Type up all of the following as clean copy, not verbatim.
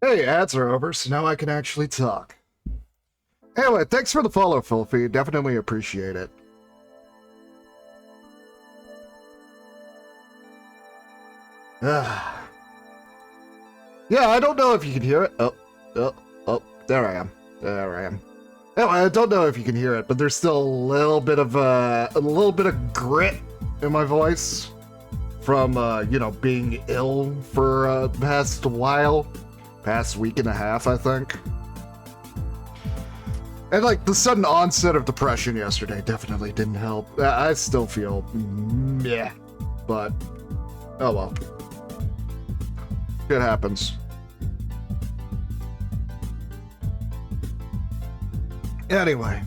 Hey, ads are over, so now I can actually talk. Anyway, thanks for the follow, Filthy. Definitely appreciate it. Yeah, I don't know if you can hear it. Oh, there I am. There I am. Anyway, I don't know if you can hear it, but there's still a little bit of grit in my voice from being ill for past week and a half, I think. And like the sudden onset of depression yesterday definitely didn't help. I still feel meh, but oh well. It happens. Anyway,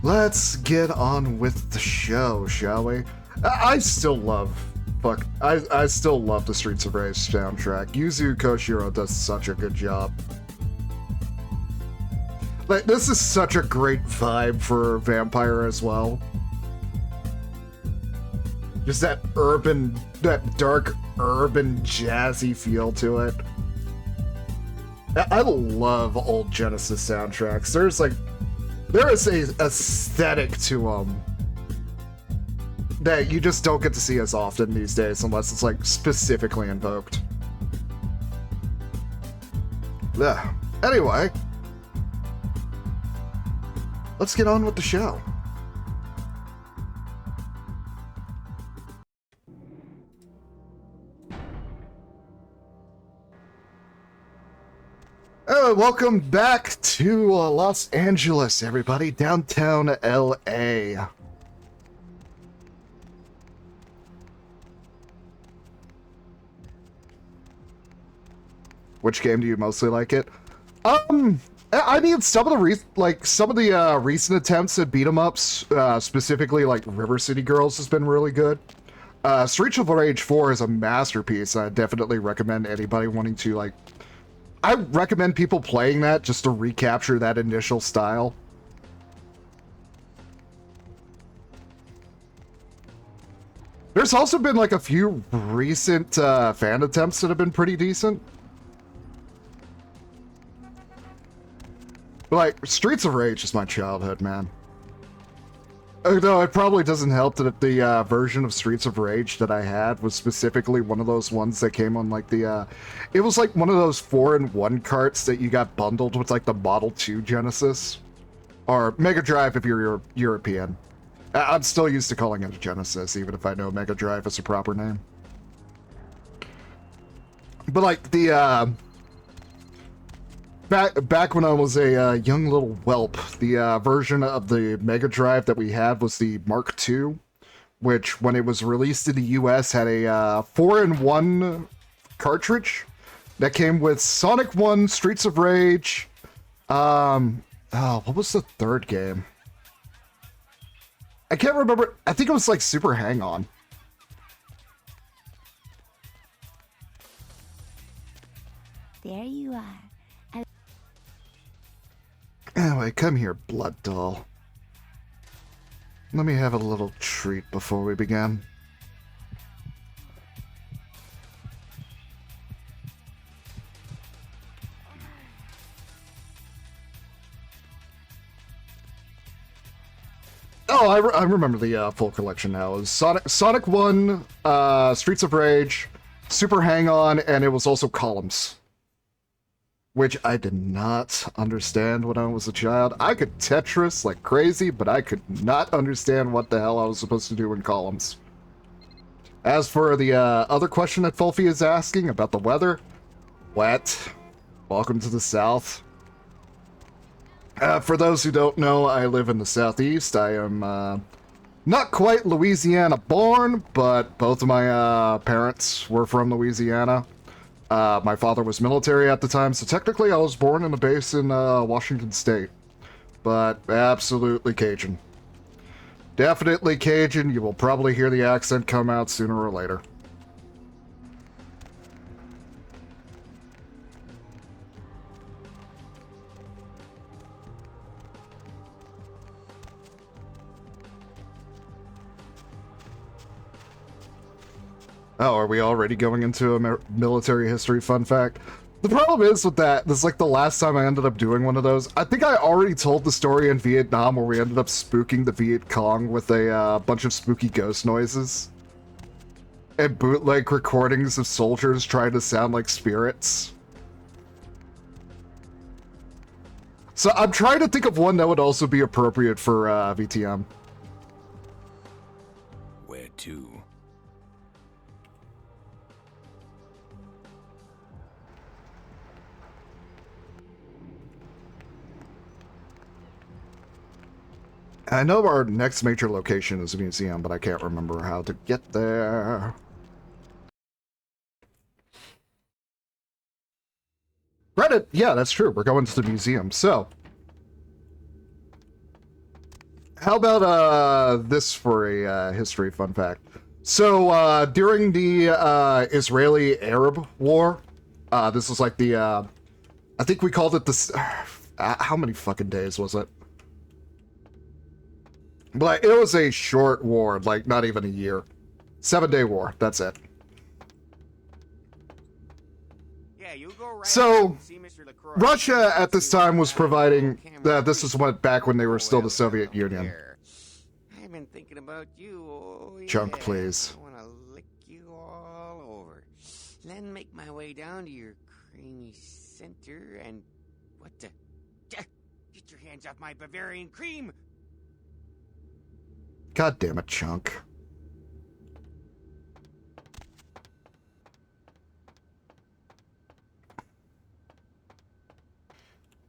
let's get on with the show, shall we? I still love I still love the Streets of Rage soundtrack. Yuzu Koshiro does such a good job. Like, this is such a great vibe for Vampire as well. Just that dark urban jazzy feel to it. I love old Genesis soundtracks. There is a aesthetic to them that you just don't get to see as often these days unless it's like specifically invoked. Yeah. Anyway, let's get on with the show. Welcome back to Los Angeles, everybody. Downtown LA. Which game do you mostly like it? I mean, some of the recent attempts at beat 'em ups, specifically like River City Girls, has been really good. Streets of Rage 4 is a masterpiece. I definitely recommend anybody wanting to I recommend people playing that just to recapture that initial style. There's also been like a few recent fan attempts that have been pretty decent. Like, Streets of Rage is my childhood, man. Though it probably doesn't help that the version of Streets of Rage that I had was specifically one of those ones that came on like it was like one of those 4-in-1 carts that you got bundled with like the Model 2 Genesis. Or Mega Drive if you're European. I'm still used to calling it a Genesis, even if I know Mega Drive is a proper name. But like Back when I was a young little whelp, the version of the Mega Drive that we had was the Mark II, which, when it was released in the US, had a 4-in-1 cartridge that came with Sonic 1, Streets of Rage. What was the third game? I can't remember. I think it was like Super Hang-On. There you are. Anyway, come here, blood doll. Let me have a little treat before we begin. Oh, I remember the full collection now. It was Sonic 1, Streets of Rage, Super Hang-On, and it was also Columns. Which I did not understand when I was a child. I could Tetris like crazy, but I could not understand what the hell I was supposed to do in Columns. As for the other question that Fulfy is asking about the weather, wet. Welcome to the South. For those who don't know, I live in the Southeast. I am not quite Louisiana born, but both of my parents were from Louisiana. My father was military at the time, so technically I was born in a base in Washington State. But absolutely Cajun. Definitely Cajun. You will probably hear the accent come out sooner or later. Oh, are we already going into a military history fun fact? The problem is with that, this is like the last time I ended up doing one of those. I think I already told the story in Vietnam where we ended up spooking the Viet Cong with a bunch of spooky ghost noises. And bootleg recordings of soldiers trying to sound like spirits. So I'm trying to think of one that would also be appropriate for VTM. Where to? I know our next major location is a museum, but I can't remember how to get there. Reddit, yeah, that's true. We're going to the museum. So, how about this for a history fun fact? So, during the Israeli-Arab War, this was like the, I think we called it the, how many fucking days was it? But it was a short war, like not even a year. 7-day war, that's it. Yeah, you go right So, see Mr. LaCroix. Russia at this time was providing, this is what back when they were still the Soviet Union. I've been thinking about you. Oh, yeah. Junk, please. I want to lick you all over. Then make my way down to your creamy center and... What the... Get your hands off my Bavarian cream! God damn it, Chunk.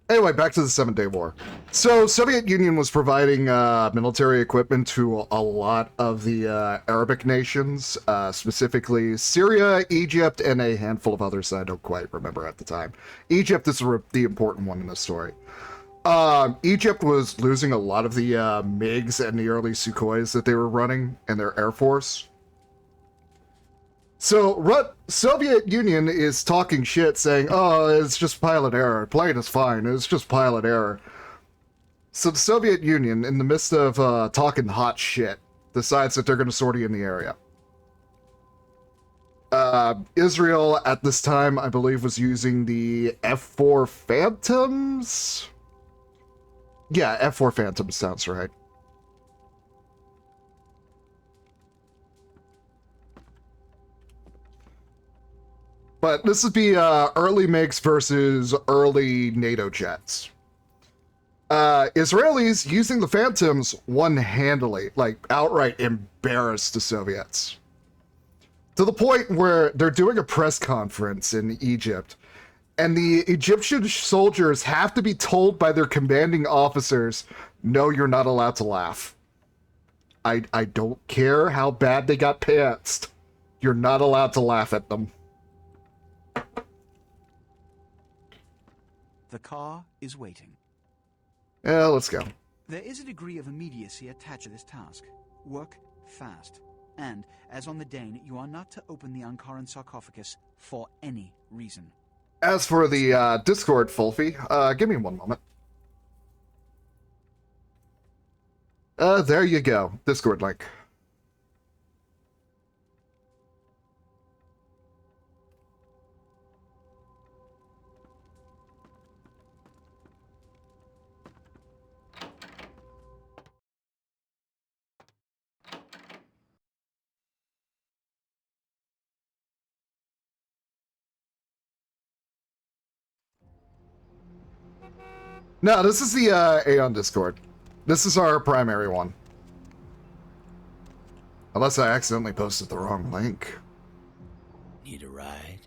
Anyway, back to the 7-day war. So, Soviet Union was providing military equipment to a lot of the Arabic nations, specifically Syria, Egypt, and a handful of others that I don't quite remember at the time. Egypt is the important one in this story. Egypt was losing a lot of the MiGs and the early Sukhois that they were running in their air force. So, Soviet Union is talking shit, saying, oh, it's just pilot error. Plane is fine. It's just pilot error. So the Soviet Union, in the midst of talking hot shit, decides that they're going to sortie in the area. Israel, at this time, I believe, was using the F-4 Phantoms? Yeah, F-4 Phantoms sounds right. But this would be early MiGs versus early NATO jets. Israelis using the Phantoms won handily, like outright embarrassed the Soviets. To the point where they're doing a press conference in Egypt, and the Egyptian soldiers have to be told by their commanding officers, no, you're not allowed to laugh. I don't care how bad they got pantsed. You're not allowed to laugh at them. The car is waiting. Yeah, let's go. There is a degree of immediacy attached to this task. Work fast. And, as on the Dane, you are not to open the Ankaran sarcophagus for any reason. As for the Discord, Fulfy, give me one moment. There you go. Discord link. No, this is the Aeon Discord. This is our primary one. Unless I accidentally posted the wrong link. Need a ride?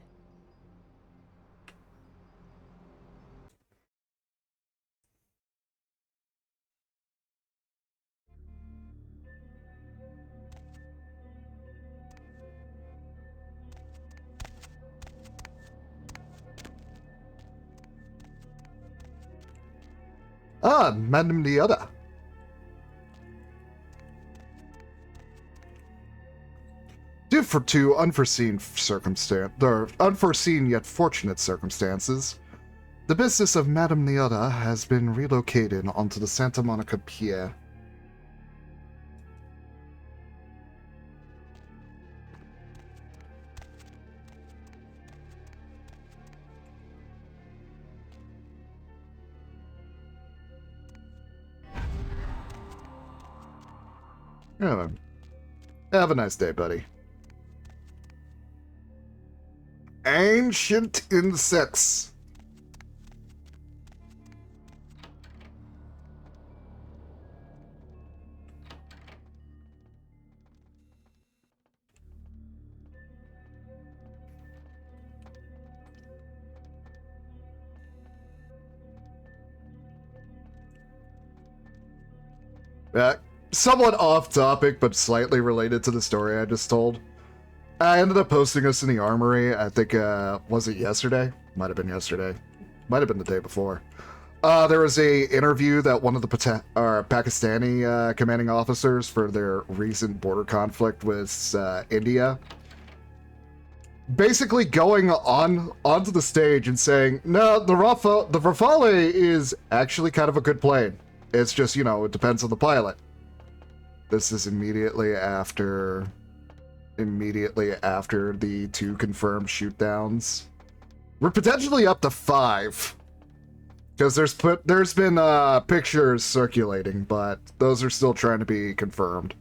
Ah, Madame Dioda. Due to unforeseen unforeseen yet fortunate circumstances, the business of Madame Dioda has been relocated onto the Santa Monica Pier. Yeah, man. Have a nice day, buddy. Ancient insects. Somewhat off topic, but slightly related to the story I just told. I ended up posting this in the armory. I think, was it yesterday? Might have been yesterday. Might have been the day before. There was a interview that one of the Pakistani commanding officers for their recent border conflict with India, basically going onto the stage and saying, no, the Rafale is actually kind of a good plane. It's just, you know, it depends on the pilot. This is immediately after the 2 confirmed shootdowns. We're potentially up to 5. Because there's been pictures circulating, but those are still trying to be confirmed.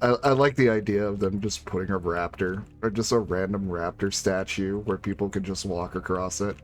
I like the idea of them just putting a raptor, or just a random raptor statue where people can just walk across it.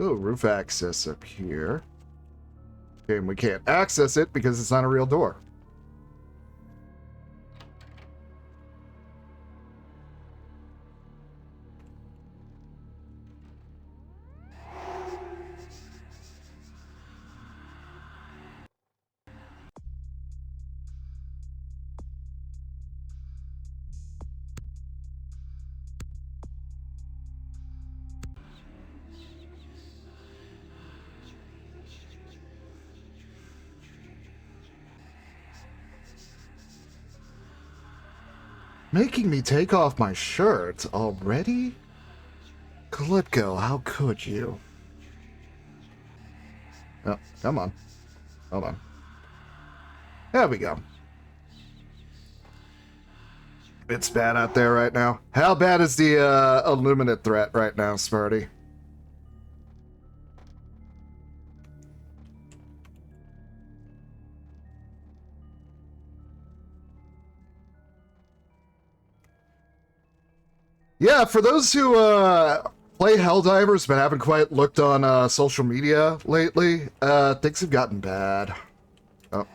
Oh, roof access up here. Okay, and we can't access it because it's not a real door. Making me take off my shirt already? Calypco, how could you? Oh, come on. Hold on. There we go. It's bad out there right now. How bad is the Illuminate threat right now, Smarty? Yeah, for those who play Helldivers but haven't quite looked on social media lately, things have gotten bad. Oh.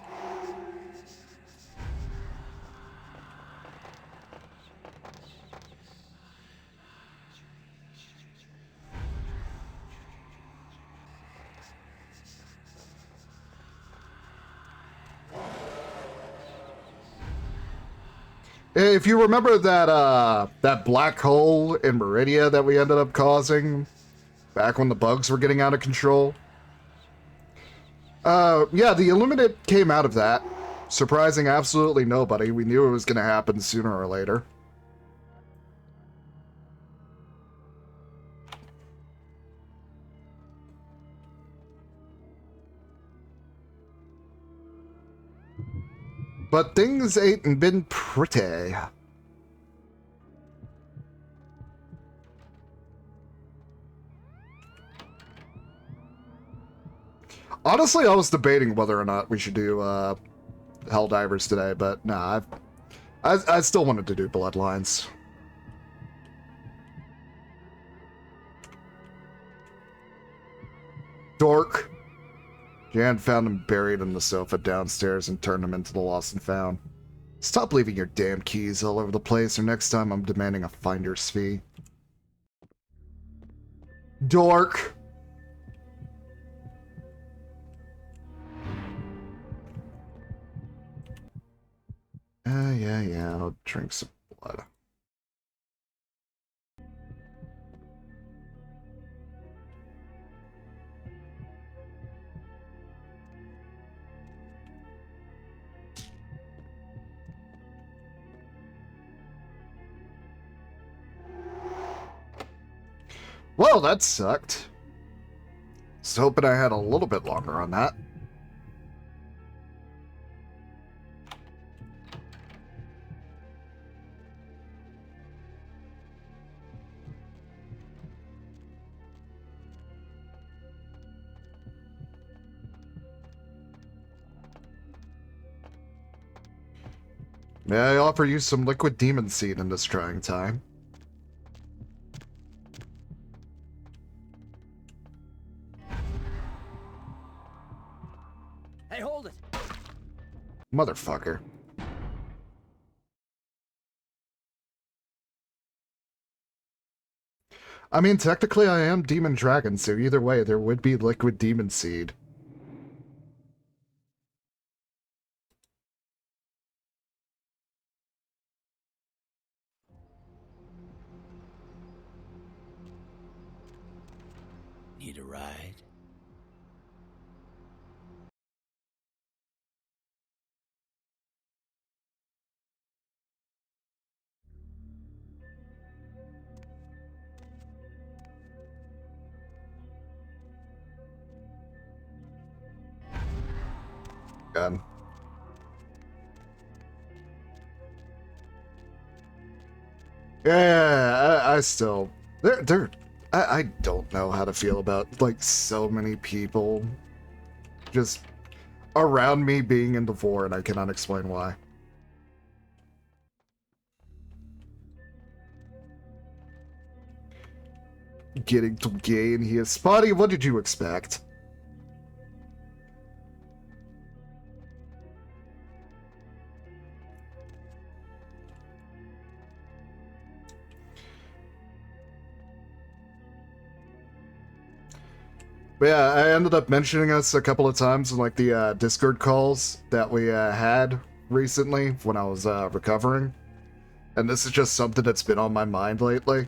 If you remember that black hole in Meridia that we ended up causing back when the bugs were getting out of control, yeah, the Illuminate came out of that, surprising absolutely nobody. We knew it was going to happen sooner or later. But things ain't been pretty. Honestly, I was debating whether or not we should do Helldivers today, but nah, I still wanted to do Bloodlines. Dork. Jan found him buried on the sofa downstairs and turned him into the lost and found. Stop leaving your damn keys all over the place, or next time I'm demanding a finder's fee. Dork. Yeah, I'll drink some blood. Well, that sucked. Was hoping I had a little bit longer on that. May I offer you some liquid demon seed in this trying time? Hey, hold it! Motherfucker. I mean, technically I am Demon Dragon, so either way, there would be liquid demon seed. Need a ride? God. Yeah, I still... I don't know how to feel about, like, so many people just around me being in the vor, and I cannot explain why. Getting too gay in here. Spotty, what did you expect? But yeah, I ended up mentioning us a couple of times in like the Discord calls that we had recently when I was recovering. And this is just something that's been on my mind lately.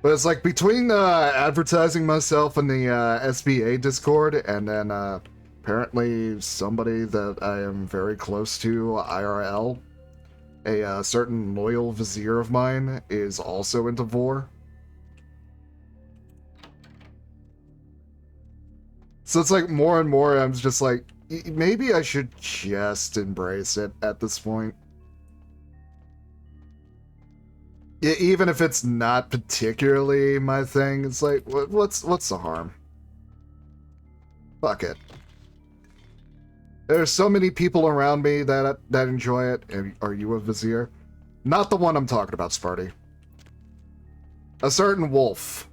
But it's like between advertising myself in the SBA Discord and then apparently somebody that I am very close to IRL, a certain loyal vizier of mine is also into vor. So it's like more and more I'm just like, maybe I should just embrace it at this point. Even if it's not particularly my thing, it's like, what's the harm? Fuck it. There's so many people around me that enjoy it. And are you a vizier? Not the one I'm talking about, Sparty. A certain wolf.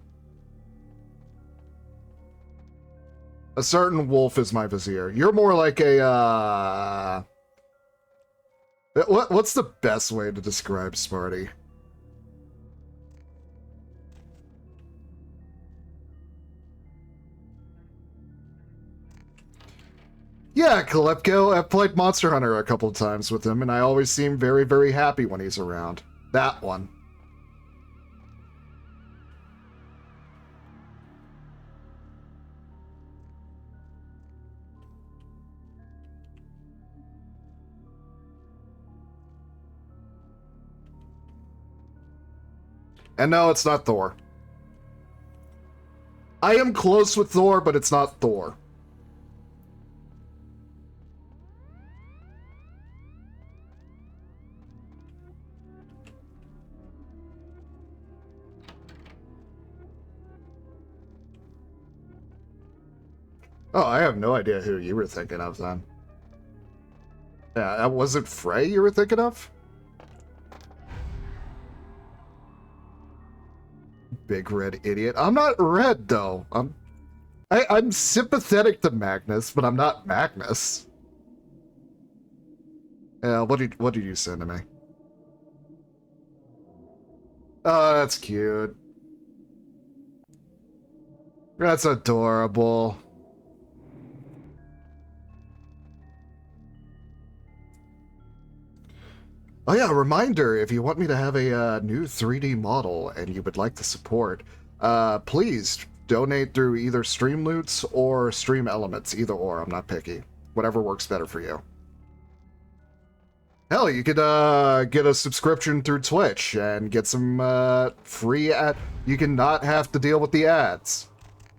A certain wolf is my vizier. You're more like a, what's the best way to describe Sparty? Yeah, Kalepko. I've played Monster Hunter a couple of times with him, and I always seem very, very happy when he's around. That one. And no, it's not Thor. I am close with Thor, but it's not Thor. Oh, I have no idea who you were thinking of then. Yeah, was it Frey you were thinking of? Big red idiot. I'm not red though. I'm sympathetic to Magnus, but I'm not Magnus. Yeah, what did you send to me? Oh, that's cute. That's adorable. Oh yeah, a reminder, if you want me to have a new 3D model and you would like to support, please donate through either Streamloots or Stream Elements, either or, I'm not picky. Whatever works better for you. Hell, you could get a subscription through Twitch and get some free ad. You can not have to deal with the ads.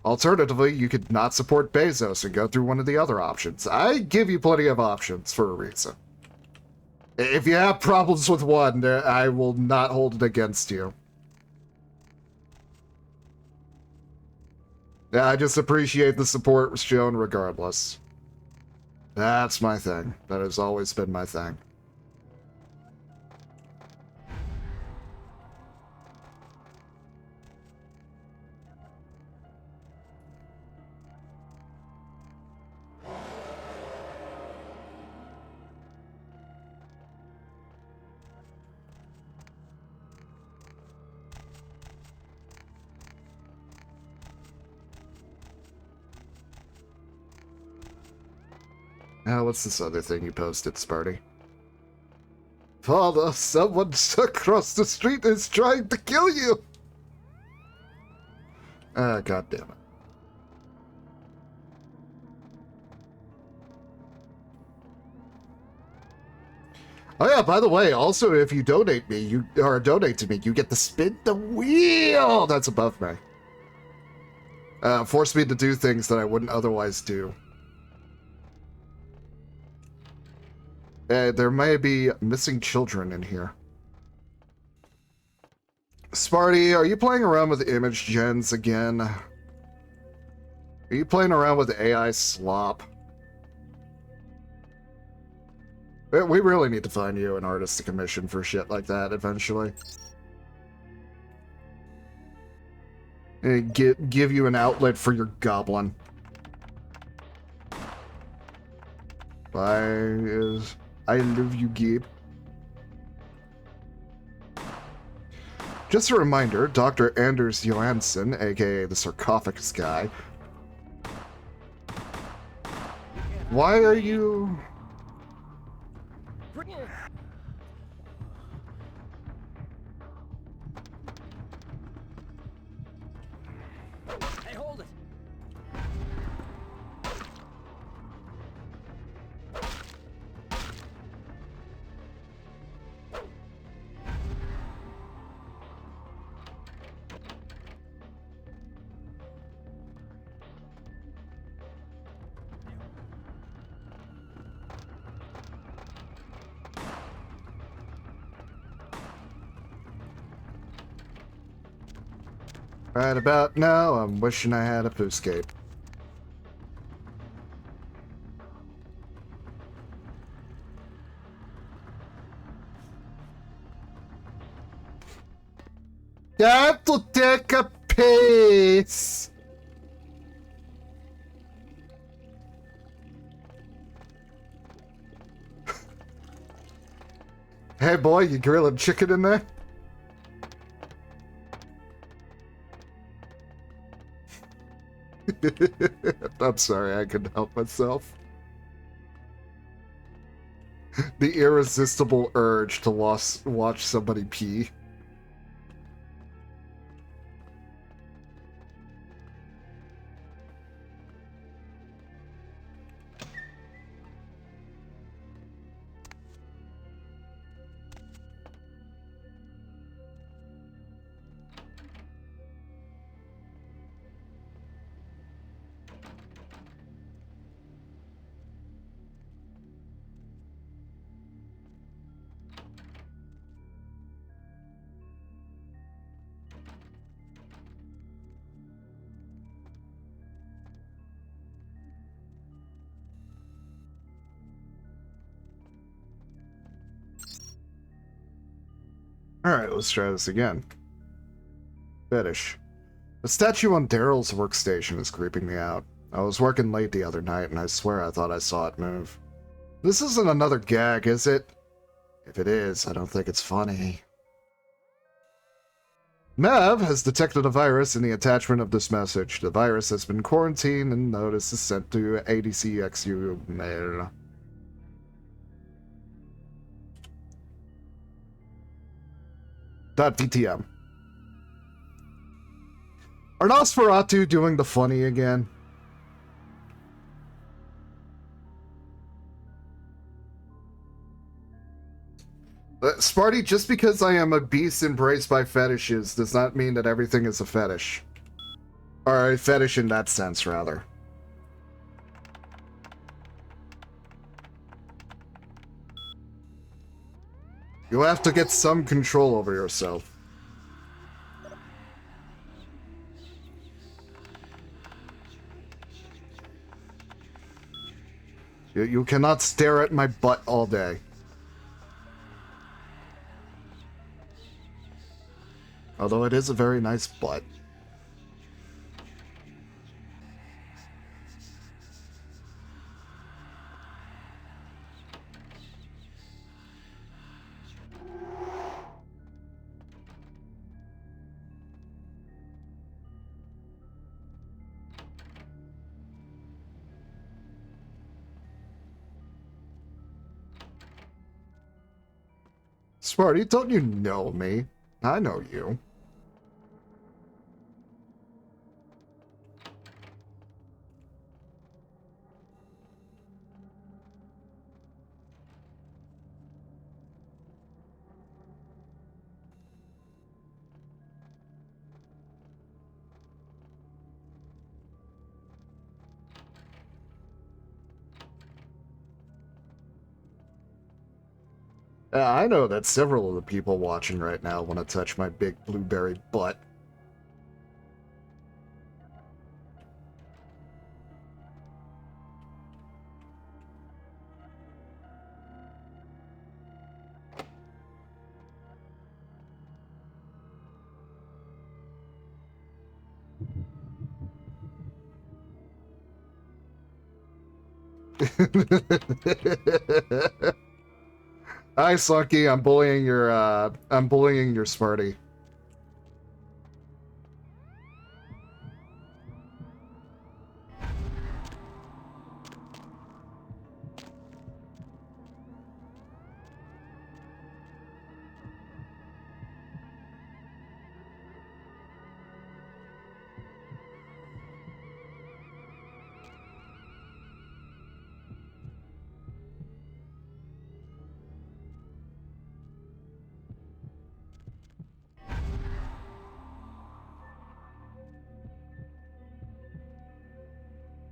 Alternatively, you could not support Bezos and go through one of the other options. I give you plenty of options for a reason. If you have problems with one, I will not hold it against you. I just appreciate the support shown regardless. That's my thing. That has always been my thing. What's this other thing you posted, Sparty? Father, someone across the street is trying to kill you! God damn it. Oh yeah, by the way, also if you donate to me, you get to spin the wheel that's above me. Force me to do things that I wouldn't otherwise do. There may be missing children in here. Sparty, are you playing around with image gens again? Are you playing around with AI slop? We really need to find you an artist to commission for shit like that eventually. And give you an outlet for your goblin. I love you, Gabe. Just a reminder, Dr. Anders Johansson, aka the sarcophagus guy. Why are you... Hey, hold it. Right about now, I'm wishing I had a pooscape. Got to take a piss. Hey boy, you grilling chicken in there? I'm sorry, I couldn't help myself. The irresistible urge to watch somebody pee. Alright, let's try this again. Fetish. The statue on Daryl's workstation is creeping me out. I was working late the other night, and I swear I thought I saw it move. This isn't another gag, is it? If it is, I don't think it's funny. Mav has detected a virus in the attachment of this message. The virus has been quarantined, and notice is sent to ADCXU mail. VTM. Are Nosferatu doing the funny again? Sparty, just because I am a beast embraced by fetishes does not mean that everything is a fetish. Or a fetish in that sense, rather. You have to get some control over yourself. You cannot stare at my butt all day. Although it is a very nice butt. Sparty, don't you know me? I know you. I know that several of the people watching right now want to touch my big blueberry butt. Hi, Sunky. I'm bullying your Sparty.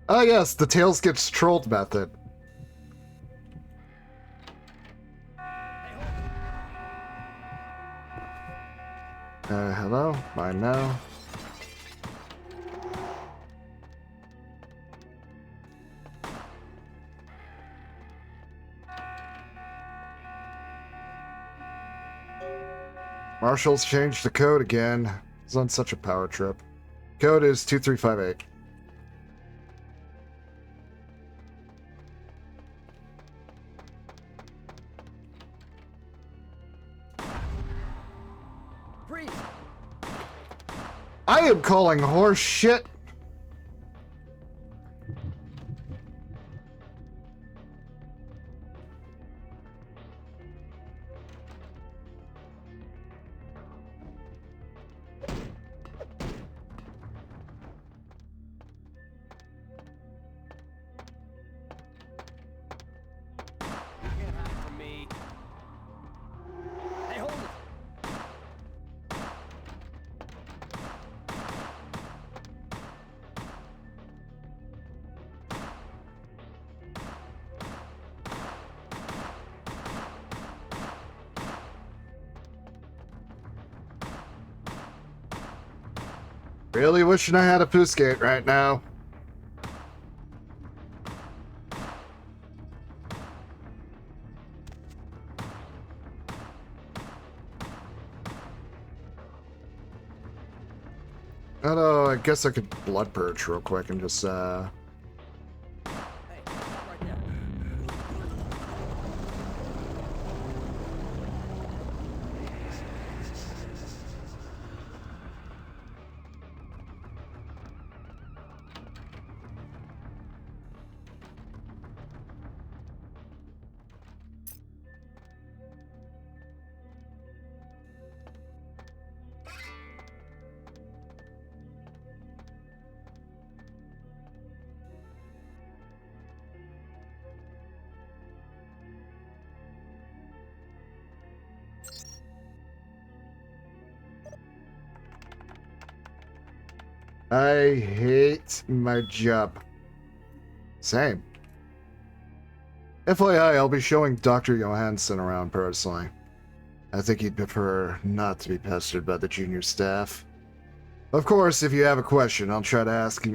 Ah, yes, the Tails gets trolled method. Hello? Mine now. Marshall's changed the code again. He's on such a power trip. Code is 2358. Freeze! I am calling horse shit. You can't hide from me. Hey, hold it! Really wishing I had a poo skate right now. Although, I guess I could blood purge real quick and just, Hey, stop right there. I hate my job. Same. FYI, I'll be showing Dr. Johansson around personally. I think he'd prefer not to be pestered by the junior staff. Of course, if you have a question, I'll try to ask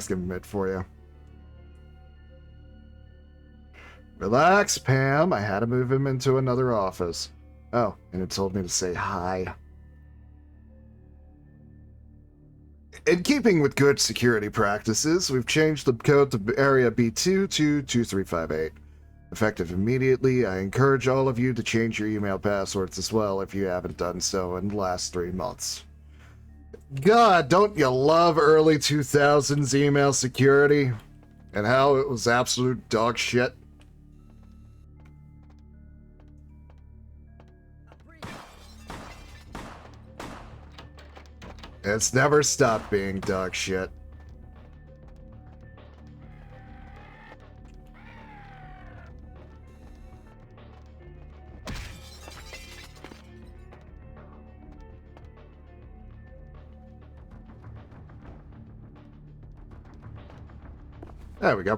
him it for you. Relax, Pam. I had to move him into another office. Oh, and it told me to say hi. In keeping with good security practices, we've changed the code to Area B2 to 2358. Effective immediately, I encourage all of you to change your email passwords as well if you haven't done so in the last 3 months. God, don't you love early 2000s email security? And how it was absolute dog shit? It's never stopped being dog shit. There we go.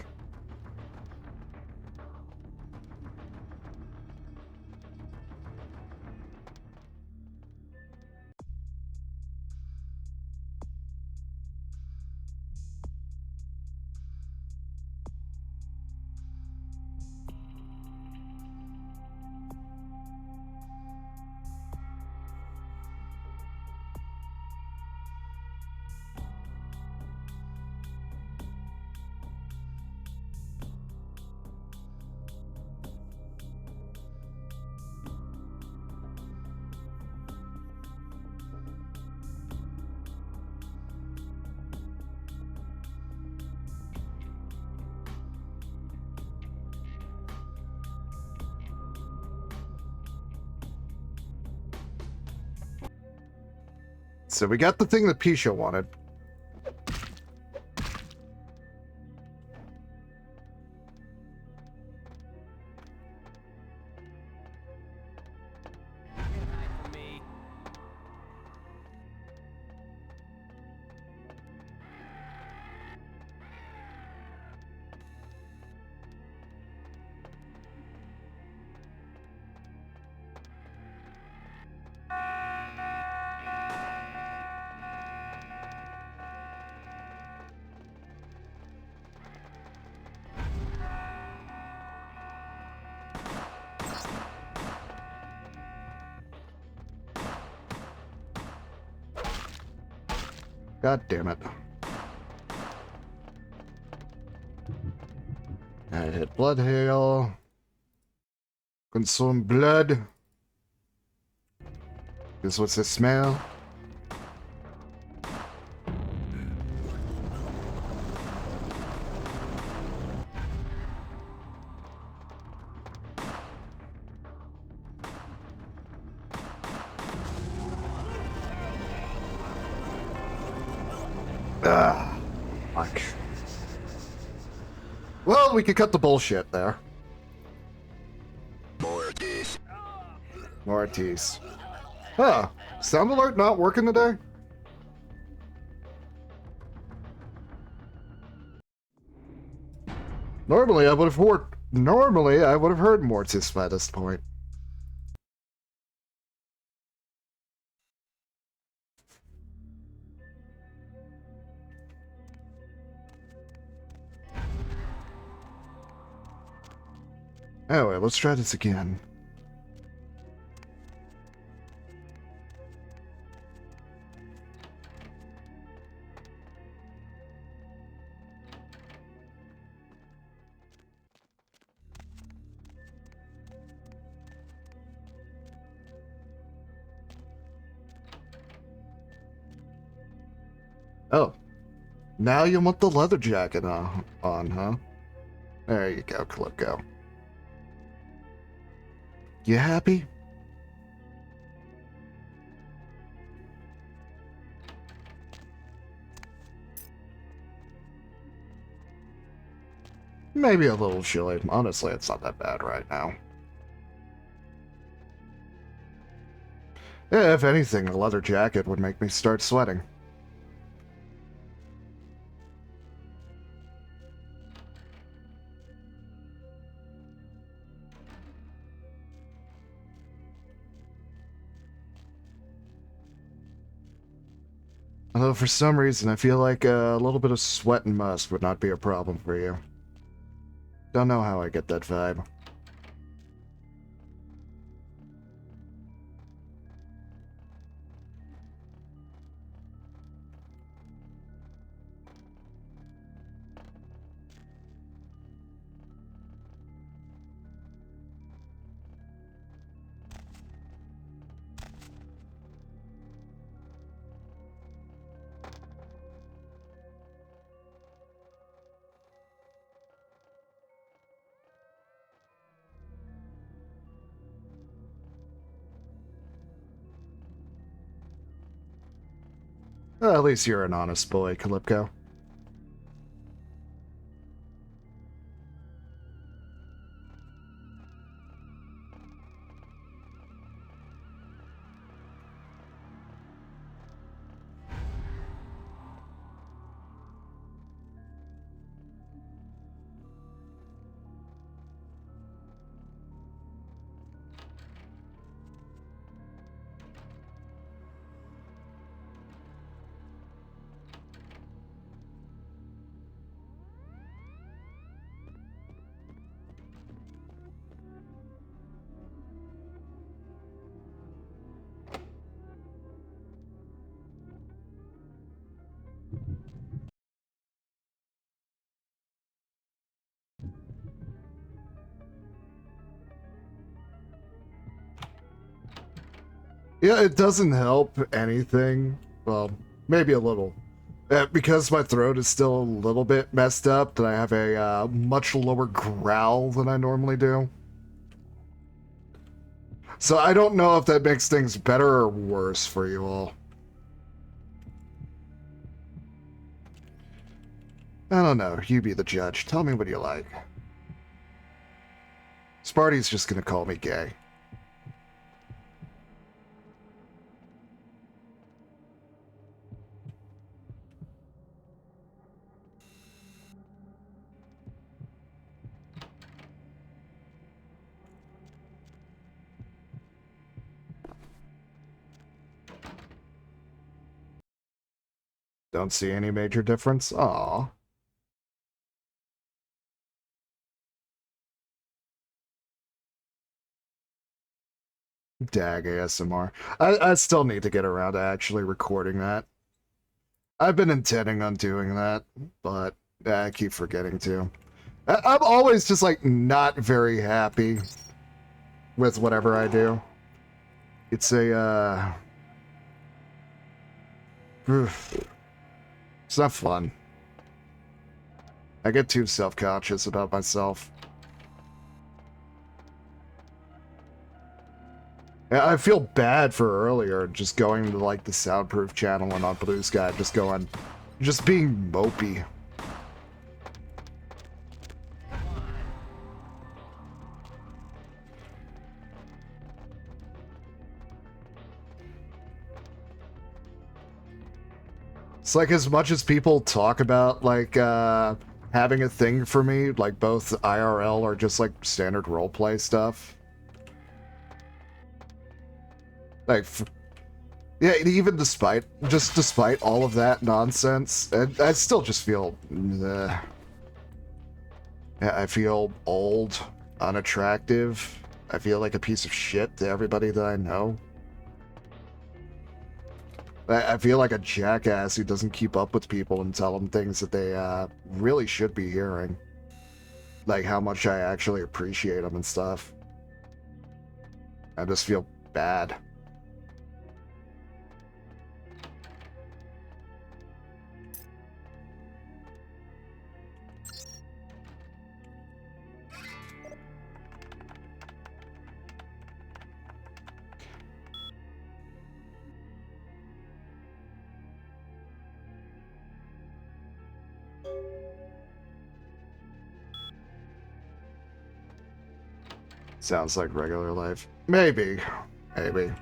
So we got the thing that Pisha wanted. For me. God damn it. I hit blood hail. Consume blood. This what's the smell? Ah, fuck. Well, we could cut the bullshit there. Mortis. Huh. Sound alert not working today? Normally I would have heard Mortis by this point. Anyway, let's try this again. Oh. Now you want the leather jacket on, huh? There you go, Calypco. You happy? Maybe a little chilly. Honestly, it's not that bad right now. Yeah, if anything, a leather jacket would make me start sweating. Although for some reason I feel like a little bit of sweat and must would not be a problem for you. Don't know how I get that vibe. Well, at least you're an honest boy, Calypco. Yeah, it doesn't help anything. Well, maybe a little. Because my throat is still a little bit messed up, that I have a much lower growl than I normally do. So I don't know if that makes things better or worse for you all. I don't know. You be the judge. Tell me what you like. Sparty's just gonna call me gay. Don't see any major difference? Aw. Dag ASMR. I still need to get around to actually recording that. I've been intending on doing that, but I keep forgetting to. I'm always just, like, not very happy with whatever I do. It's a, it's not fun. I get too self-conscious about myself. I feel bad for earlier, just going to, like, the soundproof channel and on Blue Sky, just being mopey. It's like, as much as people talk about, like, having a thing for me, like, both IRL or just, like, standard roleplay stuff. Like, yeah, even despite all of that nonsense, I still just feel, yeah, I feel old, unattractive. I feel like a piece of shit to everybody that I know. I feel like a jackass who doesn't keep up with people and tell them things that they really should be hearing. Like how much I actually appreciate them and stuff. I just feel bad. Sounds like regular life. Maybe. Maybe.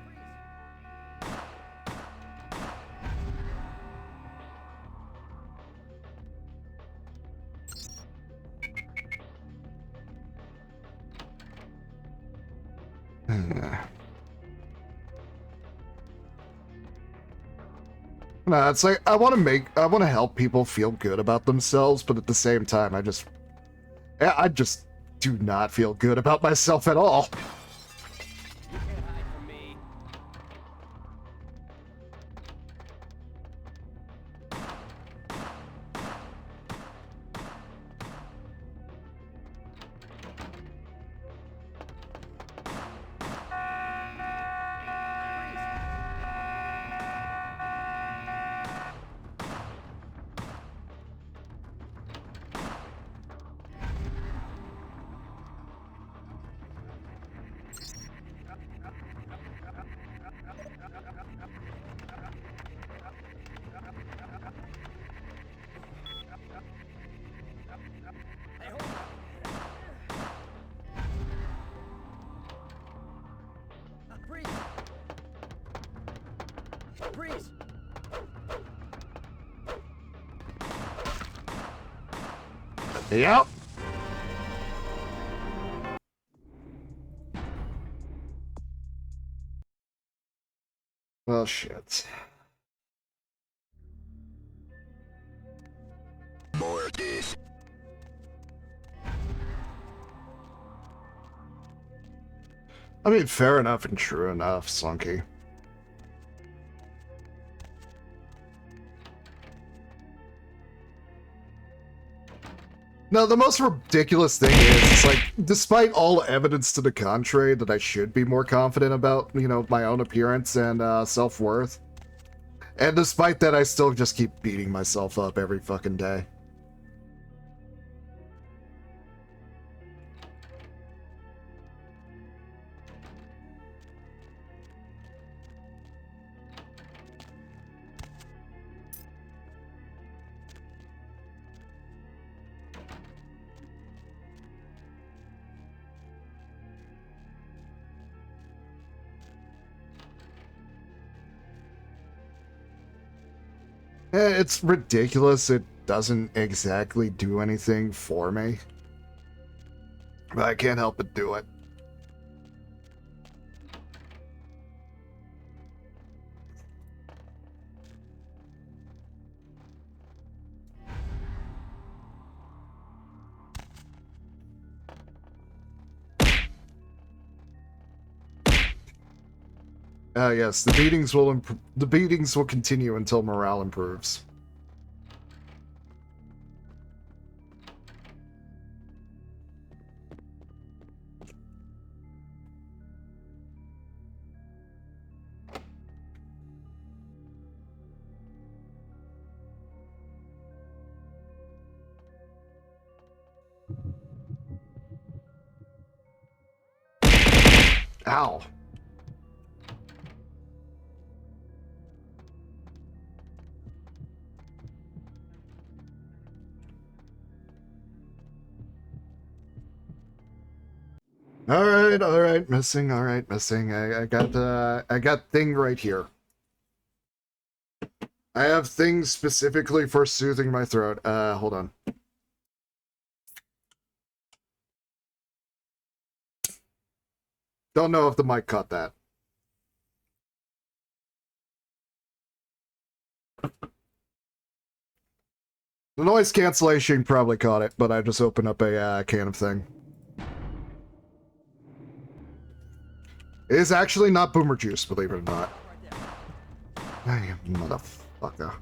No, it's like I want to help people feel good about themselves, but at the same time, I just do not feel good about myself at all. You can't hide from me. Hey, hold on. Freeze! Freeze! Yep. Well, shit. More of this. I mean, fair enough and true enough, Slunky. No, the most ridiculous thing is, it's like, despite all evidence to the contrary that I should be more confident about, you know, my own appearance and self-worth, and despite that, I still just keep beating myself up every fucking day. It's ridiculous. It doesn't exactly do anything for me. But I can't help but do it. Yes, the beatings will continue until morale improves. Ow. All right, missing. All right, missing. I got thing right here. I have things specifically for soothing my throat. Hold on. Don't know if the mic caught that. The noise cancellation probably caught it, but I just opened up a can of thing. It is actually not boomer juice, believe it or not. Hey, motherfucker.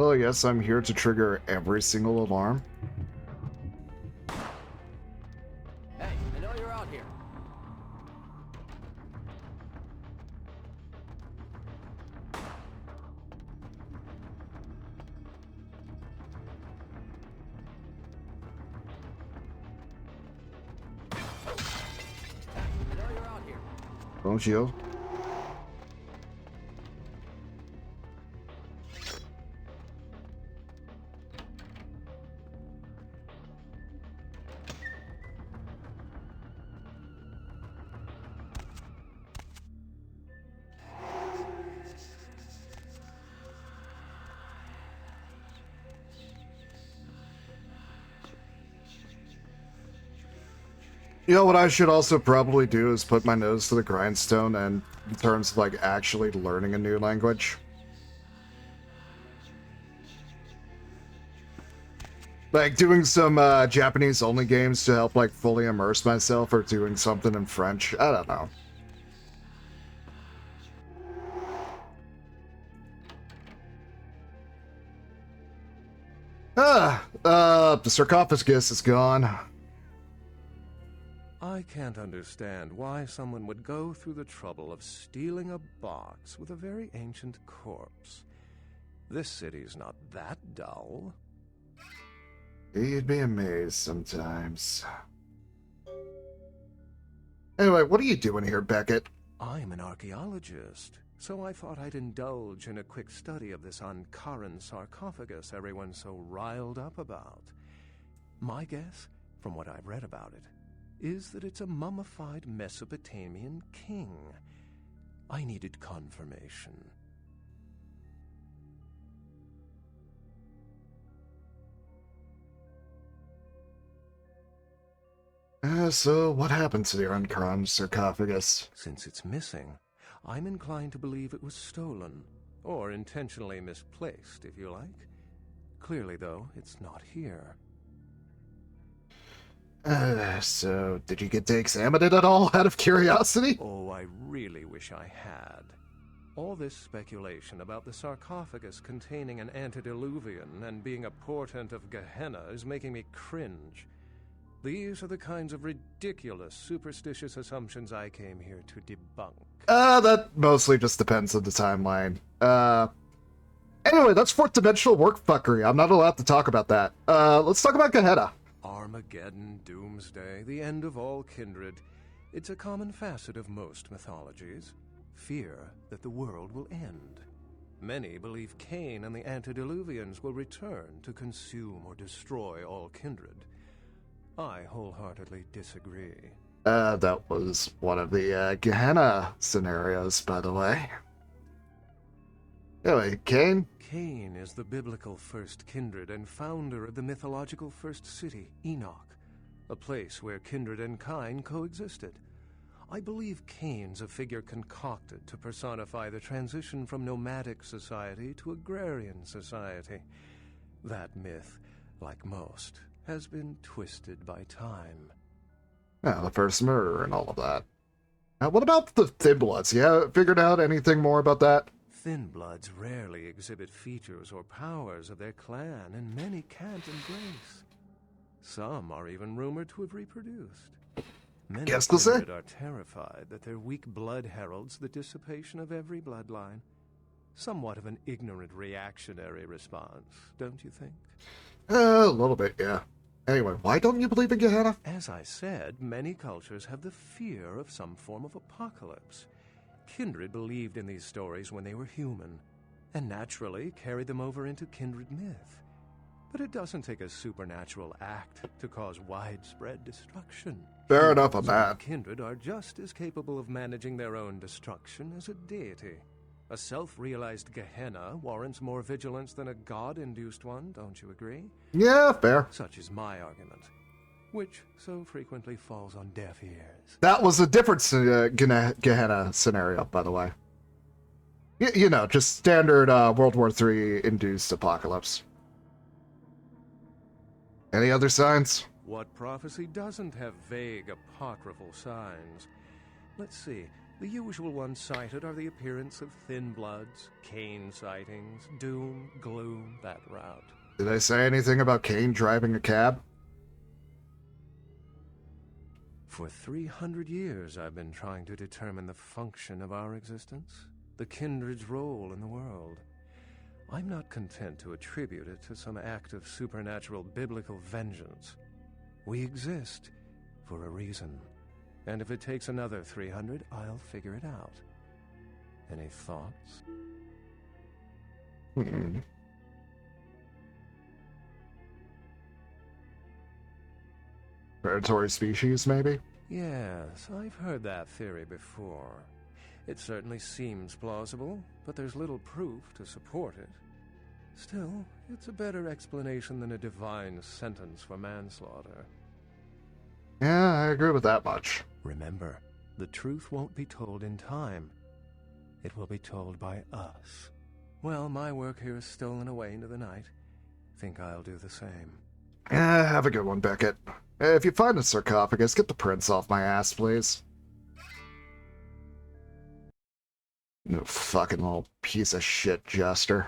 Well, yes, I'm here to trigger every single alarm. Hey, I know you're out here. Hey, I know you're out here. Don't you? You know what I should also probably do is put my nose to the grindstone and in terms of like actually learning a new language. Like doing some Japanese only games to help like fully immerse myself or doing something in French. I don't know. The sarcophagus is gone. I can't understand why someone would go through the trouble of stealing a box with a very ancient corpse. This city's not that dull. You'd be amazed sometimes. Anyway, what are you doing here, Beckett? I'm an archaeologist, so I thought I'd indulge in a quick study of this Ankaran sarcophagus everyone's so riled up about. My guess, from what I've read about it, is that it's a mummified Mesopotamian king. I needed confirmation. So what happened to the Ankaran sarcophagus? Since it's missing, I'm inclined to believe it was stolen, or intentionally misplaced, if you like. Clearly, though, it's not here. So did you get to examine it at all, out of curiosity? Oh, I really wish I had. All this speculation about the sarcophagus containing an antediluvian and being a portent of Gehenna is making me cringe. These are the kinds of ridiculous, superstitious assumptions I came here to debunk. That mostly just depends on the timeline. Anyway, that's fourth dimensional work fuckery. I'm not allowed to talk about that. Let's talk about Gehenna. Armageddon, Doomsday, the end of all kindred. It's a common facet of most mythologies. Fear that the world will end. Many believe Cain and the antediluvians will return to consume or destroy all kindred. I wholeheartedly disagree. That was one of the Gehenna scenarios, by the way. Anyway, Cain? Cain is the biblical first kindred and founder of the mythological first city, Enoch, a place where kindred and kine coexisted. I believe Cain's a figure concocted to personify the transition from nomadic society to agrarian society. That myth, like most, has been twisted by time. Yeah, the first murder and all of that. What about the Thin Bloods? Yeah, figured out anything more about that? Thin Bloods rarely exhibit features or powers of their clan, and many can't embrace. Some are even rumored to have reproduced. Many Guess we'll see. kindred are terrified that their weak blood heralds the dissipation of every bloodline. Somewhat of an ignorant reactionary response, don't you think? A little bit, yeah. Anyway, why don't you believe in Gehenna? As I said, many cultures have the fear of some form of apocalypse. Kindred believed in these stories when they were human, and naturally carried them over into kindred myth. But it doesn't take a supernatural act to cause widespread destruction. Fair enough on Some that. kindred are just as capable of managing their own destruction as a deity. A self-realized Gehenna warrants more vigilance than a god-induced one, don't you agree? Yeah, fair. Such is my argument, which so frequently falls on deaf ears. That was a different Gehenna scenario, by the way. You know, just standard World War III induced apocalypse. Any other signs? What prophecy doesn't have vague apocryphal signs? Let's see. The usual ones cited are the appearance of thin bloods, Kane sightings, doom, gloom, that route. Did I say anything about Kane driving a cab? For 300 years I've been trying to determine the function of our existence, the kindred's role in the world. I'm not content to attribute it to some act of supernatural biblical vengeance. We exist for a reason, and if it takes another 300, I'll figure it out. Any thoughts? Predatory species, maybe? Yes, I've heard that theory before. It certainly seems plausible, but there's little proof to support it. Still, it's a better explanation than a divine sentence for manslaughter. Yeah, I agree with that much. Remember, the truth won't be told in time. It will be told by us. Well, my work here is stolen away into the night. Think I'll do the same. Yeah, have a good one, Beckett. If you find a sarcophagus, get the prints off my ass, please. You fucking little piece of shit jester.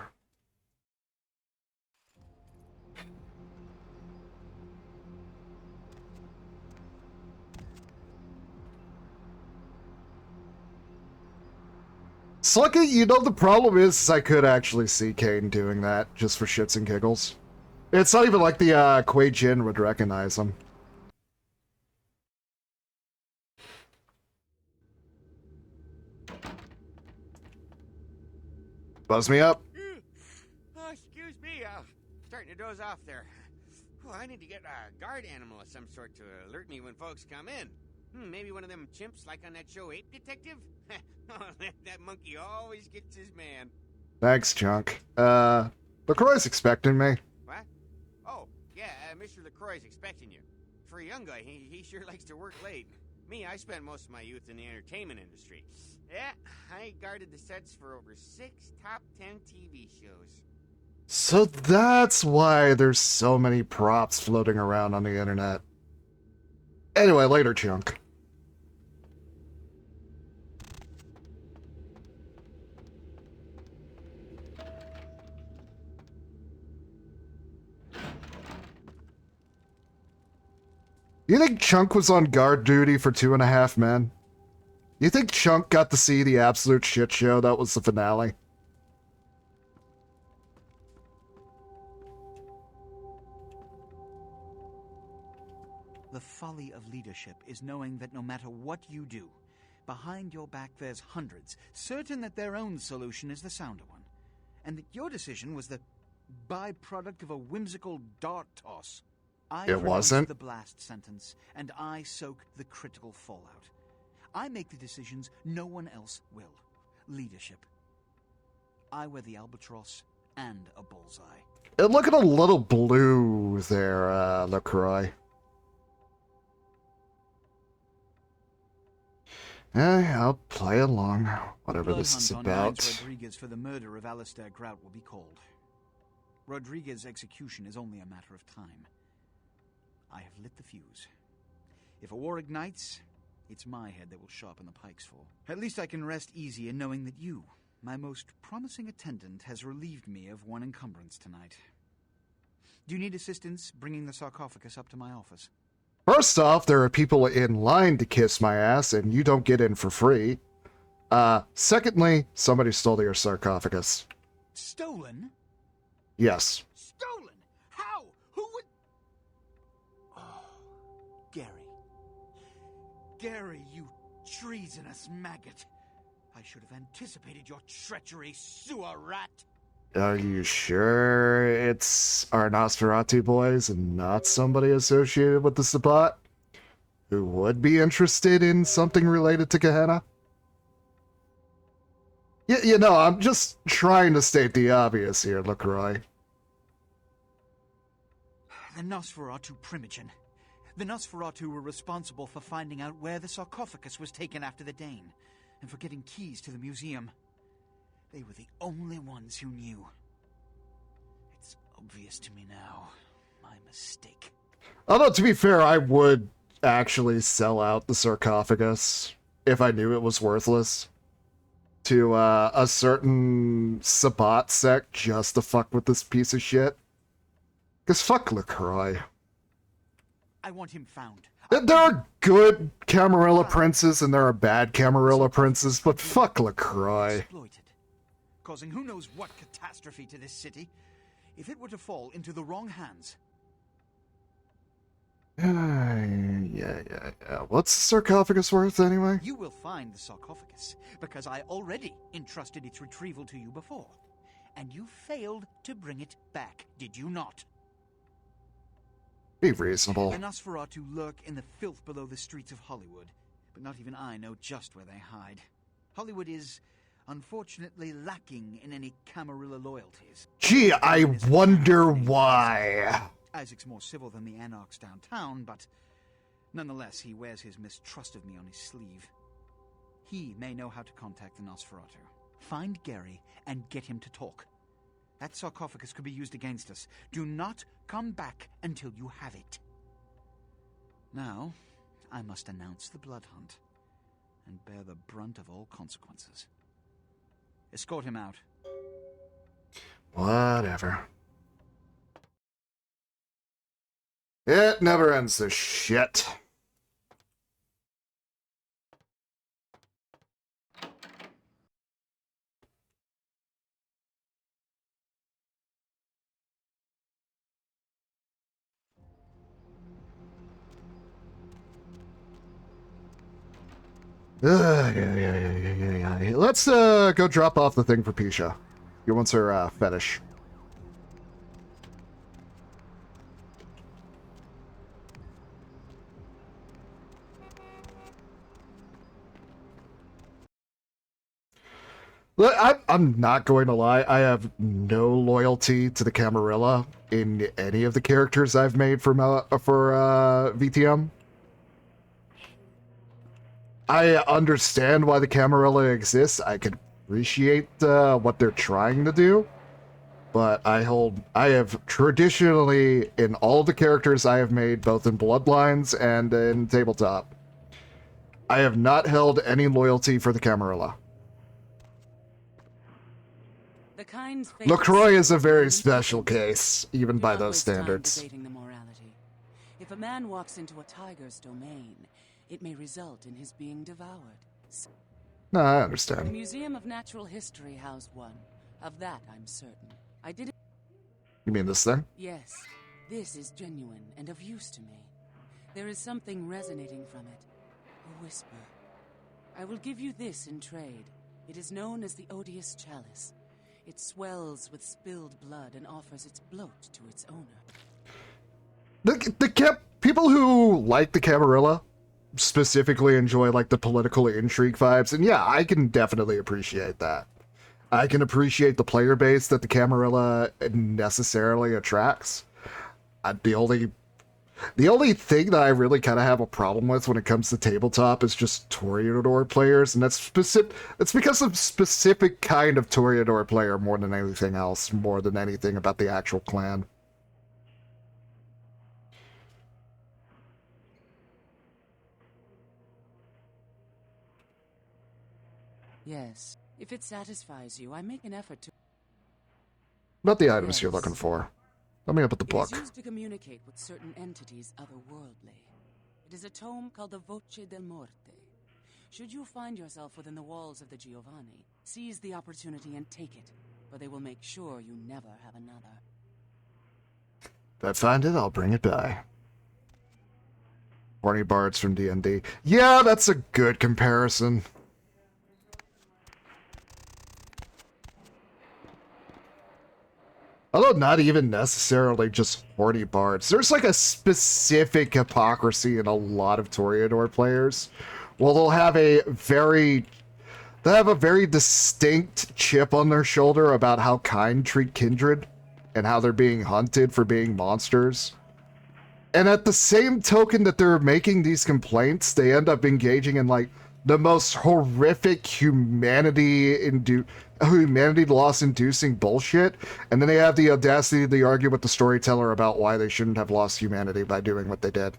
Slucky, you know the problem is I could actually see Kane doing that just for shits and giggles. It's not even like the Kuei Jin would recognize him. Buzz me up. Oh, excuse me, starting to doze off there. Oh, I need to get a guard animal of some sort to alert me when folks come in. Maybe one of them chimps like on that show Ape Detective? Oh, that monkey always gets his man. Thanks, Chunk. LaCroix's expecting me. What? Oh, yeah, Mr. LaCroix's expecting you. For a young guy, he sure likes to work late. Me, I spent most of my youth in the entertainment industry. Yeah, I guarded the sets for over 6 top 10 TV shows. So that's why there's so many props floating around on the internet. Anyway, later, Chunk. You think Chunk was on guard duty for 2.5 Men? You think Chunk got to see the absolute shit show that was the finale? The folly of leadership is knowing that no matter what you do, behind your back there's hundreds, certain that their own solution is the sounder one, and that your decision was the byproduct of a whimsical dart toss. I It wasn't. the blast sentence, and I soak the critical fallout. I make the decisions no one else will. Leadership. I wear the albatross and a bullseye. It looking a little blue there, LaCroix. I'll play along, whatever this is Blood hunt on Nines about. Rodriguez for the murder of Alistair Grout will be called. Rodriguez's execution is only a matter of time. I have lit the fuse. If a war ignites, it's my head that will sharpen the pikes for. At least I can rest easy in knowing that you, my most promising attendant, has relieved me of one encumbrance tonight. Do you need assistance bringing the sarcophagus up to my office? First off, there are people in line to kiss my ass, and you don't get in for free. Secondly, somebody stole your sarcophagus. Stolen? Yes. Stolen? How? Who would... Oh, Gary. Gary, you treasonous maggot. I should have anticipated your treachery, sewer rat. Are you sure it's our Nosferatu boys and not somebody associated with the Sabbat who would be interested in something related to Gehenna? You know, I'm just trying to state the obvious here, LaCroix. The Nosferatu Primogen. The Nosferatu were responsible for finding out where the sarcophagus was taken after the Dane, and for getting keys to the museum. They were the only ones who knew. It's obvious to me now. My mistake. Although, to be fair, I would actually sell out the sarcophagus if I knew it was worthless to a certain Sabat sect just to fuck with this piece of shit. Because fuck LaCroix. I want him found. There are good Camarilla princes and there are bad Camarilla princes, but fuck LaCroix. Exploited, causing who knows what catastrophe to this city. If it were to fall into the wrong hands. Yeah. What's the sarcophagus worth anyway? You will find the sarcophagus, because I already entrusted its retrieval to you before. And you failed to bring it back, did you not? Be reasonable. The Nosferatu lurk in the filth below the streets of Hollywood, but not even I know just where they hide. Hollywood is, unfortunately, lacking in any Camarilla loyalties. Gee, I wonder why. Isaac's more civil than the Anarchs downtown, but nonetheless, he wears his mistrust of me on his sleeve. He may know how to contact the Nosferatu. Find Gary and get him to talk. That sarcophagus could be used against us. Do not come back until you have it. Now, I must announce the blood hunt and bear the brunt of all consequences. Escort him out. Whatever. It never ends, this shit. Yeah. Let's go drop off the thing for Pisha. He wants her fetish. I'm not going to lie. I have no loyalty to the Camarilla in any of the characters I've made for VTM. I understand why the Camarilla exists. I can appreciate what they're trying to do, but I have traditionally, in all the characters I have made, both in Bloodlines and in Tabletop, I have not held any loyalty for the Camarilla. LaCroix is a very special case, even by those standards. The morality. If a man walks into a tiger's domain, it may result in his being devoured. No, I The understand. Museum of Natural History housed one. Of that, I'm certain. I did it. You mean this thing? Yes, this is genuine and of use to me. There is something resonating from it. A whisper. I will give you this in trade. It is known as the Odious Chalice. It swells with spilled blood and offers its bloat to its owner. People who like the Camarilla specifically enjoy like the political intrigue vibes, and yeah, I can definitely appreciate that. I can appreciate the player base that the Camarilla necessarily attracts. The only thing that I really kind of have a problem with when it comes to tabletop is just Toreador players, and that's because of specific kind of Toreador player more than anything else, more than anything about the actual clan. Yes, if it satisfies you, I make an effort to... Not the items you're Yes. looking for. Let me up at the It book. is used to communicate with certain entities otherworldly. It is a tome called the Voce del Morte. Should you find yourself within the walls of the Giovanni, seize the opportunity and take it, for they will make sure you never have another. If I find it, I'll bring it by. Horny bards from D&D. Yeah, that's a good comparison. Although not even necessarily just horny bards. There's like a specific hypocrisy in a lot of Toreador players. Well, they'll have a very distinct chip on their shoulder about how kind treat kindred and how they're being hunted for being monsters. And at the same token that they're making these complaints, they end up engaging in like the most horrific humanity loss inducing bullshit, and then they have the audacity to argue with the storyteller about why they shouldn't have lost humanity by doing what they did.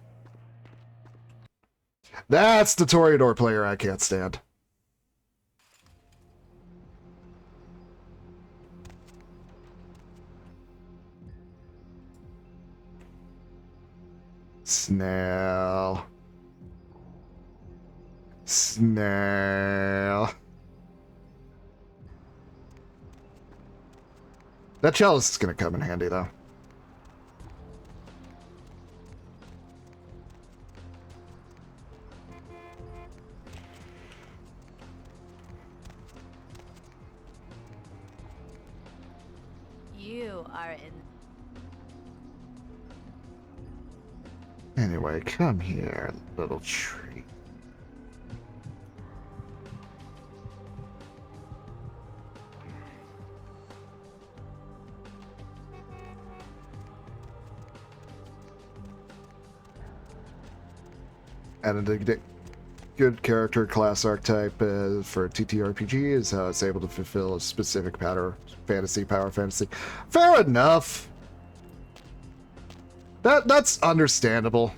That's the Toreador player I can't stand. Snail. Snail. That chalice is going to come in handy, though. You are in. Anyway, come here, little tree. And a good character class archetype for TTRPG is how it's able to fulfill a specific power fantasy. Fair enough. That's understandable.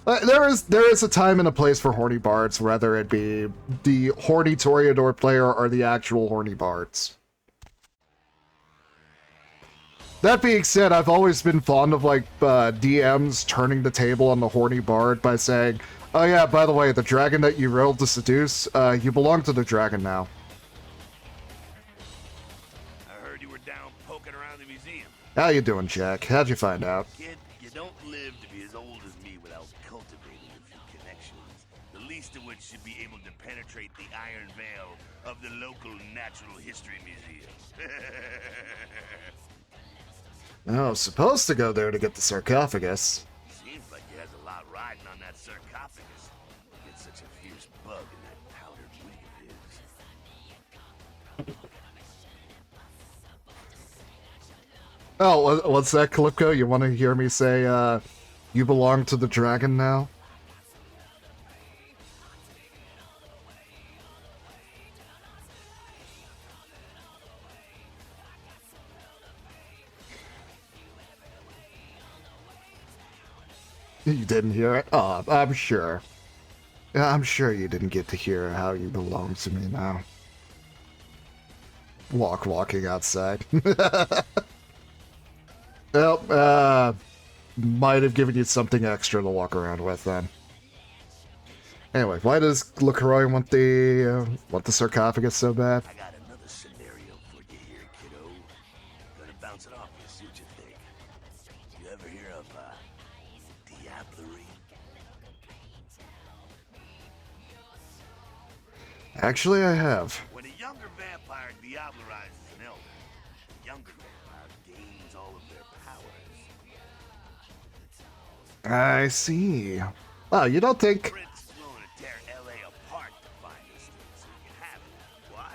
There is a time and a place for horny bards, whether it be the horny Toreador player or the actual horny bards. That being said, I've always been fond of like DMs turning the table on the horny bard by saying, "Oh yeah, by the way, the dragon that you rolled to seduce, you belong to the dragon now." I heard you were down poking around the museum. How you doing, Jack? How'd you find out? Kid, you don't live to be as old as me without cultivating a few connections, the least of which should be able to penetrate the iron veil of the local Natural History Museum. Oh, supposed to go there to get the sarcophagus. Seems like he has a lot riding on that sarcophagus. Get such a fierce bug in that powdered wig of his. Oh, what's that, Calypco? You want to hear me say, you belong to the dragon now? You didn't hear it? Oh, I'm sure. Yeah, I'm sure you didn't get to hear how you belong to me now. Walking outside. Well, might have given you something extra to walk around with then. Anyway, why does LaCroix want the sarcophagus so bad? I got another scenario for you here, kiddo. Gonna bounce it off you, see what you think. You ever hear of, diablerie? Actually, I have. When a younger vampire diablerizes an elder, the younger vampire gains all of their powers. I see. Oh, you don't think... Prince is willing to tear LA apart to find this thing so he can have it. Why?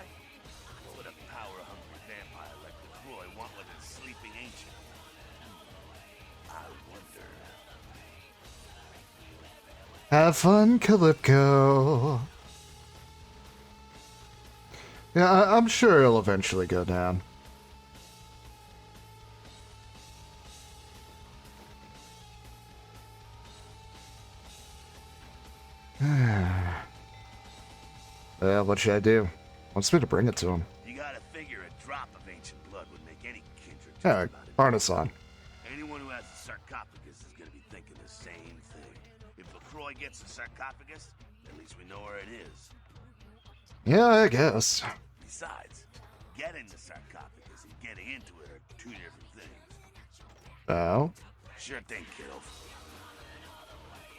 What would a power-hungry vampire like LaCroix want with a sleeping ancient? I wonder. Have fun, Calypco. Yeah, I'm sure it'll eventually go down. What should I do? Wants me to bring it to him. You gotta figure a drop of ancient blood would make any kindred talk Alright, about it. harness on. Anyone who has a sarcophagus is gonna be thinking the same thing. If LaCroix gets a sarcophagus, at least we know where it is. Yeah, I guess. Besides, getting the sarcophagus and getting into it are two different things. Oh? Sure thing, kiddo.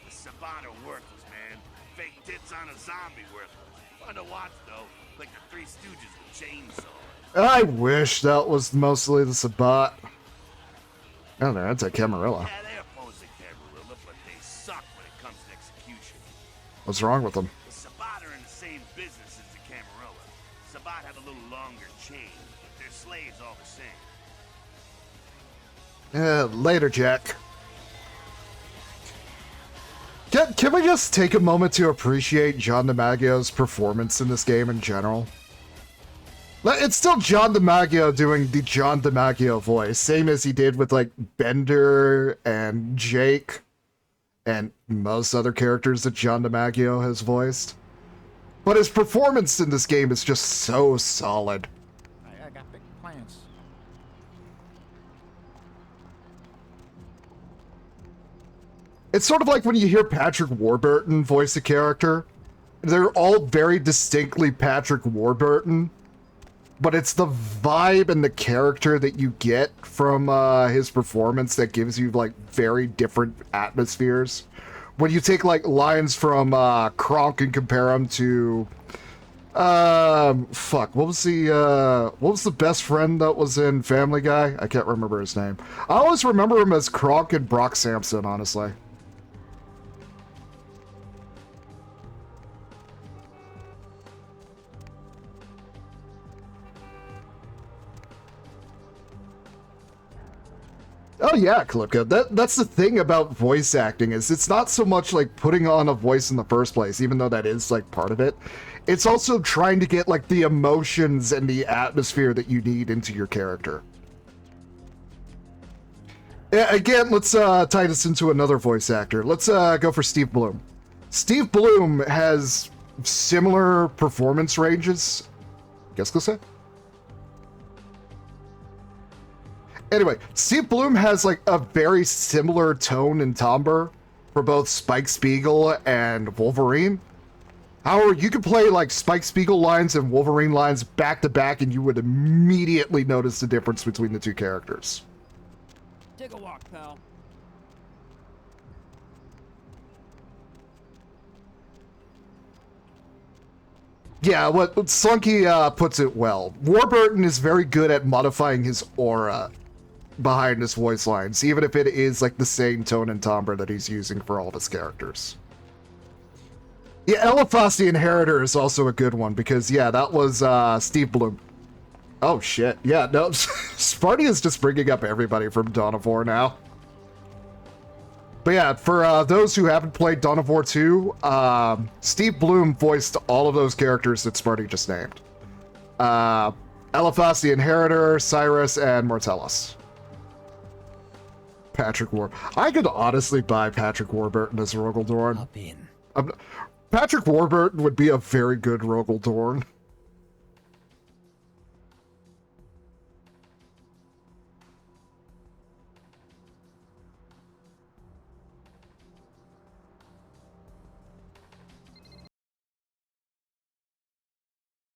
The Sabat are worthless, man. Fake tits on a zombie worthless. Fun to watch, though. Like the Three Stooges with chainsaws. I wish that was mostly the Sabat. Oh, no, that's a Camarilla. Yeah, they oppose the Camarilla, but they suck when it comes to execution. What's wrong with them? The Sabat are in the same business as the Camarilla. Sabat have a little longer chain, but they're slaves all the same. Later, Jack. Can we just take a moment to appreciate John DiMaggio's performance in this game in general? It's still John DiMaggio doing the John DiMaggio voice, same as he did with, like, Bender and Jake. and most other characters that John DiMaggio has voiced. But his performance in this game is just so solid. I got big plans. It's sort of like when you hear Patrick Warburton voice a character. They're all very distinctly Patrick Warburton, but it's the vibe and the character that you get from his performance that gives you like very different atmospheres. When you take like lines from Kronk and compare them to what was the best friend that was in Family Guy? I can't remember his name. I always remember him as Kronk and Brock Sampson, honestly. Oh yeah, Klipka. That's the thing about voice acting is it's not so much like putting on a voice in the first place, even though that is like part of it. It's also trying to get like the emotions and the atmosphere that you need into your character. Yeah, again, let's tie this into another voice actor. Let's go for Steve Blum. Steve Blum has similar performance ranges. Guess we'll say. Anyway, Steve Blum has like a very similar tone and timbre for both Spike Spiegel and Wolverine. However, you could play like Spike Spiegel lines and Wolverine lines back to back and you would immediately notice the difference between the two characters. Take a walk, pal. Yeah, what Slunky puts it well. Warburton is very good at modifying his aura behind his voice lines, even if it is like the same tone and timbre that he's using for all of his characters. Yeah, Eliphas the Inheritor is also a good one because, yeah, that was Steve Blum. Oh shit, yeah, no, Sparty is just bringing up everybody from Dawn of War now. But yeah, for those who haven't played Dawn of War 2, Steve Blum voiced all of those characters that Sparty just named. Eliphas the Inheritor, Cyrus, and Mortellus. Patrick I could honestly buy Patrick Warburton as Rogel Dorn. Up in. Patrick Warburton would be a very good Rogel Dorn.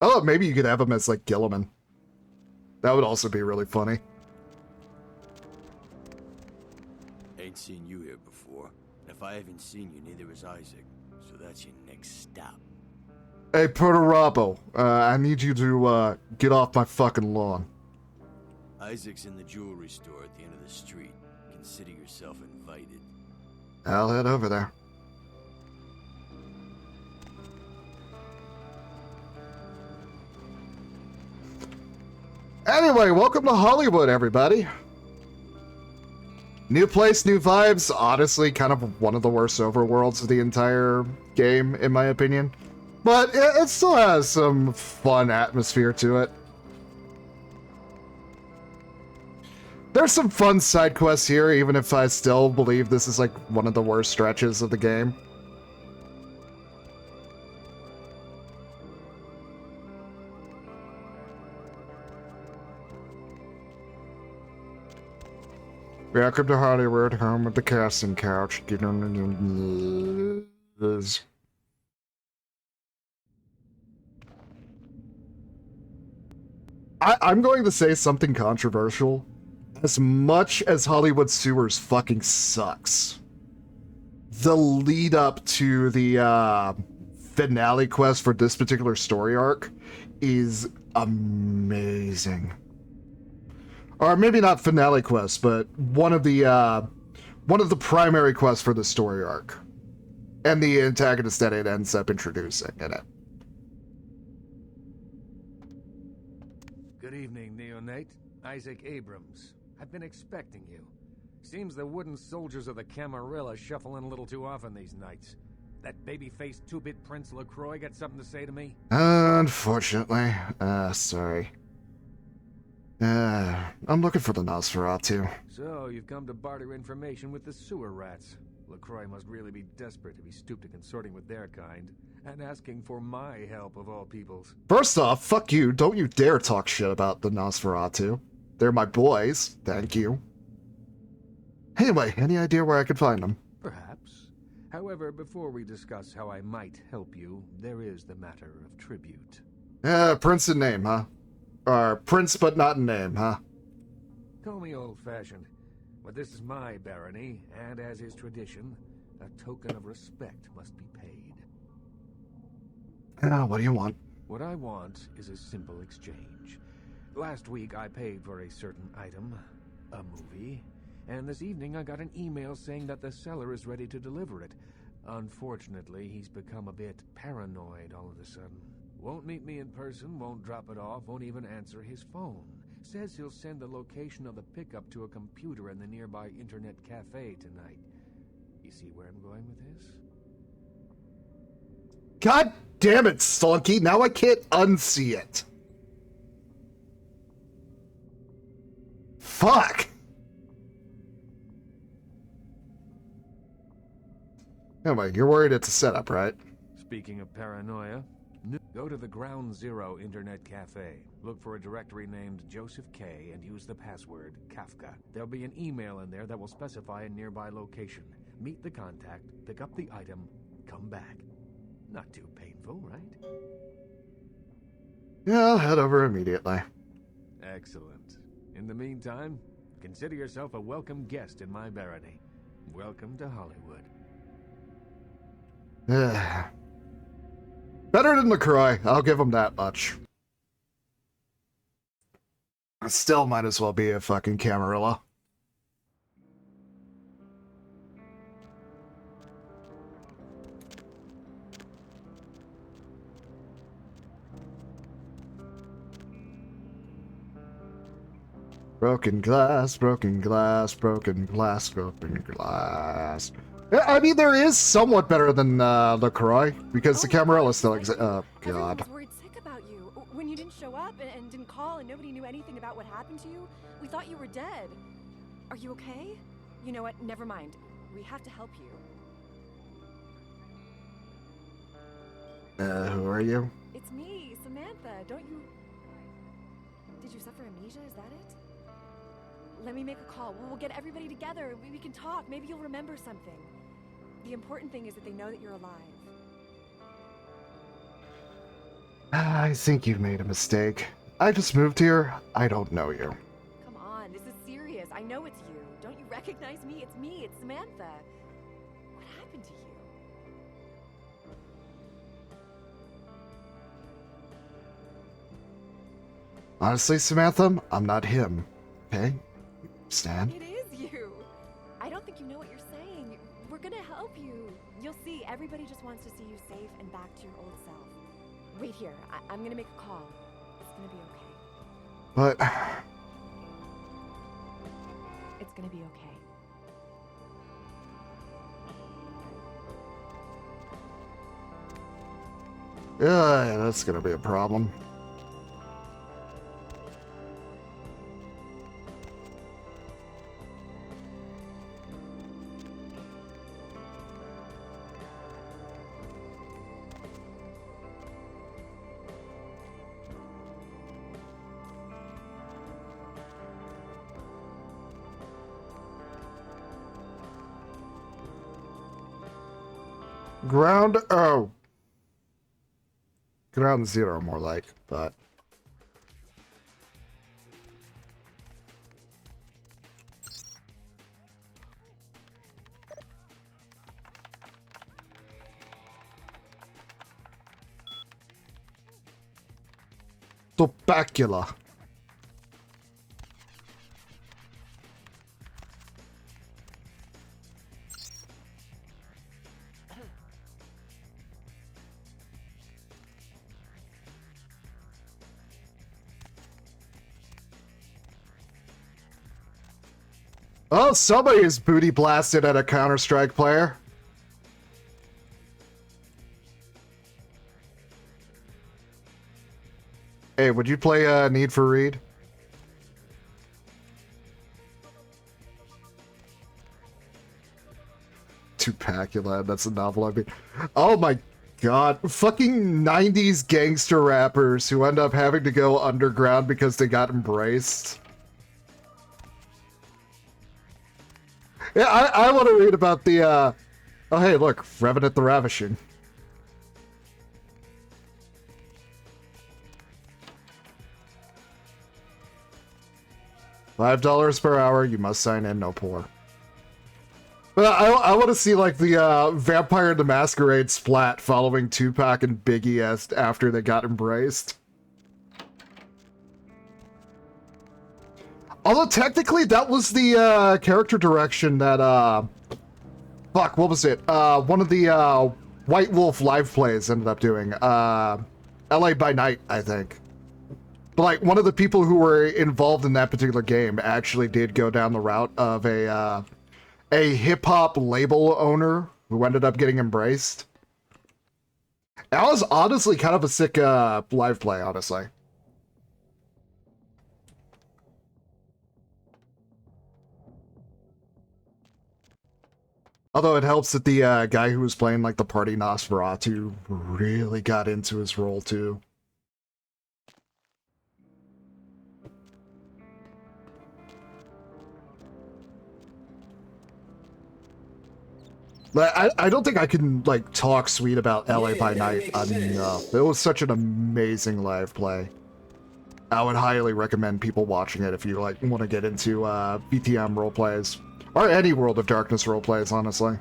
Oh, maybe you could have him as like Gilliman. That would also be really funny. Ain't seen you here before. If I haven't seen you, neither has Isaac. So that's your next stop. Hey, Perturabo, I need you to get off my fucking lawn. Isaac's in the jewelry store at the end of the street. Consider yourself invited. I'll head over there. Anyway, welcome to Hollywood, everybody. New place, new vibes. Honestly, kind of one of the worst overworlds of the entire game, in my opinion. But it still has some fun atmosphere to it. There's some fun side quests here, even if I still believe this is like one of the worst stretches of the game. Welcome to Hollywood, home of the casting couch. Get on the I'm going to say something controversial. As much as Hollywood Sewers fucking sucks, the lead up to the finale quest for this particular story arc is amazing. Or maybe not finale quest, but one of the primary quests for the story arc, and the antagonist that it ends up introducing in it. Good evening, Neonate. Isaac Abrams. I've been expecting you. Seems the wooden soldiers of the Camarilla shuffle in a little too often these nights. That baby-faced two-bit Prince LaCroix got something to say to me? Unfortunately. Sorry. I'm looking for the Nosferatu. So, you've come to barter information with the sewer rats. LaCroix must really be desperate if he stooped to consorting with their kind, and asking for my help of all peoples. First off, fuck you. Don't you dare talk shit about the Nosferatu. They're my boys. Thank you. Anyway, any idea where I could find them? Perhaps. However, before we discuss how I might help you, there is the matter of tribute. Prince in name, huh? Or prince but not in name, huh? Call me old-fashioned, but this is my barony, and as is tradition, a token of respect must be paid. What do you want? What I want is a simple exchange. Last week I paid for a certain item, a movie, and this evening I got an email saying that the seller is ready to deliver it. Unfortunately, he's become a bit paranoid all of a sudden. Won't meet me in person, won't drop it off, won't even answer his phone. Says he'll send the location of the pickup to a computer in the nearby internet cafe tonight. You see where I'm going with this? God damn it, Stonky. Now I can't unsee it. Fuck. Anyway, you're worried it's a setup, right? Speaking of paranoia, go to the Ground Zero Internet Cafe. Look for a directory named Joseph K. and use the password Kafka. There'll be an email in there that will specify a nearby location. Meet the contact, pick up the item, come back. Not too painful, right? Yeah, I'll head over immediately. Excellent. In the meantime, consider yourself a welcome guest in my barony. Welcome to Hollywood. Better than LaCroix, I'll give him that much. I still might as well be a fucking Camarilla. Broken glass, broken glass, broken glass, broken glass. I mean, there is somewhat better than LaCroix, because the Camarilla still exists. Oh, God. Everyone was worried sick about you. When you didn't show up and didn't call and nobody knew anything about what happened to you, we thought you were dead. Are you okay? You know what? Never mind. We have to help you. Who are you? It's me, Samantha. Don't you... Did you suffer amnesia? Is that it? Let me make a call. We'll get everybody together. We can talk. Maybe you'll remember something. The important thing is that they know that you're alive. I think you've made a mistake. I just moved here. I don't know you. Come on, this is serious. I know it's you. Don't you recognize me? It's me. It's Samantha. What happened to you? Honestly, Samantha, I'm not him. Okay? Stan? It is you. I don't think you know what you're saying. We're gonna help you. You'll see. Everybody just wants to see you safe and back to your old self. Wait here. I'm gonna make a call. It's gonna be okay. But... It's gonna be okay. Yeah, that's gonna be a problem. Ground zero, more like, but... Topacula. Oh, somebody is booty blasted at a Counter-Strike player. Hey, would you play Need for Read? Tupacula, that's a novel I mean. Oh my god. Fucking 90s gangster rappers who end up having to go underground because they got embraced. Yeah, I want to read about the, oh hey, look, Revenant the Ravishing. $5 per hour, you must sign in, no poor. But I want to see, like, the Vampire the Masquerade splat following Tupac and Biggie after they got embraced. Although, technically, that was the character direction that, fuck, what was it? One of the White Wolf live plays ended up doing. LA by Night, I think. But, like, one of the people who were involved in that particular game actually did go down the route of a hip-hop label owner who ended up getting embraced. That was honestly kind of a sick live play, honestly. Although it helps that the guy who was playing, like, the party Nosferatu really got into his role, too. I don't think I can, like, talk sweet about LA by Night enough. It was such an amazing live play. I would highly recommend people watching it if you, like, want to get into VTM roleplays. Or any World of Darkness roleplays, honestly.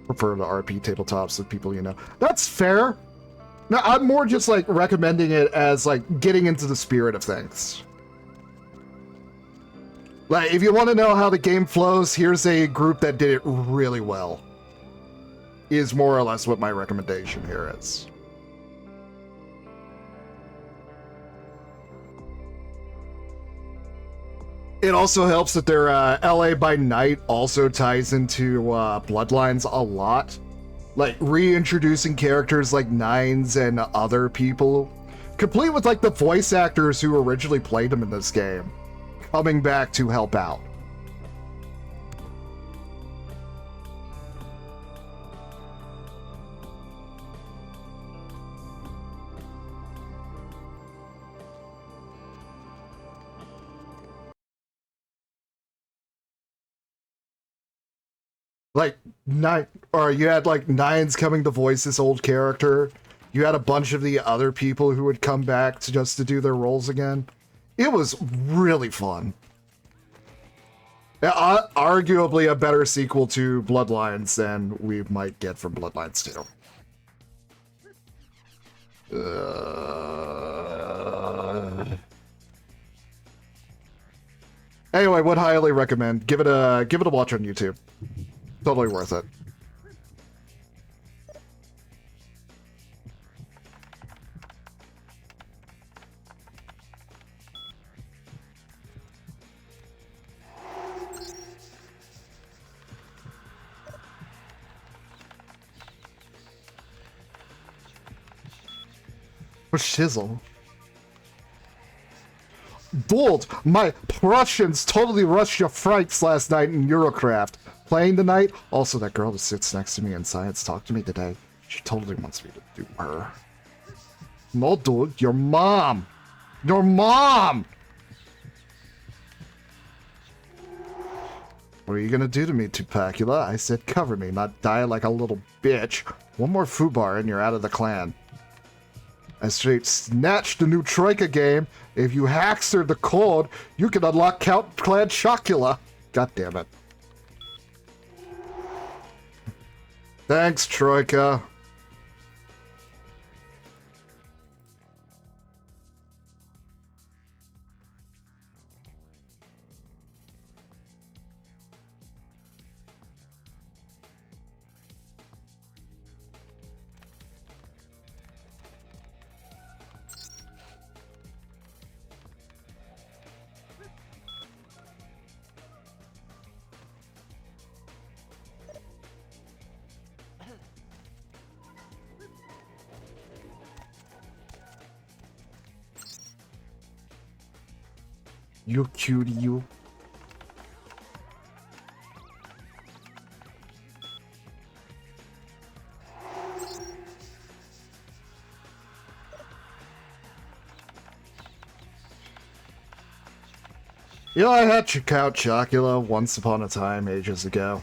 Prefer the RP tabletops with people you know. That's fair. No, I'm more just like recommending it as like getting into the spirit of things. Like, if you want to know how the game flows, here's a group that did it really well. Is more or less what my recommendation here is. It also helps that their LA by Night also ties into Bloodlines a lot. Like, reintroducing characters like Nines and other people. Complete with, like, the voice actors who originally played them in this game. Coming back to help out. Like, you had, like, Nines coming to voice this old character. You had a bunch of the other people who would come back just to do their roles again. It was really fun. Arguably a better sequel to Bloodlines than we might get from Bloodlines 2. Anyway, would highly recommend. Give it a watch on YouTube. Totally worth it. Shizzle. Bold, my Prussians totally rushed your Franks last night in Eurocraft. Playing tonight? Also, that girl that sits next to me in science talked to me today. She totally wants me to do her. No, dude, your mom! Your mom! What are you gonna do to me, Tupacula? I said cover me, not die like a little bitch. One more foobar and you're out of the clan. I straight snatched the new Troika game. If you hackster the code, you can unlock Count Clan Chocula. God damn it. Thanks, Troika. You cutie, you. You know, I had Count Chocula once upon a time, ages ago.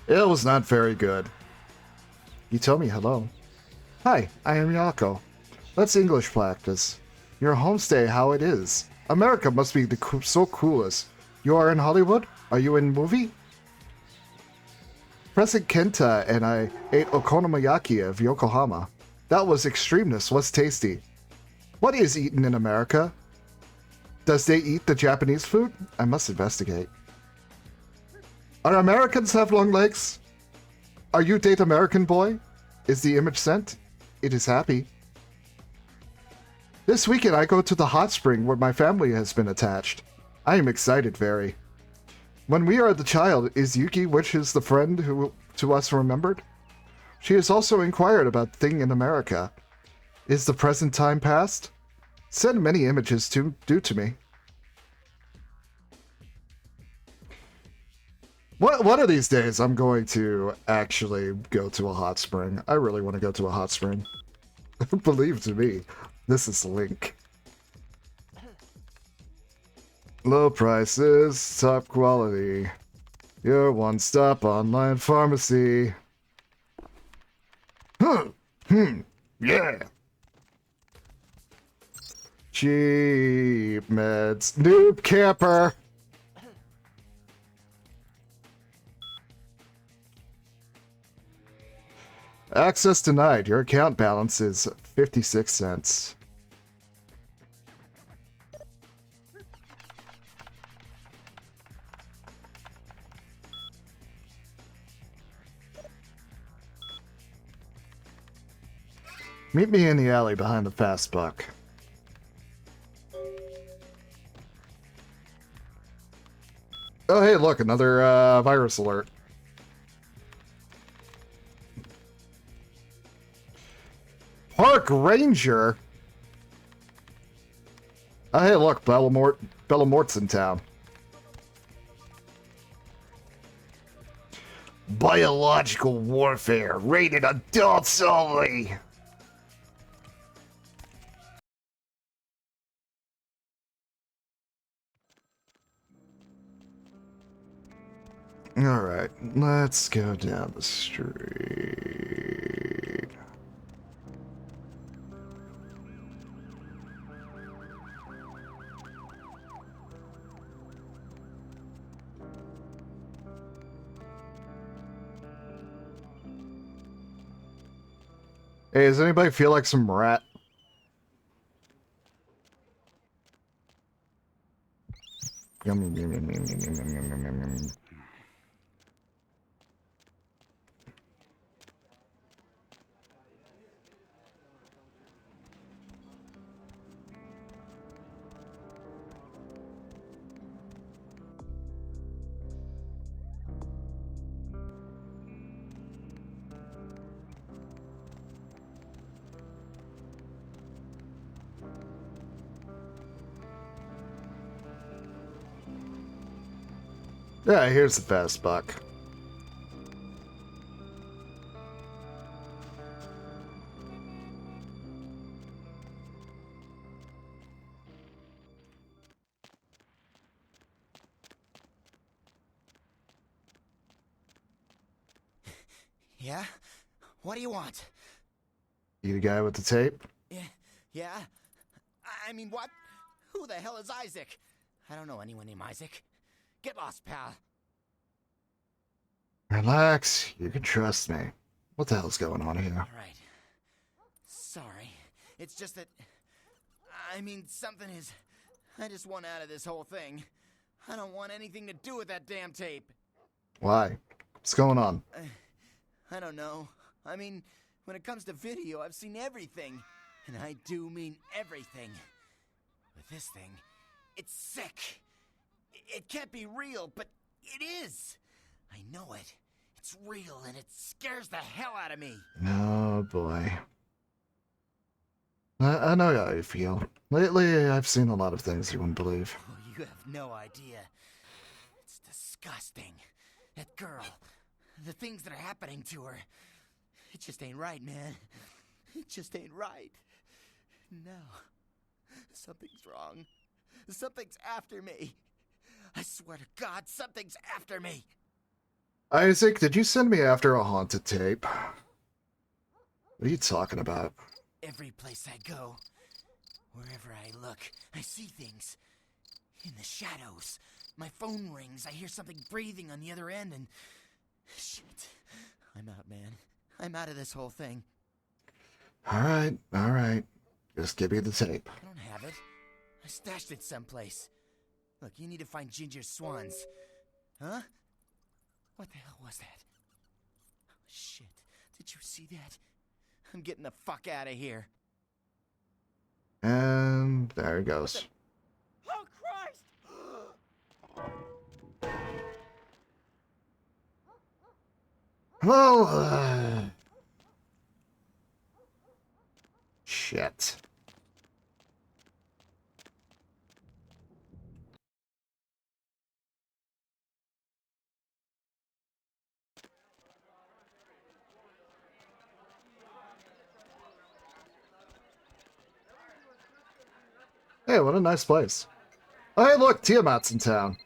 It was not very good. You tell me hello. Hi, I am Yako. Let's English practice. Your homestay, how it is. America must be so coolest. You are in Hollywood? Are you in movie? President Kenta and I ate okonomiyaki of Yokohama. That was extremeness, was tasty. What is eaten in America? Does they eat the Japanese food? I must investigate. Are Americans have long legs? Are you date American boy? Is the image sent? It is happy. This weekend I go to the hot spring where my family has been attached. I am excited very. When we are the child, is Yuki which is the friend who to us remembered? She has also inquired about thing in America. Is the present time past? Send many images due to me. One of these days I'm going to actually go to a hot spring. I really want to go to a hot spring. Believe to me, this is the link. Low prices, top quality. Your one-stop online pharmacy. Yeah. Cheap meds. Noob camper. Access denied. Your account balance is 56 cents. Meet me in the alley behind the fast buck. Oh, hey, look, another virus alert. Park Ranger? Oh, hey, look, Bellamort's in town. Biological warfare, rated adults only. Alright, let's go down the street. Hey, does anybody feel like some rat? Yum, yum, yum, yum, yum, yum, yum, yum, yum, yum, yum. Yeah, here's the fast buck. Yeah? What do you want? You the guy with the tape? Yeah? I mean, what? Who the hell is Isaac? I don't know anyone named Isaac. Get lost, pal. Relax, you can trust me. What the hell's going on here? Alright. Sorry. It's just that... I mean, something is... I just want out of this whole thing. I don't want anything to do with that damn tape. Why? What's going on? I don't know. I mean, when it comes to video, I've seen everything. And I do mean everything. With this thing, it's sick. It can't be real, but it is. I know it. It's real, and it scares the hell out of me. Oh, boy. I know how you feel. Lately, I've seen a lot of things you wouldn't believe. Oh, you have no idea. It's disgusting. That girl, the things that are happening to her. It just ain't right, man. It just ain't right. No. Something's wrong. Something's after me. I swear to God, something's after me. Isaac, did you send me after a haunted tape? What are you talking about? Every place I go, wherever I look, I see things. In the shadows. My phone rings, I hear something breathing on the other end, and... Shit. I'm out, man. I'm out of this whole thing. Alright. Just give me the tape. I don't have it. I stashed it someplace. Look, you need to find Ginger's swans. Huh? What the hell was that? Oh, shit. Did you see that? I'm getting the fuck out of here. And there it goes. Oh, Christ! Well, shit. Hey, what a nice place. Oh, hey, look, Tiamat's in town.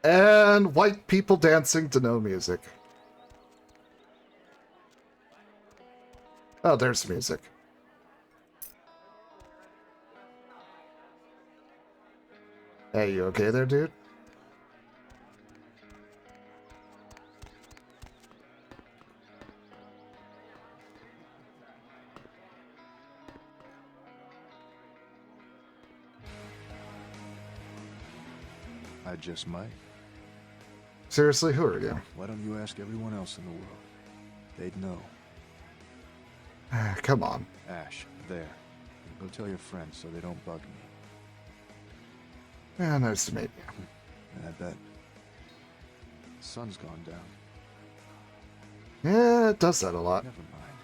And white people dancing to no music. Oh, there's music. Hey, you okay there, dude? I just might. Seriously, who are you? Why don't you ask everyone else in the world? They'd know. Come on. Ash, there. Go tell your friends so they don't bug me. Yeah, nice to meet you. And I bet the sun's gone down. Yeah, it does that a lot. Never mind.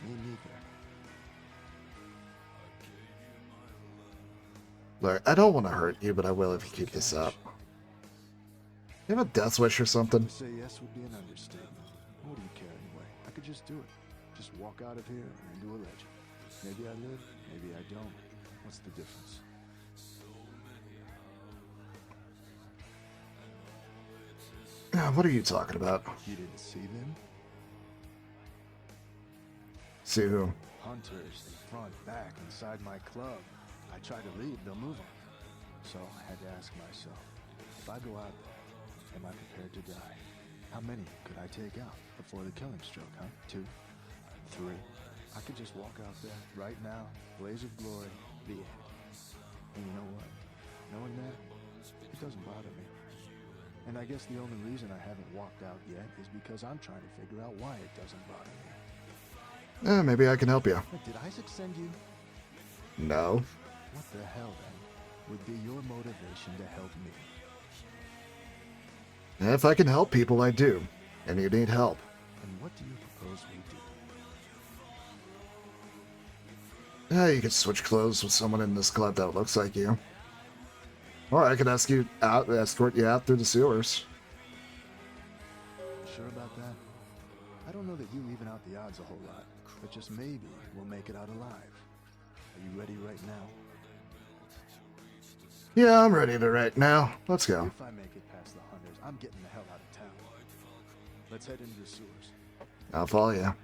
Me neither. Look, I don't want to hurt you, but I will if you keep this up. You have a death wish or something? To say yes would be an understatement. What do you care anyway? I could just do it. Just walk out of here and into a legend. Maybe I live, maybe I don't. What's the difference? What are you talking about? You didn't see them? See who? Hunters, in front, back, inside my club. I try to leave, they'll move on. So I had to ask myself, if I go out there, am I prepared to die? How many could I take out before the killing stroke, huh? 2? 3? I could just walk out there, right now, blaze of glory, the end. And you know what? Knowing that, it doesn't bother me. And I guess the only reason I haven't walked out yet is because I'm trying to figure out why it doesn't bother me. Maybe I can help you. Did Isaac send you? No. What the hell, then, would be your motivation to help me? If I can help people, I do. And you need help. And what do you propose we do? You could switch clothes with someone in this club that looks like you. Or I could escort you out through the sewers. You sure about that? I don't know that you even out the odds a whole lot, but just maybe we'll make it out alive. Are you ready right now? Yeah, I'm ready to right now. Let's go. If I make it past the hunters, I'm getting the hell out of town. Let's head into the sewers. I'll follow you.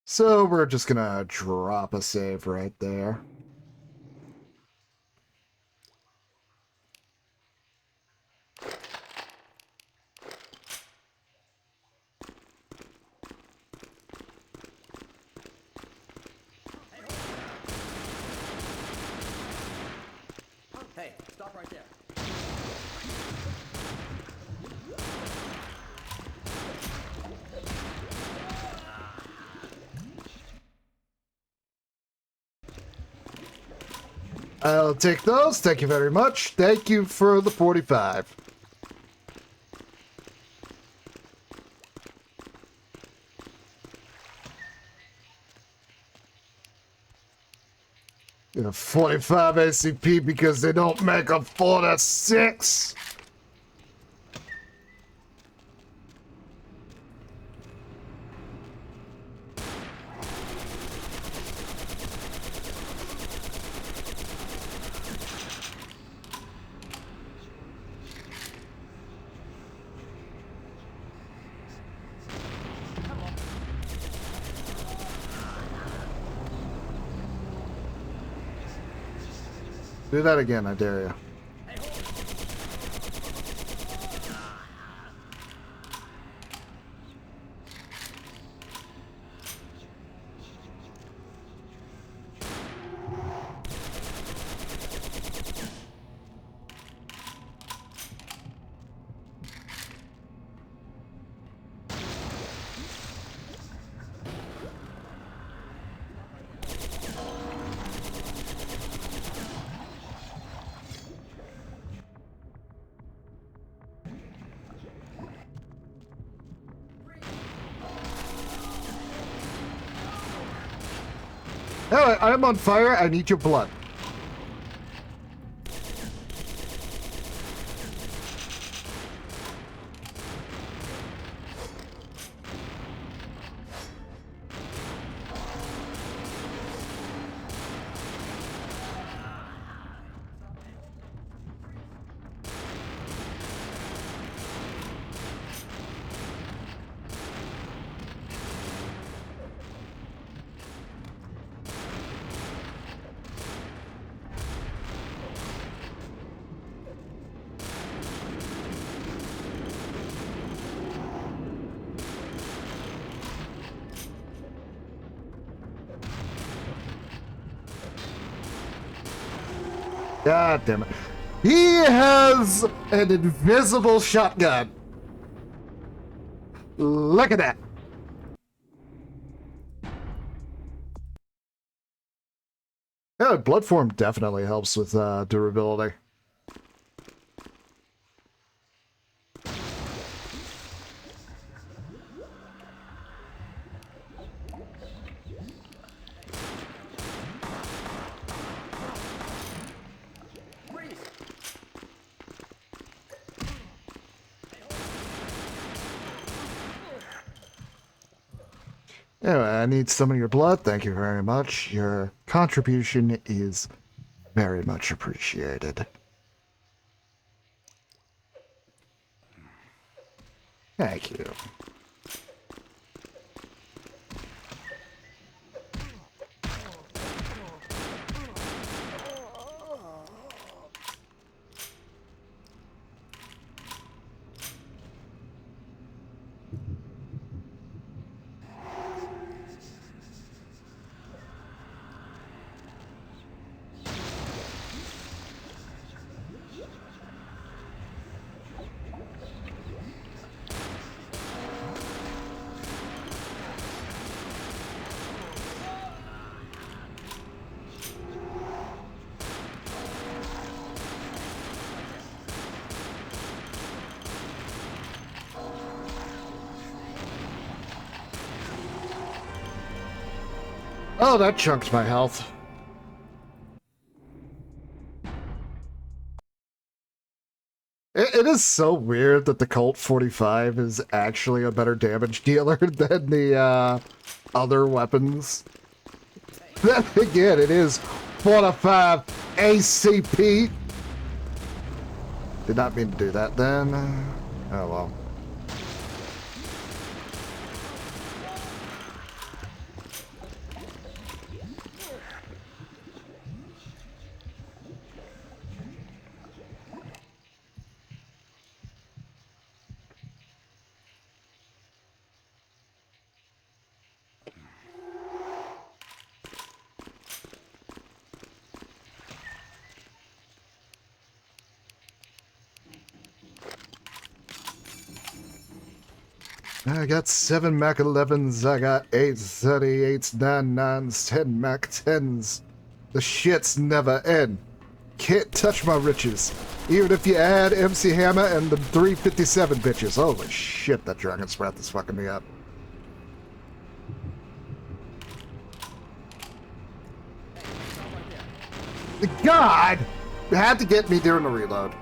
So we're just gonna drop a save right there. Hey, stop right there. I'll take those. Thank you very much. Thank you for the 45. You know, 45 ACP because they don't make a 4-6. Do that again, I dare you. Hey, I'm on fire. I need your blood. God damn it. He has an invisible shotgun. Look at that. Yeah, blood form definitely helps with durability. Anyway, I need some of your blood. Thank you very much. Your contribution is very much appreciated. Thank you. Oh, that chunked my health. It is so weird that the Colt 45 is actually a better damage dealer than the other weapons. Then again, it is 45 ACP. Did not mean to do that then. Oh well. I got 7 Mac 11s, I got 8 38s, 9 9s, 10 Mac 10s. The shits never end. Can't touch my riches. Even if you add MC Hammer and the 357 bitches. Holy shit, that Dragon's Breath is fucking me up. God! You had to get me during the reload.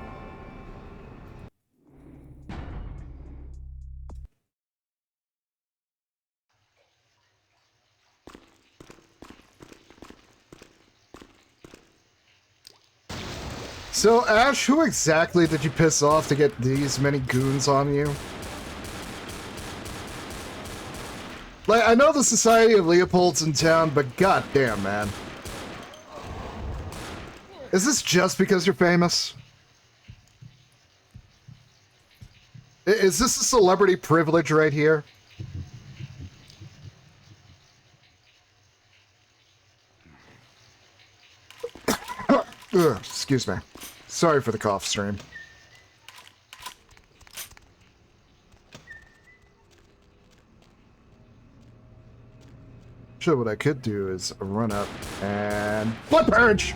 So, Ash, who exactly did you piss off to get these many goons on you? Like, I know the Society of Leopold's in town, but goddamn, man. Is this just because you're famous? Is this a celebrity privilege right here? Ugh, excuse me. Sorry for the cough stream. Sure, what I could do is run up and Blood Purge!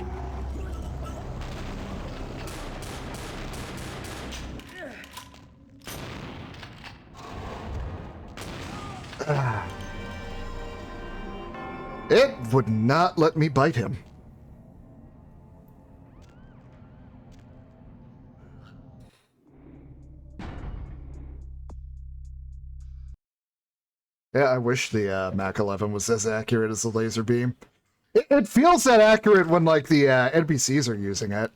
It would not let me bite him. Yeah, I wish the Mac 11 was as accurate as the laser beam. It feels that accurate when, like, the NPCs are using it.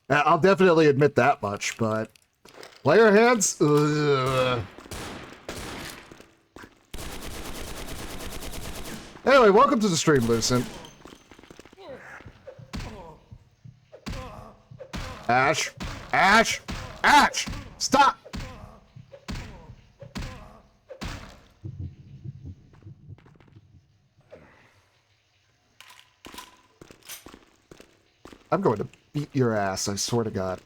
I'll definitely admit that much, but... Player hands? Ugh. Anyway, welcome to the stream, Lucent. Ash! Ash! Ash! Stop! I'm going to beat your ass, I swear to God.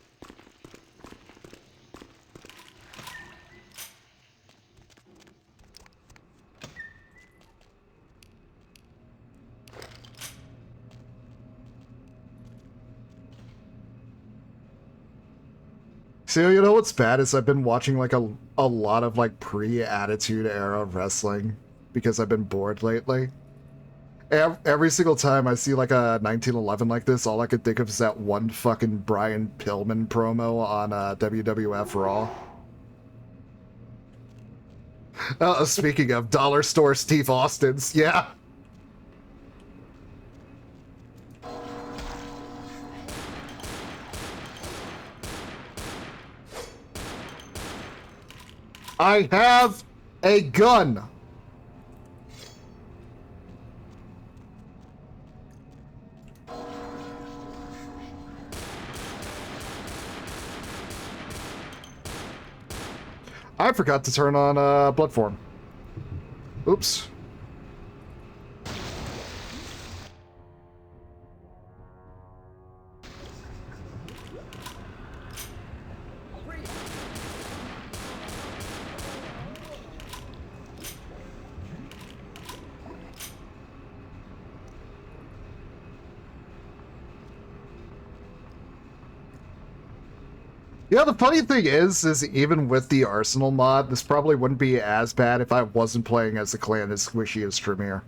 So, you know what's bad is I've been watching like a lot of like pre-Attitude Era wrestling because I've been bored lately. Every single time I see like a 1911 like this, all I could think of is that one fucking Brian Pillman promo on WWF Raw. Speaking of dollar store Steve Austin's, yeah. I have a gun. I forgot to turn on blood form. Oops. Yeah, the funny thing is even with the Arsenal mod, this probably wouldn't be as bad if I wasn't playing as a clan as squishy as Tremere.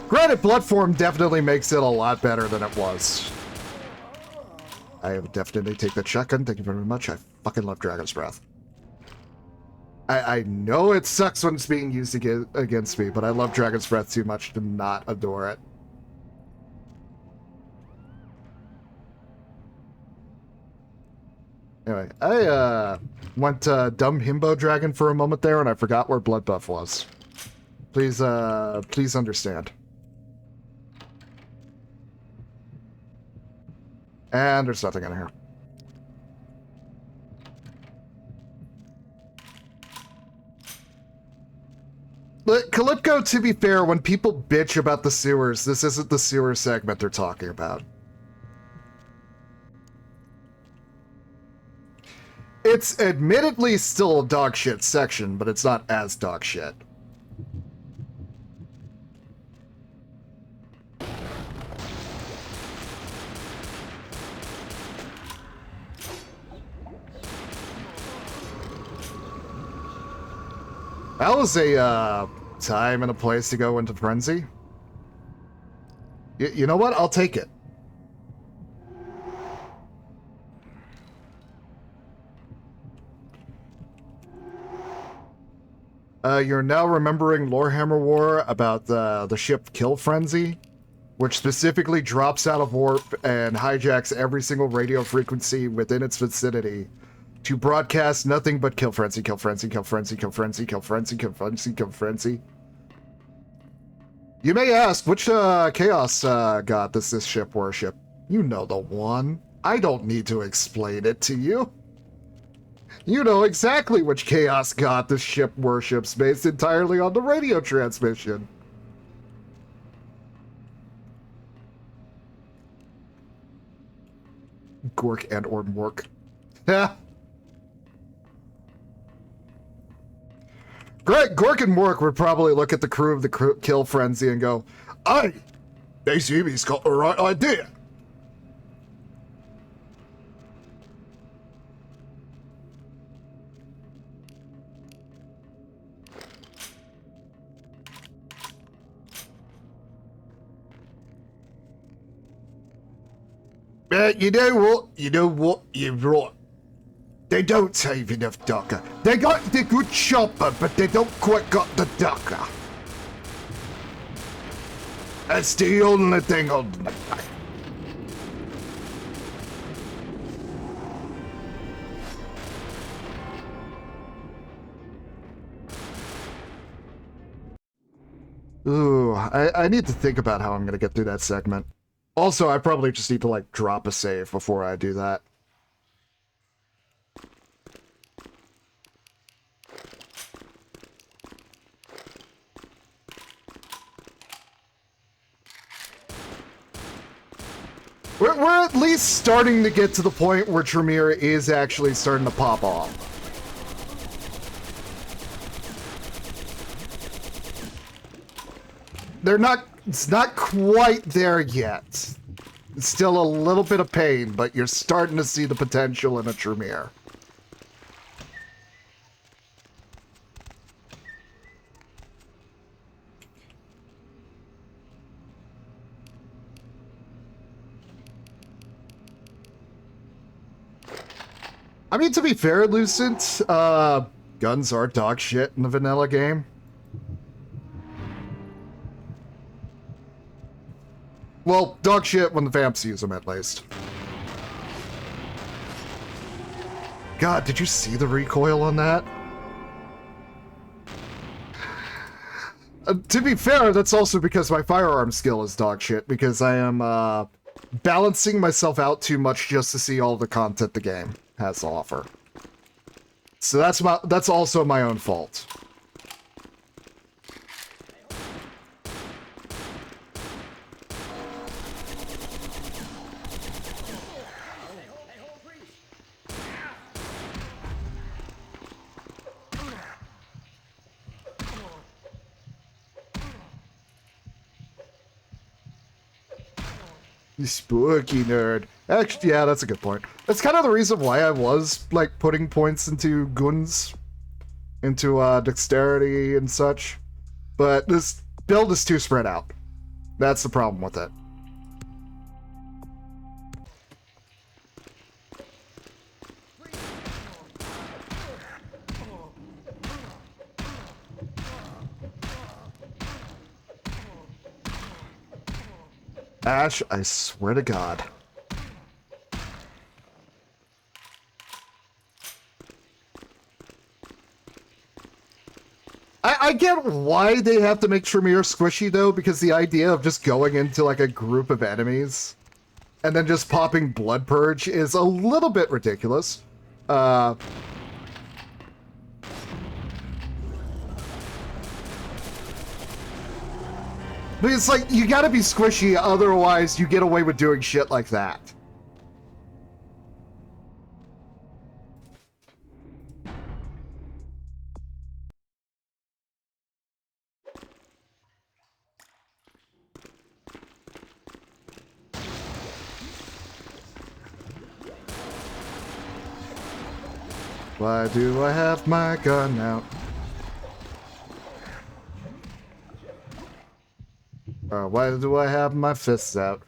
Granted, Bloodform definitely makes it a lot better than it was. I would definitely take that shotgun, thank you very much. I fucking love Dragon's Breath. I know it sucks when it's being used against me, but I love Dragon's Breath too much to not adore it. Anyway, I went dumb himbo dragon for a moment there, and I forgot where Blood Buff was. Please understand. And there's nothing in here. But Calypco, to be fair, when people bitch about the sewers, this isn't the sewer segment they're talking about. It's admittedly still a dog shit section, but it's not as dog shit. That was a time and a place to go into frenzy. You know what? I'll take it. You're now remembering Lorehammer War about the ship Kill Frenzy, which specifically drops out of warp and hijacks every single radio frequency within its vicinity to broadcast nothing but Kill Frenzy, Kill Frenzy, Kill Frenzy, Kill Frenzy, Kill Frenzy, Kill Frenzy, Kill Frenzy. You may ask, which Chaos god does this ship worship? You know the one. I don't need to explain it to you. You know exactly which Chaos god this ship worships based entirely on the radio transmission. Gork and or Mork. Great, Gork and Mork would probably look at the crew of the Kill Frenzy and go, "Aye, they seem he's got the right idea." You know what, you're right. They don't have enough Ducker. They got the good chopper, but they don't quite got the Ducker. That's the only thing on the back. Ooh, I need to think about how I'm gonna get through that segment. Also, I probably just need to, like, drop a save before I do that. We're at least starting to get to the point where Tremere is actually starting to pop off. It's not quite there yet. It's still a little bit of pain, but you're starting to see the potential in a Tremere. I mean, to be fair, Lucent, guns are dog shit in the vanilla game. Well, dog shit when the vamps use them, at least. God, did you see the recoil on that? To be fair, that's also because my firearm skill is dog shit, because I am balancing myself out too much just to see all the content the game has to offer. So that's also my own fault. You spooky nerd. Actually, yeah, that's a good point. That's kind of the reason why I was, like, putting points into guns, into dexterity and such. But this build is too spread out. That's the problem with it. Ash, I swear to God. I get why they have to make Tremere squishy, though, because the idea of just going into, like, a group of enemies and then just popping Blood Purge is a little bit ridiculous. But it's like, you gotta be squishy, otherwise you get away with doing shit like that. Why do I have my gun out? Why do I have my fists out?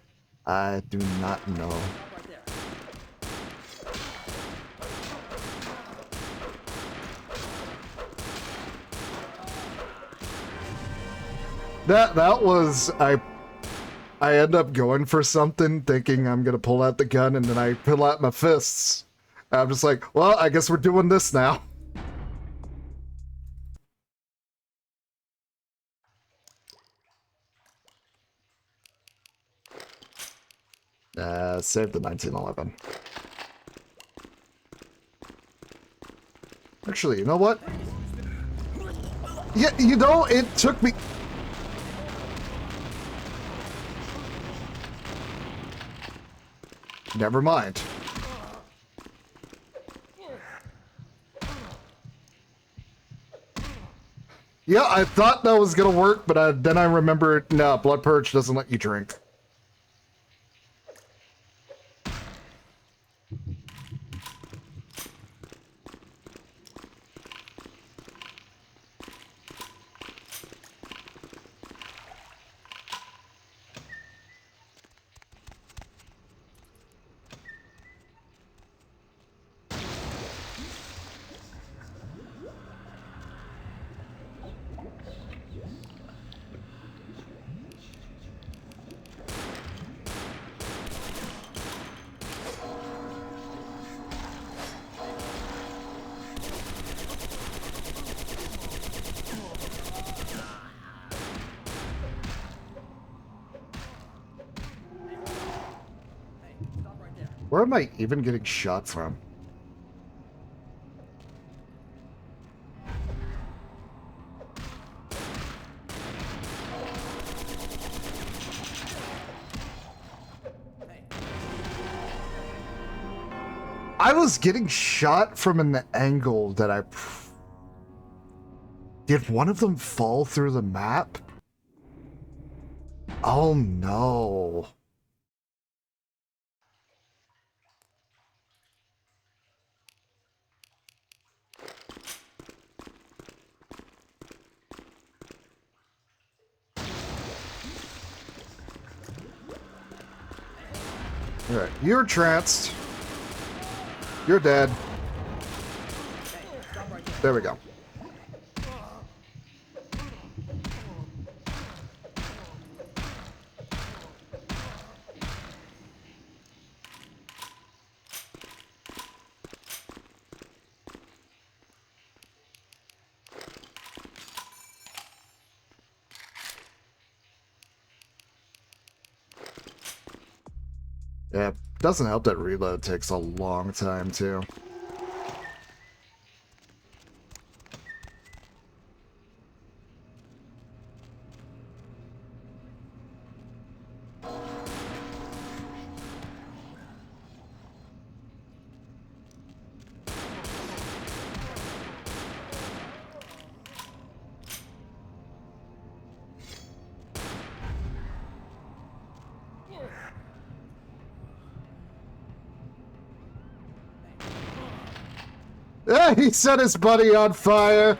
I do not know. That was I end up going for something thinking I'm gonna pull out the gun and then I pull out my fists. I'm just like, well, I guess we're doing this now. Save the 1911. Actually, you know what? Yeah, you know, it took me... Never mind. Yeah, I thought that was gonna work, but then I remembered, no, Blood Purge doesn't let you drink. Where am I even getting shot from? I was getting shot from an angle that I... Did one of them fall through the map? Oh no. Alright, you're tranced. You're dead. There we go. Yeah, doesn't help that reload takes a long time, too. Ah, he set his buddy on fire!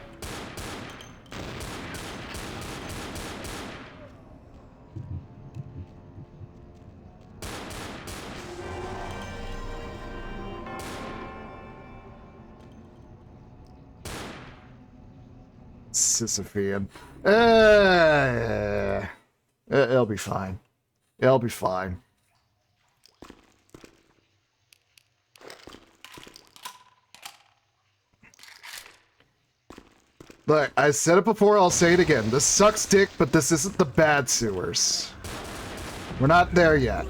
Sisyphean. It'll be fine. It'll be fine. Look, I said it before, I'll say it again. This sucks dick, but this isn't the bad sewers. We're not there yet.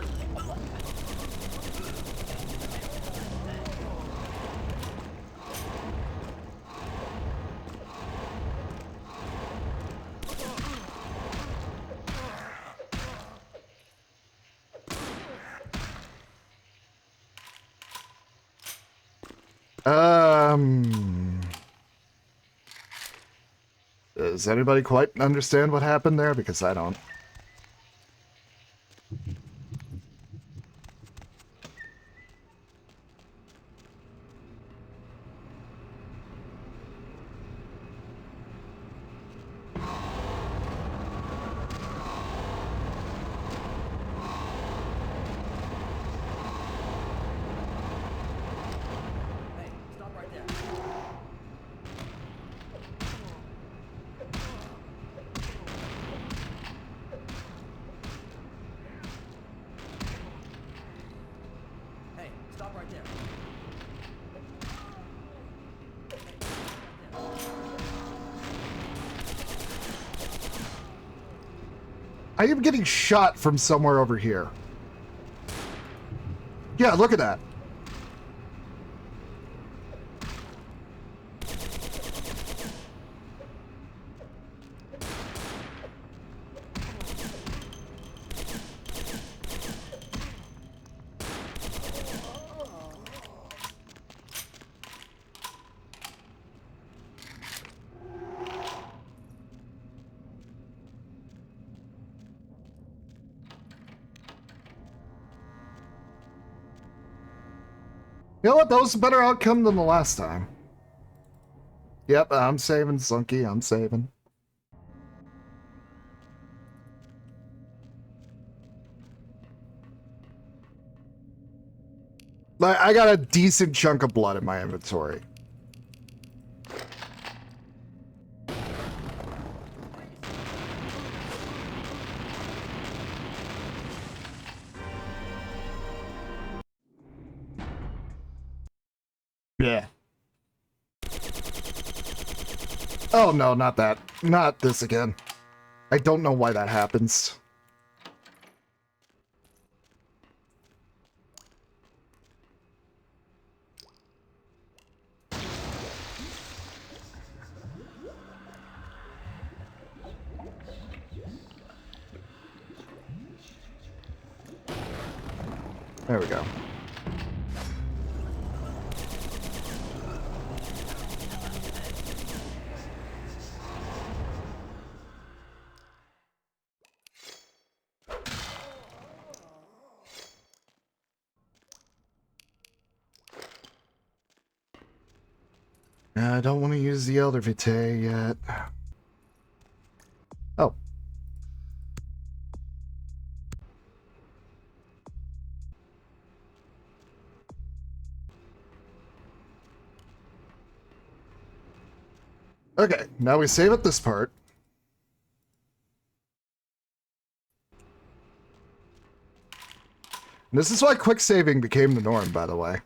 Does anybody quite understand what happened there? Because I don't. Stop right there. I am getting shot from somewhere over here. Yeah, look at that. You know what? That was a better outcome than the last time. Yep, I'm saving, Sunky. I'm saving. Like, I got a decent chunk of blood in my inventory. Yeah. Oh no, not that. Not this again. I don't know why that happens. There we go. I don't want to use the Elder Vitae yet. Oh. Okay, now we save at this part. And this is why quick saving became the norm, by the way.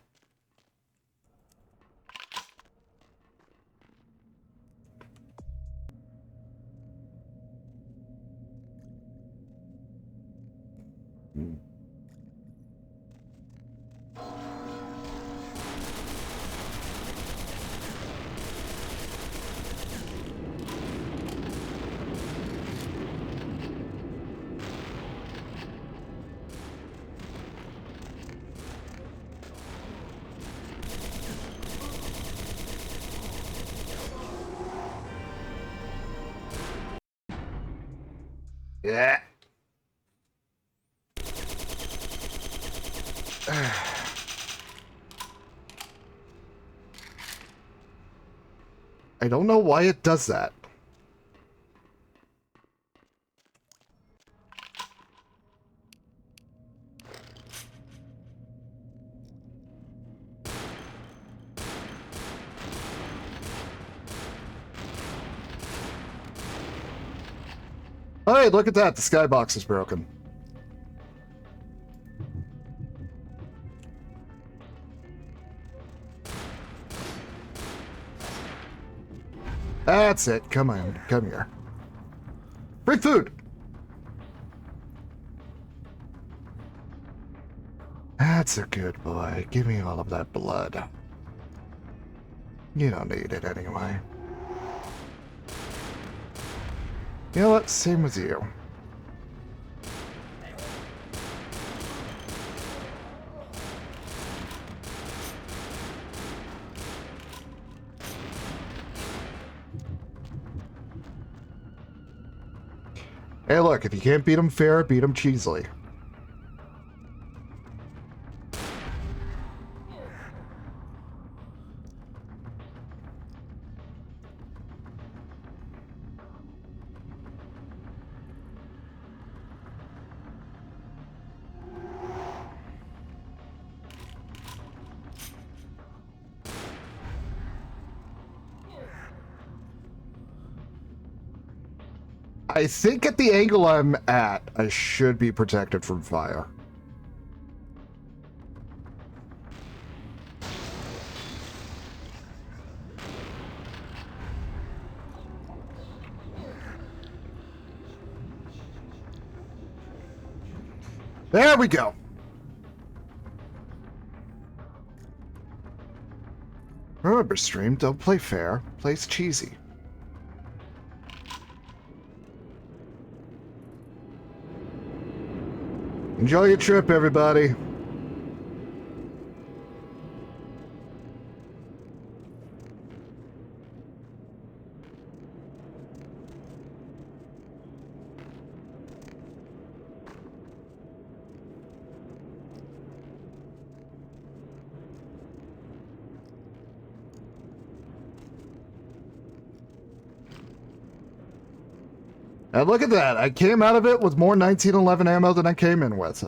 Yeah. I don't know why it does that. Hey, look at that. The skybox is broken. That's it. Come on. Come here. Bring food. That's a good boy. Give me all of that blood. You don't need it anyway. You know what? Same with you. Hey, look, if you can't beat them fair, beat them cheesily. I think at the angle I'm at, I should be protected from fire. There we go. Remember, stream, don't play fair, play cheesy. Enjoy your trip, everybody. And look at that, I came out of it with more 1911 ammo than I came in with.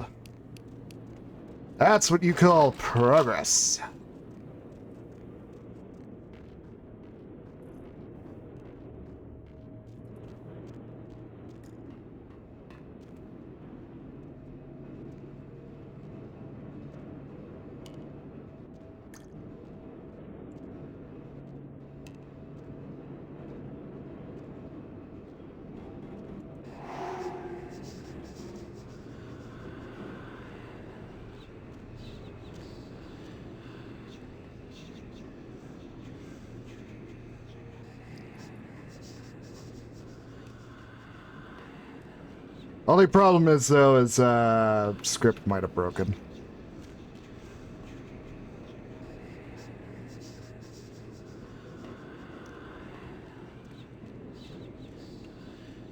That's what you call progress. Only problem is, though, is script might have broken.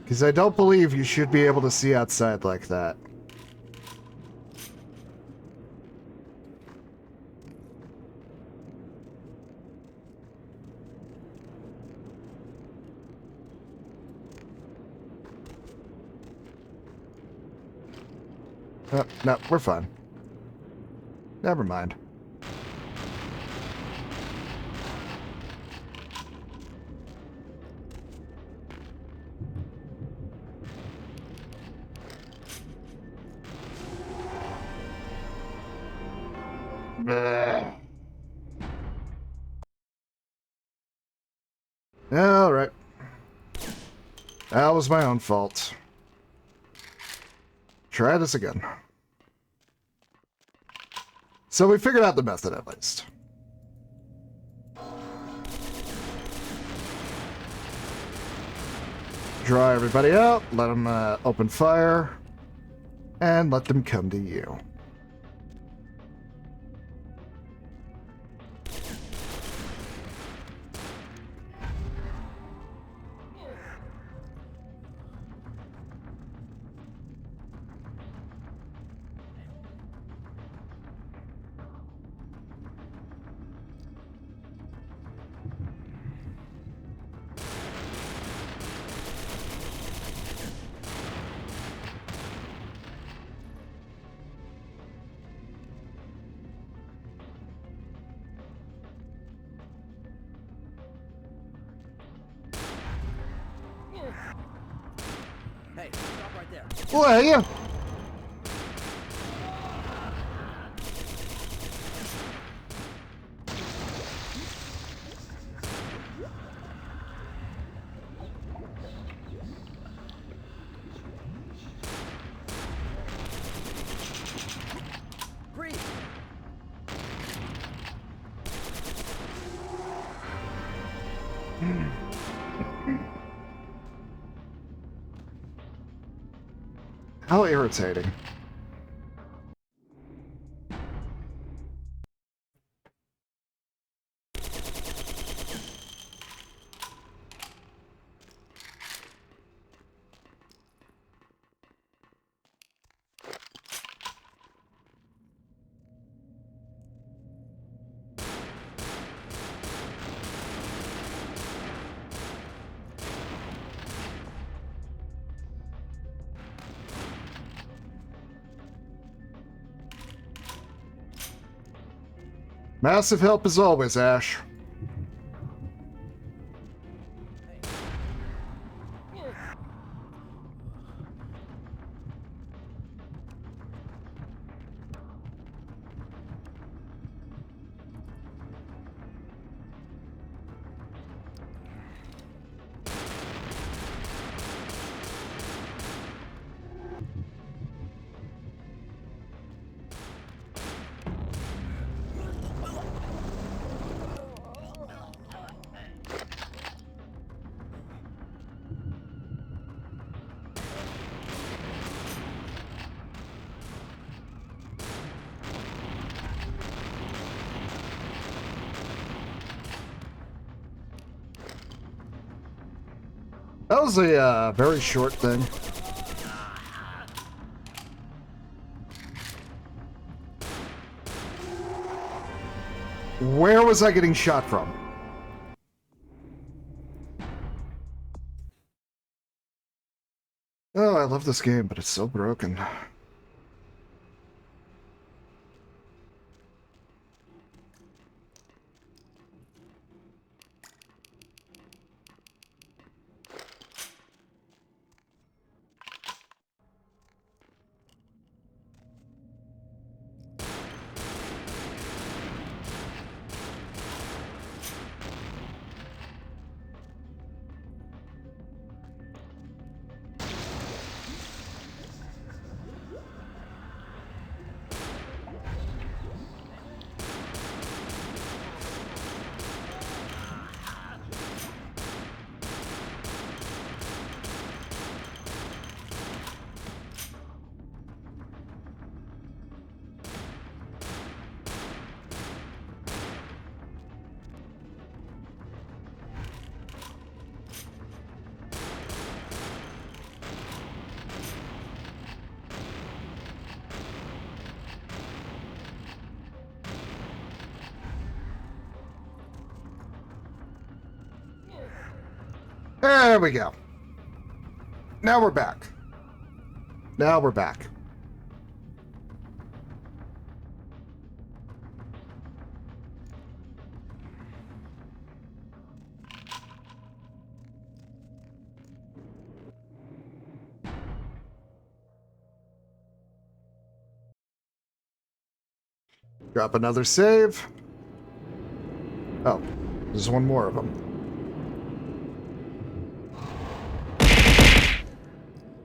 Because I don't believe you should be able to see outside like that. No, we're fine. Never mind. All right. That was my own fault. Try this again. So we figured out the method at least. Draw everybody out, let them open fire, and let them come to you. Hey, stop right there. Well, yeah. Breathe. How irritating. Massive help as always, Ash. That was a very short thing. Where was I getting shot from? Oh, I love this game, but it's so broken. There we go. Now we're back. Now we're back. Drop another save. Oh, there's one more of them.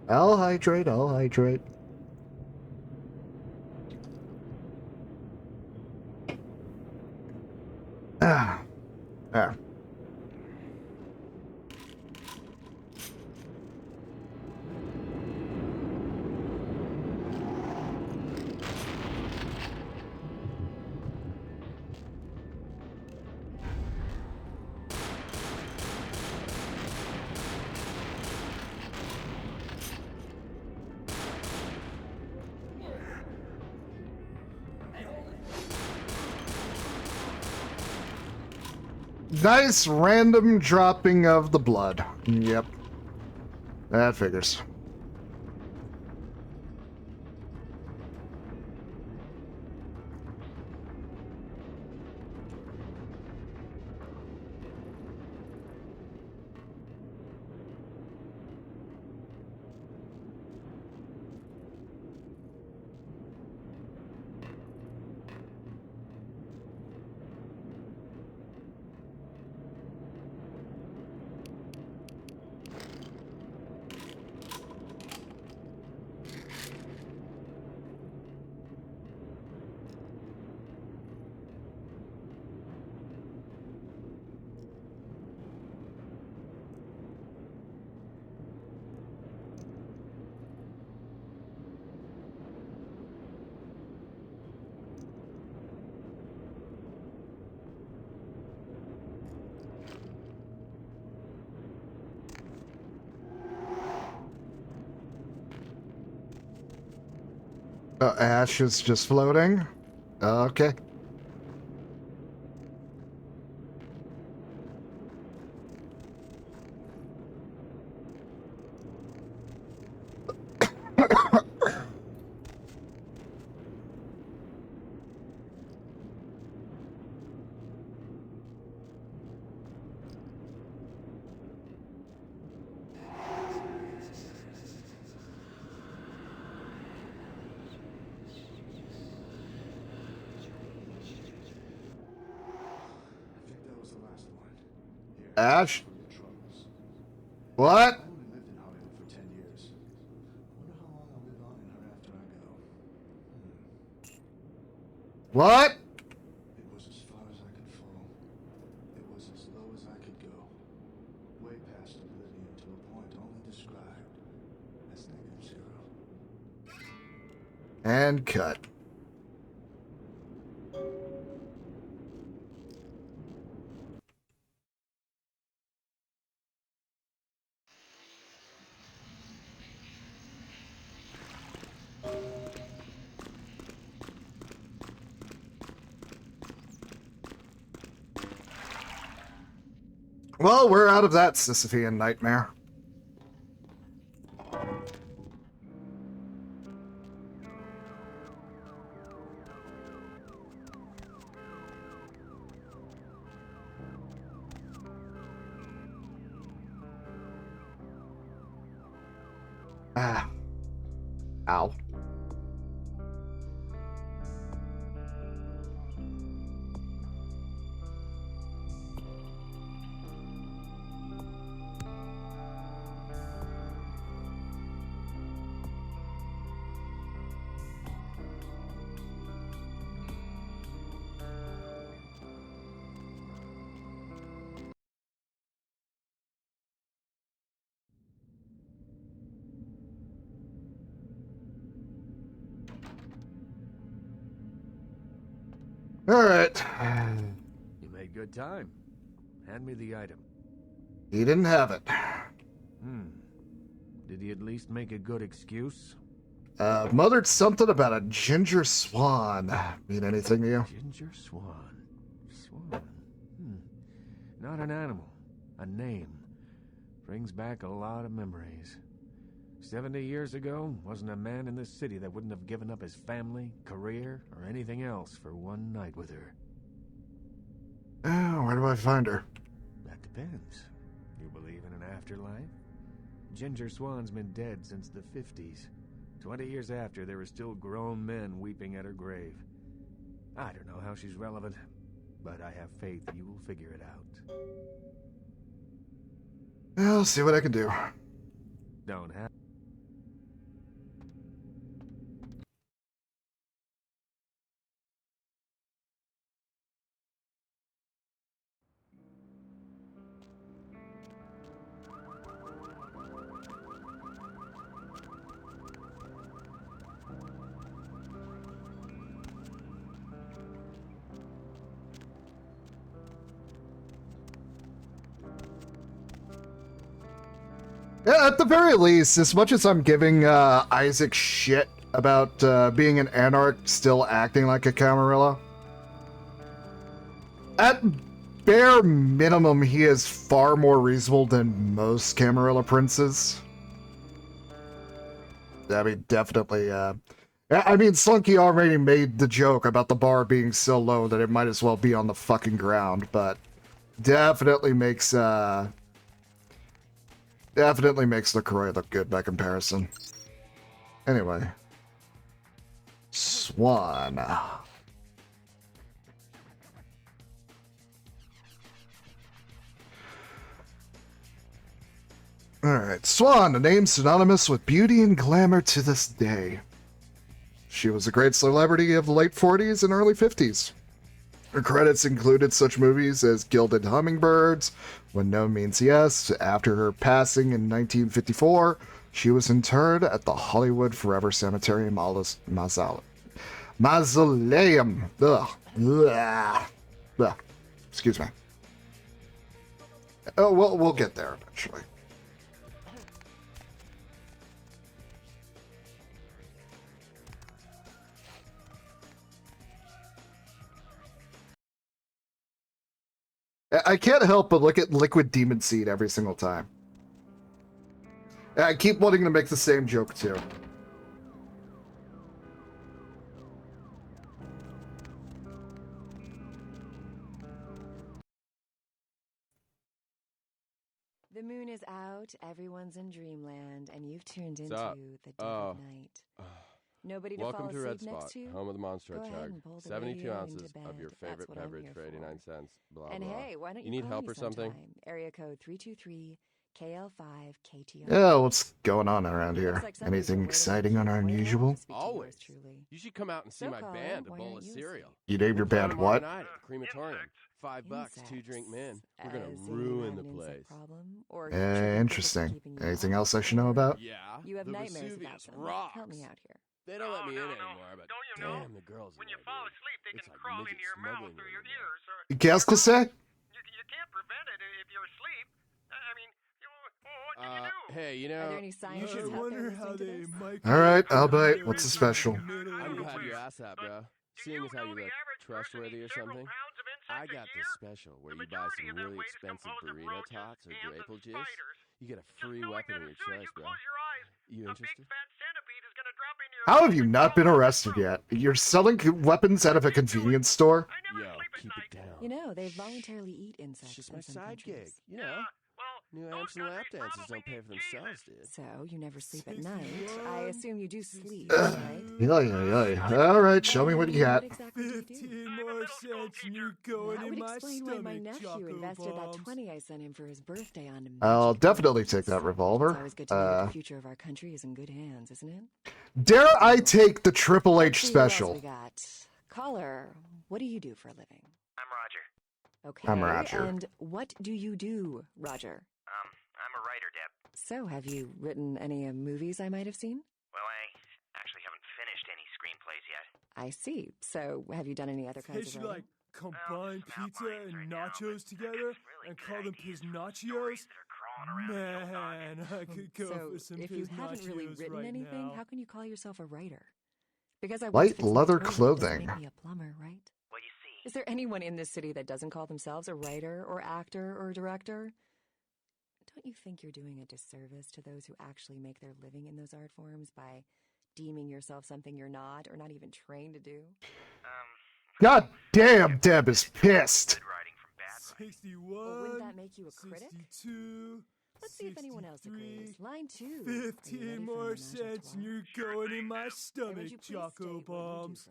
I'll hydrate, I'll hydrate. Ah. Ah. Nice random dropping of the blood. Yep. That figures. Ash is just floating. Okay. Ash? What? What? It was as far as I could fall. It was as low as I could go. Way past oblivion to a point only described as -0. And cut. Well, we're out of that Sisyphean nightmare. Ah. Ow. All right. You made good time. Hand me the item. He didn't have it. Did he at least make a good excuse? Muttered something about a ginger swan. Mean anything to you? Ginger swan. Swan. Not an animal. A name. Brings back a lot of memories. 70 years ago, wasn't a man in this city that wouldn't have given up his family, career, or anything else for one night with her. Where do I find her? That depends. You believe in an afterlife? Ginger Swan's been dead since the 50s. 20 years after, there were still grown men weeping at her grave. I don't know how she's relevant, but I have faith you will figure it out. I'll see what I can do. Don't have... Yeah, at the very least, as much as I'm giving Isaac shit about being an anarch still acting like a Camarilla, at bare minimum, he is far more reasonable than most Camarilla princes. I mean, definitely, I mean, Slunky already made the joke about the bar being so low that it might as well be on the fucking ground, but definitely makes LaCroix look good by comparison. Anyway. Swan. Alright, Swan, a name synonymous with beauty and glamour to this day. She was a great celebrity of the late 40s and early 50s. Her credits included such movies as Gilded Hummingbirds, When No Means Yes. After her passing in 1954, she was interred at the Hollywood Forever Cemetery Mausoleum. Ugh. Ugh. Excuse me. Oh, we'll get there eventually. I can't help but look at Liquid Demon Seed every single time. I keep wanting to make the same joke too. The moon is out, everyone's in dreamland, and you've tuned into the dead of night. Nobody to Welcome fall to asleep Red next Spot, to? home of the Monster Go ahead Chug. and pull the 72 radio ounces into of your bed. favorite That's what I'm beverage here for 89 for. cents. Blah, And blah. hey, why don't You you need call help me or something? sometime? Area code 323 KL5 KTR. Yeah, what's going on around Looks here? like somebody's Anything awaiting exciting you. or More than happy unusual? to speak to yours truly. You should come out and see So my caller, band, A why Bowl aren't of you Cereal. You named your We're playing band tomorrow what? night at the crematorium. $5, 2 drink men. We're gonna As in ruin the an insect place. problem, or should we focus on Interesting. keeping you Anything out, else I should know or about? Yeah, You have the nightmares about Vesuvius them. rocks. Help me out here. They don't let me in anymore, but damn, the girls. When you fall asleep, they can crawl into your mouth through your ears. Qu'est-ce que c'est? You can't prevent it if you're asleep. I mean, what can you do? Hey, you know, Are there any scientists should out there listening to this? Alright, I'll bite. What's the special? I'm glad you asked that, bro. Seeing as how you look trustworthy or something. I got this special where you buy some really expensive burrito tots or grape juice. You get a free weapon in your choice, bro. You interested? How have you not been arrested yet? You're selling weapons out of a convenience store? Yo, keep it down. You know, they voluntarily eat insects. It's just in my some side countries. gig, you know? New amps and lap dances don't pay for themselves, dude. So, you never sleep at night. I assume you do sleep, right? All right, show me what you got. What exactly do you do? 15 more cents and you're going That in would my explain why my stomach, nephew Choco invested that Bombs. 20 I sent him for his birthday on him. I'll definitely take that It's revolver. always good to know that the future of our country is in good hands, isn't it? Dare I take the Triple Let's H see what else special? we got. Caller, what do you do for a living? I'm Roger. Okay. I'm Roger. And what do you do, Roger? I'm a writer, Deb. So, have you written any movies I might have seen? Well, I actually haven't finished any screenplays yet. I see. So, have you done any other kinds They of should writing? combine pizza and nachos together and call them piznachios. Man, I could go So, for some if you haven't really piznachios written right anything, now. how can you call yourself a writer? Because I once Light fixed my leather toilet doesn't clothing. make me a plumber, right? Well, you see, Is there anyone in this city that doesn't call themselves a writer or actor or director? Don't you think you're doing a disservice to those who actually make their living in those art forms by deeming yourself something you're not or not even trained to do? God damn, Deb is pissed. 61. Well, wouldn't that make you a critic? 62. Let's see if anyone else agrees. Line 2. 15 more cents and you're going in my stomach, Choco Bombs.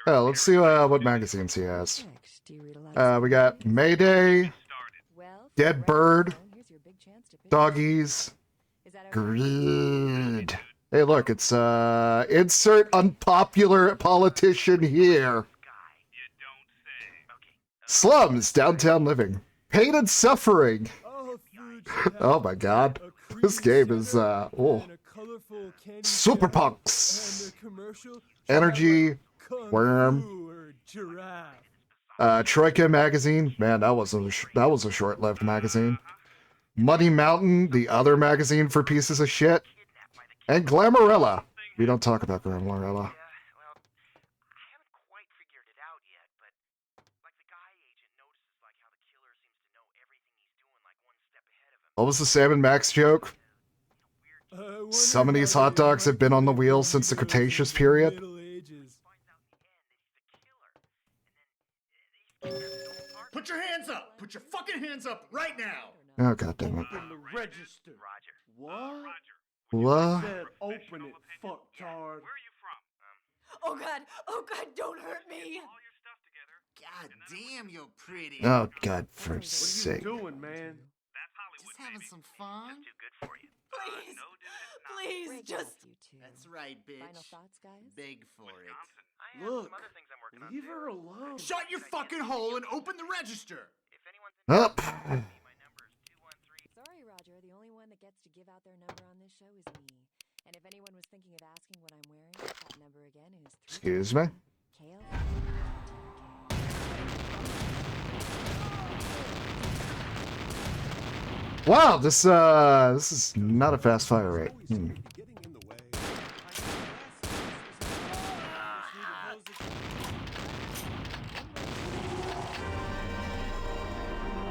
Oh, let's see what magazines he has. Do you read a lot We got Mayday, Well, Dead Bird, Doggies, Greed. Hey, look, it's insert unpopular politician here. Slums, downtown living, pain and suffering. Oh my God, this game is super punks. Energy, Worm, Troika magazine. Man, that was a short-lived magazine. Muddy Mountain, the other magazine for pieces of shit, and Glamourella. We don't talk about Glamourella. What was the Sam and Max joke? Some of these hot dogs have been on the wheel since the Cretaceous period. Put your hands up! Put your fucking hands up right now! Oh, God damn it. Open the register. What? What? Said open it, fucktard. Oh God, don't hurt me! God damn, you're pretty. Oh, God, for What are sake. you doing, man? Just having some fun. Please, just... That's right, bitch. Final thoughts, guys? Beg for it. Look, leave her alone. Shut your fucking hole and open the register. Up. Sorry, Roger. The only one that gets to give out their number on this show is me. And if anyone was thinking of asking what I'm wearing, that number again is... Excuse me? Wow, this is not a fast fire rate.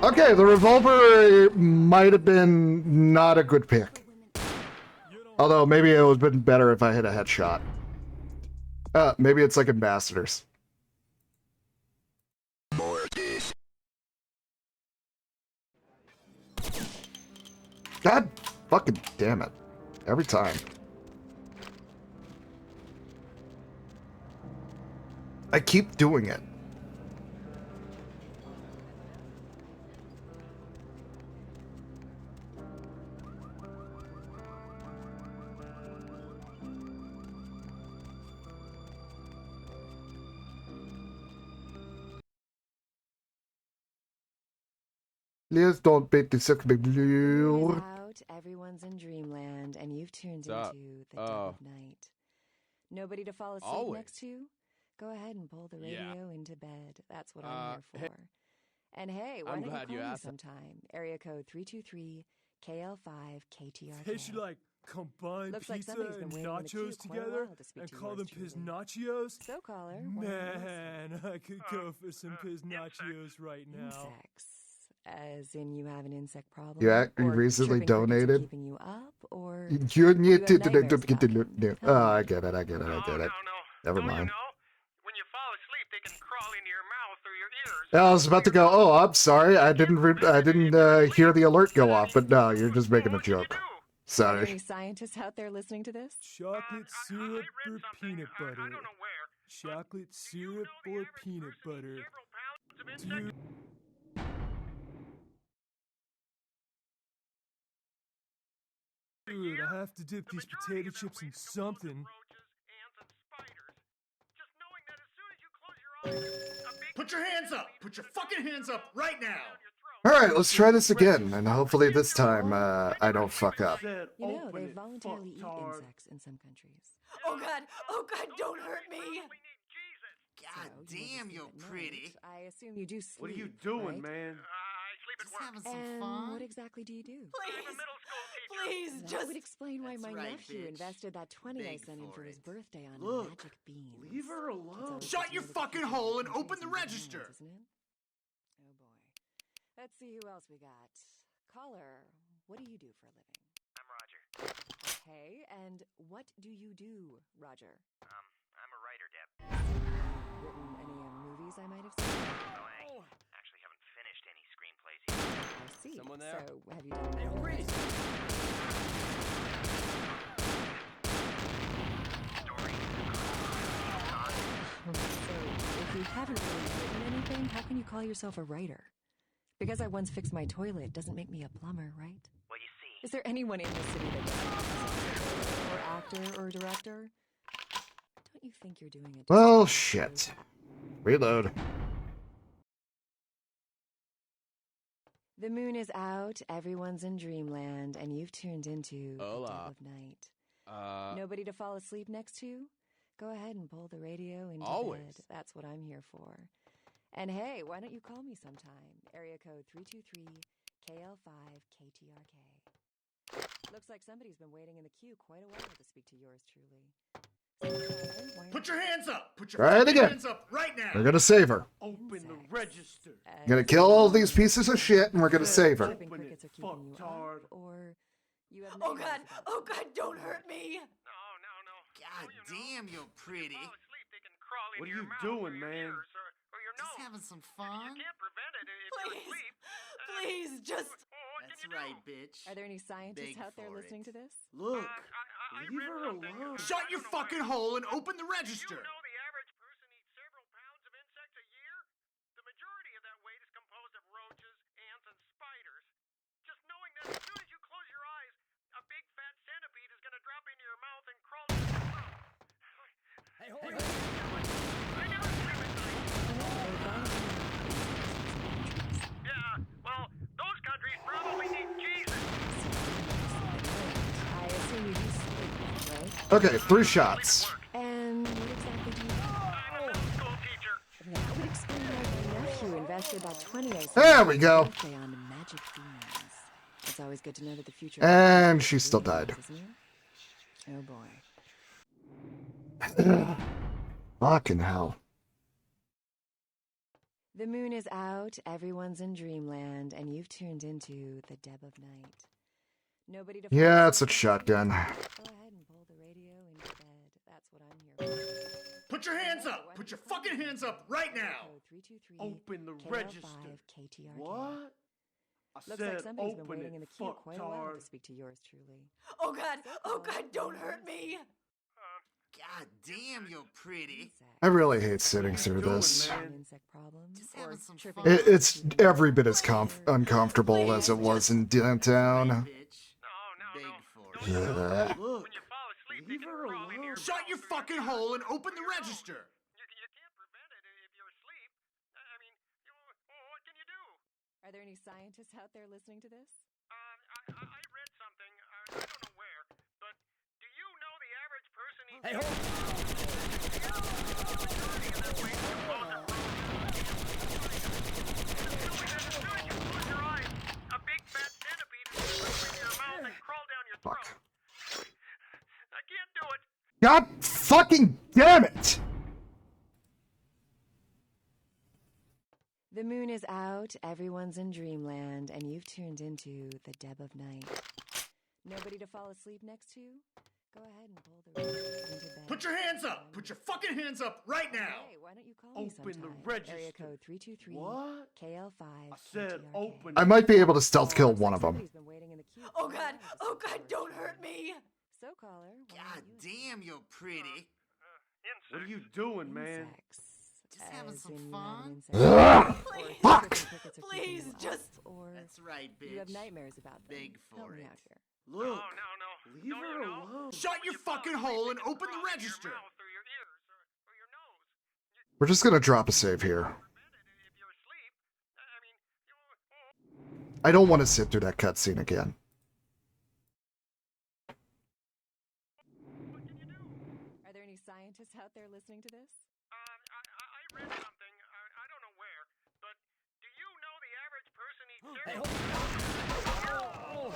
Okay, the revolver might have been not a good pick. Although maybe it would have been better if I hit a headshot. Maybe it's like Ambassadors. God fucking damn it. Every time. I keep doing it. Please don't beat the sick big blue. Out, everyone's in dreamland, and you've tuned into the dead of night. Nobody to fall asleep next to you? Go ahead and pull the radio into bed. That's what I'm here for. And hey, why don't you call me sometime? Area code 323 KL5 KTR. They should Combine Looks like pizza somebody's been and waiting in the queue nachos quite a together while to speak and to call yours them truly. piznachos? So, caller, why don't you Man, I could go for some piznachos right now. Insects. As in you have an insect problem? You Or recently chirping crickets are donated. keeping you up? Or You you have nightmares about them? Oh, I get it. I get it. I get it. Never mind. When you fall asleep, they can crawl into your mouth or your ears. I was about to go. Oh, I'm sorry. I didn't hear the alert go off. But no, you're just making a joke. Are there Sorry. any scientists out there listening to this? Chocolate syrup or peanut butter? Chocolate syrup or peanut butter? Dude, I have to dip these potato chips in something. Put your hands up! Put your fucking hands up right now! Alright, let's try this again. And hopefully this time, I don't fuck up. You know, they voluntarily eat insects in some countries. Oh God, don't hurt me! God damn, you're pretty. I assume you do sleep. What are you doing, right? man? Just having some And fun. what exactly do you do? Please, That just would explain why That's my right, nephew bitch. invested that 20 I Beg sent him for for his it. birthday on Look, magic beans. leave her alone. Shut your fucking hole and open the register! Isn't it? Oh boy. Let's see who else we got. Caller, what do you do for a living? I'm Roger. Okay, and what do you do, Roger? I'm a writer, Deb. Written any movies I might have seen? Oh, I actually haven't finished any screenplays yet. I see. Someone there? So, have you done any So, if you haven't really written anything, how can you call yourself a writer? Because I once fixed my toilet doesn't make me a plumber, right? Well, you see... Is there anyone in the city that doesn't or actor or director? Don't you think you're doing it? Well, shit. Reload. The moon is out, everyone's in dreamland, and you've tuned into the Hola. dead of night. Nobody to fall asleep next to? Go ahead and pull the radio into Always. bed. That's what I'm here for. And hey, why don't you call me sometime? Area code 323-KL5-KTRK. Looks like somebody's been waiting in the queue quite a while to speak to yours truly. Put your hands up! Put your Try it fucking again. hands up right now! We're gonna save her. Open the register. We're gonna kill all these pieces of shit and we're gonna save her. Chirping crickets are keeping you up, or you have Oh nightmares God, about don't hurt me! God damn, you're pretty. What are you doing, man? Just having some fun. You can't prevent it if you're asleep. Please, just. That's right, bitch. Are there any scientists Beg out there for listening it. to this? Look, leave her alone. Shut your fucking hole and open the register! You know the average person eats several pounds of insects a year? The majority of that weight is composed of roaches, ants, and spiders. Just knowing that as soon as you close your eyes, a big fat centipede is gonna drop into your mouth and crawl down your throat. Hey, hold on. I never sleep at night. Yeah, well, those countries probably need Jesus. I assume you do sleep, right? Okay, 3 shots. And what exactly do you do? I'm a middle school teacher. That would explain why my nephew invested that 20 I sent There him we for his go. birthday on magic beans. It's always good to know that the future. And she still died. Isn't it? Oh boy. Fucking hell. The moon is out, everyone's in dreamland, and you've tuned into the dead of night. Nobody to Yeah, it's a shotgun. Go ahead and pull the radio into bed. That's what I'm here for. Put your hands up! Put your fucking hands up right now! Open the register. KTRK. What? I Looks said like somebody's been open waiting it, in the queue quite a while fucktard. to speak to yours truly. Oh God, don't hurt me! God damn, you're pretty. I really hate sitting through this. Insect problems. Just having some fun. It's every bit as uncomfortable as it was in downtown. Beg for it. Yeah. Look, leave her alone. Shut your fucking hole and open the register! You can't prevent it if you're asleep. I mean, what can you do? Are there any scientists out there listening to this? I read something, I don't know where, but do you know the average person eats... Hey, hold A big fat centipede is going to your mouth and crawl down your throat. God fucking damn it! The moon is out, everyone's in dreamland, and you've tuned into the Deb of Night. Nobody to fall asleep next to? Go ahead and pull the into bed. Put your hands up! Put your fucking hands up right now! Hey, why don't you call me Open sometime? the register. Area code 323 What? KL5. I said open. I might be able to stealth kill one of them. Oh god! Oh god, don't hurt me! So caller. God damn, you're pretty. What are you doing, man? Just having some fun. Please, Fuck! please, just. Or That's right, bitch. you have nightmares about them. Beg Help for me it. out here. Look, No. leave her alone. Shut your fucking hole and open the register! We're just gonna drop a save here. I don't want to sit through that cutscene again. Are there any scientists out there listening to this? I read something. I don't know where, but do you know the average person eats cereal? The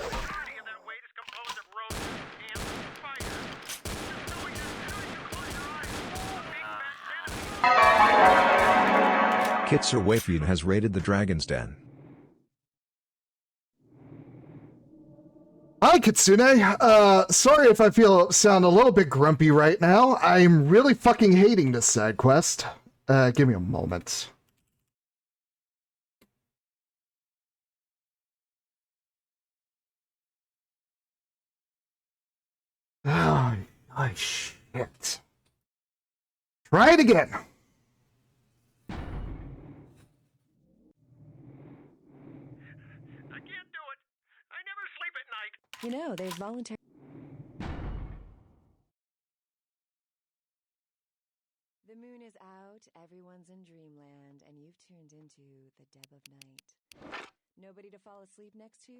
majority of that weight is composed of rodents, ants, and spiders. Just knowing that as soon as you close your eyes, a big fat centipede. Kitzer Wayfield has raided the Dragon's Den. Hi, Kitsune. Sorry if I sound a little bit grumpy right now. I'm really fucking hating this side quest. Give me a moment. Oh, shit. Try it again. You know, there's voluntary. The moon is out, everyone's in dreamland, and you've tuned into the Deb of Night. Nobody to fall asleep next to?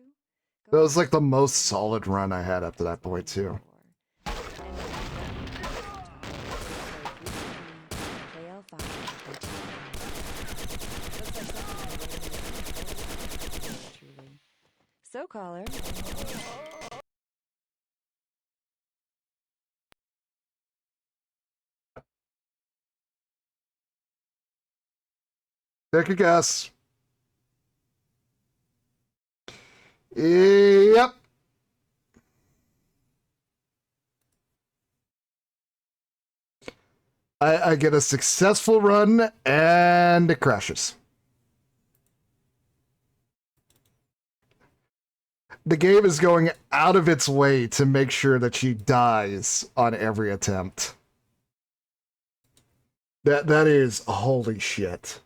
That was like the most solid run I had up to that point, too. So, caller. Take a guess. Yep. I get a successful run and it crashes. The game is going out of its way to make sure that she dies on every attempt. That is holy shit.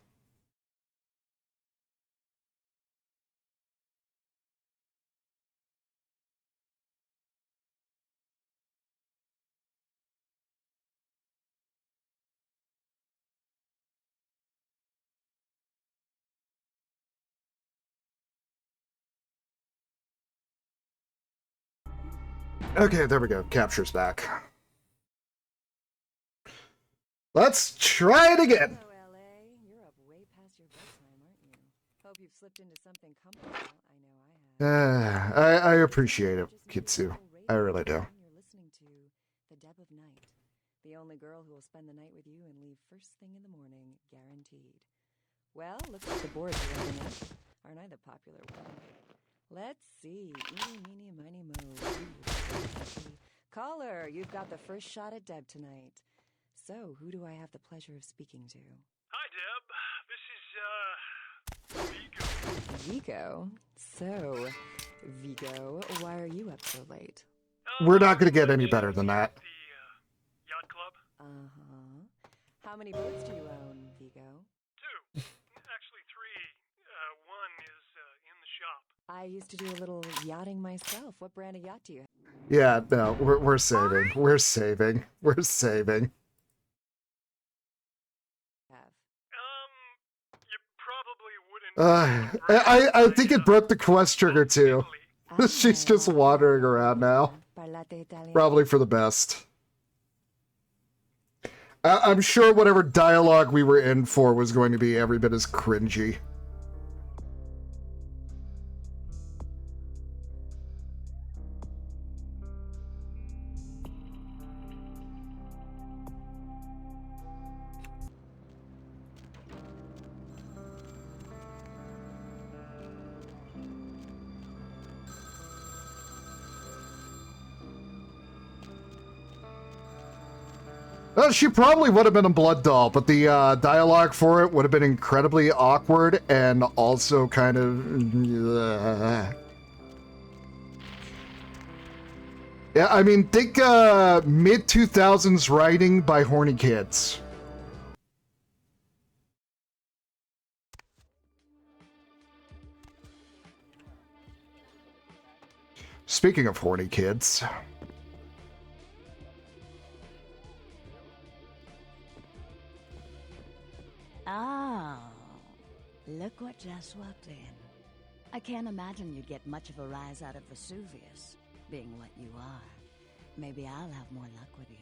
Okay, there we go. Capture's back. Let's try it again. Hello, LA. You're up way past your bedtime, aren't you? Hope you've slipped into something comfortable. I know I have. I appreciate it, Kitsu. I really do. You're listening to the Deb of Night, the only girl who will spend the night with you and leave first thing in the morning, guaranteed. Well, looks like the board's warming up. Aren't I the popular one? Let's see. Eeny, meeny, miny, mo. Caller, you've got the first shot at Deb tonight. So, who do I have the pleasure of speaking to? Hi, Deb. This is, Vigo. Vigo? So, Vigo, why are you up so late? We're not going to get any better than that. Yacht club? Uh-huh. How many boats do you own, Vigo? 2. Actually, 3. One is in the shop. I used to do a little yachting myself. What brand of yacht do you have? Yeah, no, we're saving. We're saving. We're saving. You probably wouldn't. I think it broke the quest trigger too. She's just wandering around now. Probably for the best. I'm sure whatever dialogue we were in for was going to be every bit as cringy. She probably would have been a blood doll, but the dialogue for it would have been incredibly awkward and also kind of... Yeah, I mean, think mid-2000s writing by horny kids. Speaking of horny kids... Oh, look what just walked in. I can't imagine you'd get much of a rise out of Vesuvius, being what you are. Maybe I'll have more luck with you.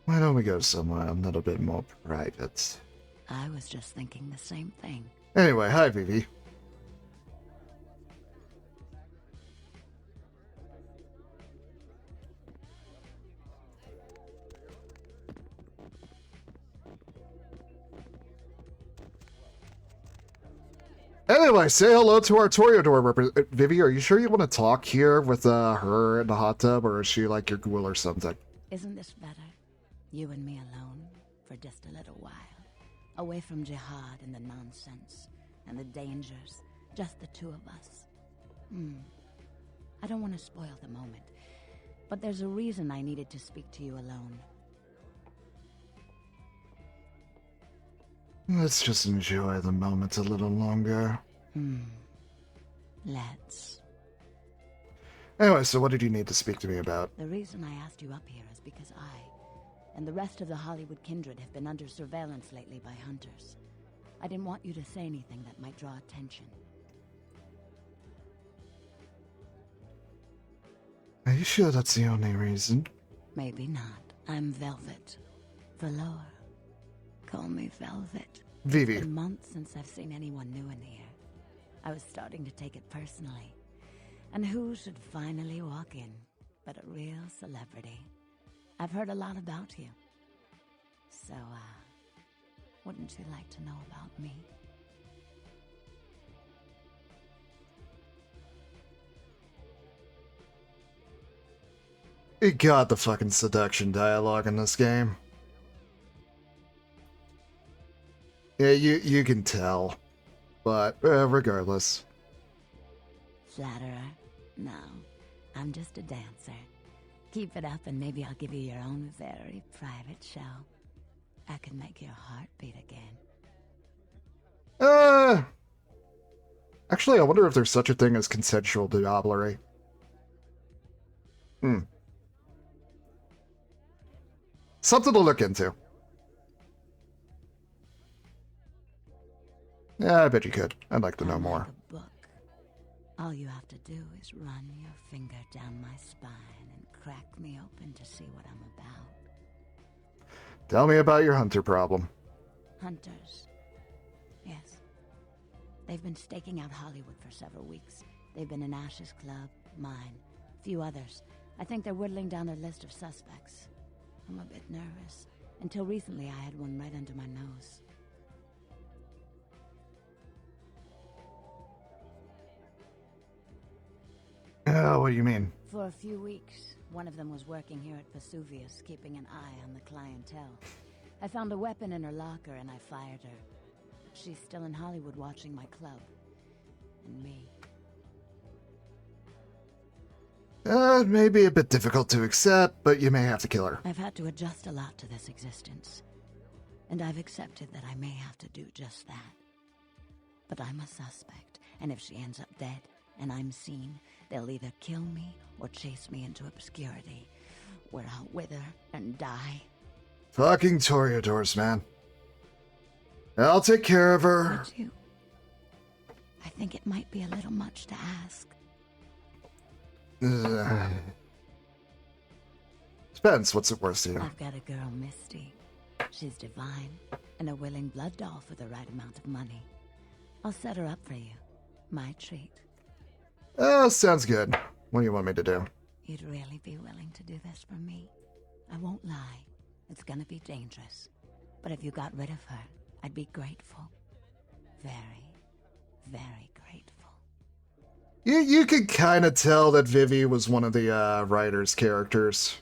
Why don't we go somewhere a little bit more private? I was just thinking the same thing. Anyway, hi, Vivi. Anyway, say hello to our Toreador Vivi, are you sure you want to talk here with her in the hot tub, or is she like your ghoul or something? Isn't this better? You and me alone, for just a little while. Away from jihad and the nonsense, and the dangers. Just the two of us. I don't want to spoil the moment, but there's a reason I needed to speak to you alone. Let's just enjoy the moment a little longer. Let's. Anyway, so what did you need to speak to me about? The reason I asked you up here is because I and the rest of the Hollywood kindred have been under surveillance lately by hunters. I didn't want you to say anything that might draw attention. Are you sure that's the only reason? Maybe not. I'm Velvet. Valor. Call me Velvet. Vivi. It's been months since I've seen anyone new in here. I was starting to take it personally. And who should finally walk in but a real celebrity? I've heard a lot about you. So, wouldn't you like to know about me? You got the fucking seduction dialogue in this game. Yeah, you can tell. But, regardless. Flatterer? No. I'm just a dancer. Keep it up and maybe I'll give you your own very private show. I can make your heart beat again. Actually, I wonder if there's such a thing as consensual diablerie. Something to look into. Yeah, I bet you could. I'd like to know more. Like a book. All you have to do is run your finger down my spine and crack me open to see what I'm about. Tell me about your hunter problem. Hunters. Yes. They've been staking out Hollywood for several weeks. They've been in Ash's club, mine, a few others. I think they're whittling down their list of suspects. I'm a bit nervous. Until recently, I had one right under my nose. What do you mean? For a few weeks, one of them was working here at Vesuvius, keeping an eye on the clientele. I found a weapon in her locker and I fired her. She's still in Hollywood watching my club. And me. It may be a bit difficult to accept, but you may have to kill her. I've had to adjust a lot to this existence. And I've accepted that I may have to do just that. But I'm a suspect, and if she ends up dead, and I'm seen, they'll either kill me or chase me into obscurity, where I'll wither and die. Fucking Toreadors, man. I'll take care of her. Would you? I think it might be a little much to ask. Depends, what's it worth to you? I've got a girl, Misty. She's divine, and a willing blood doll for the right amount of money. I'll set her up for you. My treat. Sounds good. What do you want me to do? You'd really be willing to do this for me? I won't lie. It's gonna be dangerous. But if you got rid of her, I'd be grateful. Very, very grateful. You could kind of tell that Vivi was one of the writer's characters.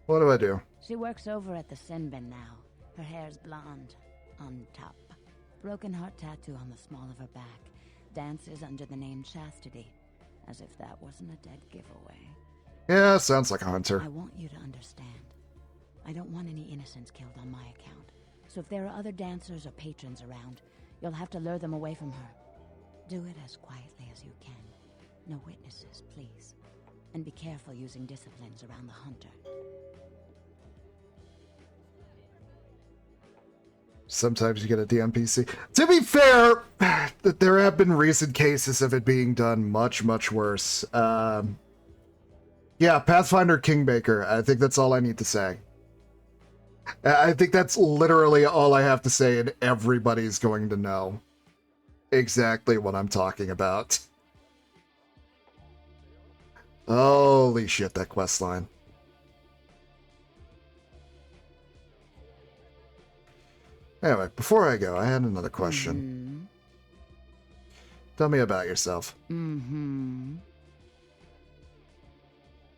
What do I do? She works over at the sin bin now. Her hair's blonde. On top. Broken heart tattoo on the small of her back. Dances under the name Chastity. As if that wasn't a dead giveaway. Yeah, sounds like a hunter. I want you to understand. I don't want any innocents killed on my account. So if there are other dancers or patrons around, you'll have to lure them away from her. Do it as quietly as you can. No witnesses, please. And be careful using disciplines around the hunter. Sometimes you get a DMPC. To be fair, there have been recent cases of it being done much, much worse. Yeah, Pathfinder Kingmaker. I think that's all I need to say. I think that's literally all I have to say, and everybody's going to know exactly what I'm talking about. Holy shit, that quest line. Anyway, before I go, I had another question. Tell me about yourself.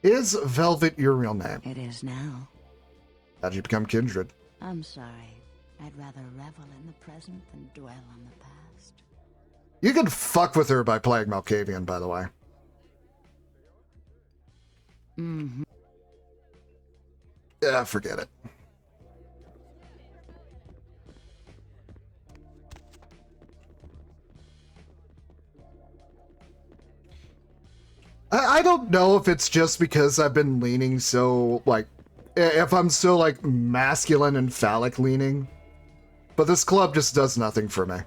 Is Velvet your real name? It is now. How'd you become kindred? I'm sorry. I'd rather revel in the present than dwell on the past. You can fuck with her by playing Malkavian, by the way. Yeah, forget it. I don't know if it's just because I've been leaning so, like, if I'm so, like, masculine and phallic leaning, but this club just does nothing for me.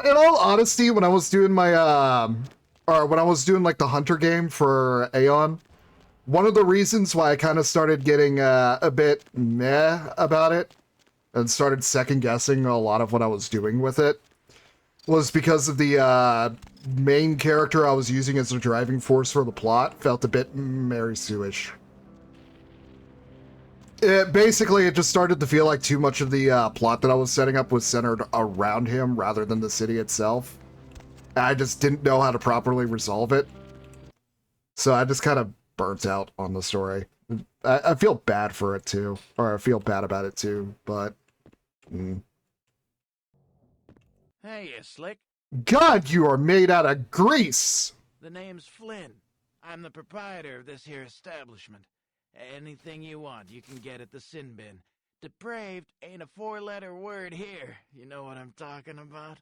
In all honesty, when I was doing my, or when I was doing, like, the Hunter game for Aeon, one of the reasons why I kind of started getting a bit meh about it, and started second-guessing a lot of what I was doing with it, was because of the main character I was using as a driving force for the plot felt a bit Mary Sue-ish. It just started to feel like too much of the plot that I was setting up was centered around him rather than the city itself. I just didn't know how to properly resolve it. So I just kind of burnt out on the story. I feel bad for it too. Or I feel bad about it too, but... Hey, you slick. God, you are made out of grease! The name's Flynn. I'm the proprietor of this here establishment. Anything you want, you can get at the sin bin. Depraved ain't a four-letter word here. You know what I'm talking about?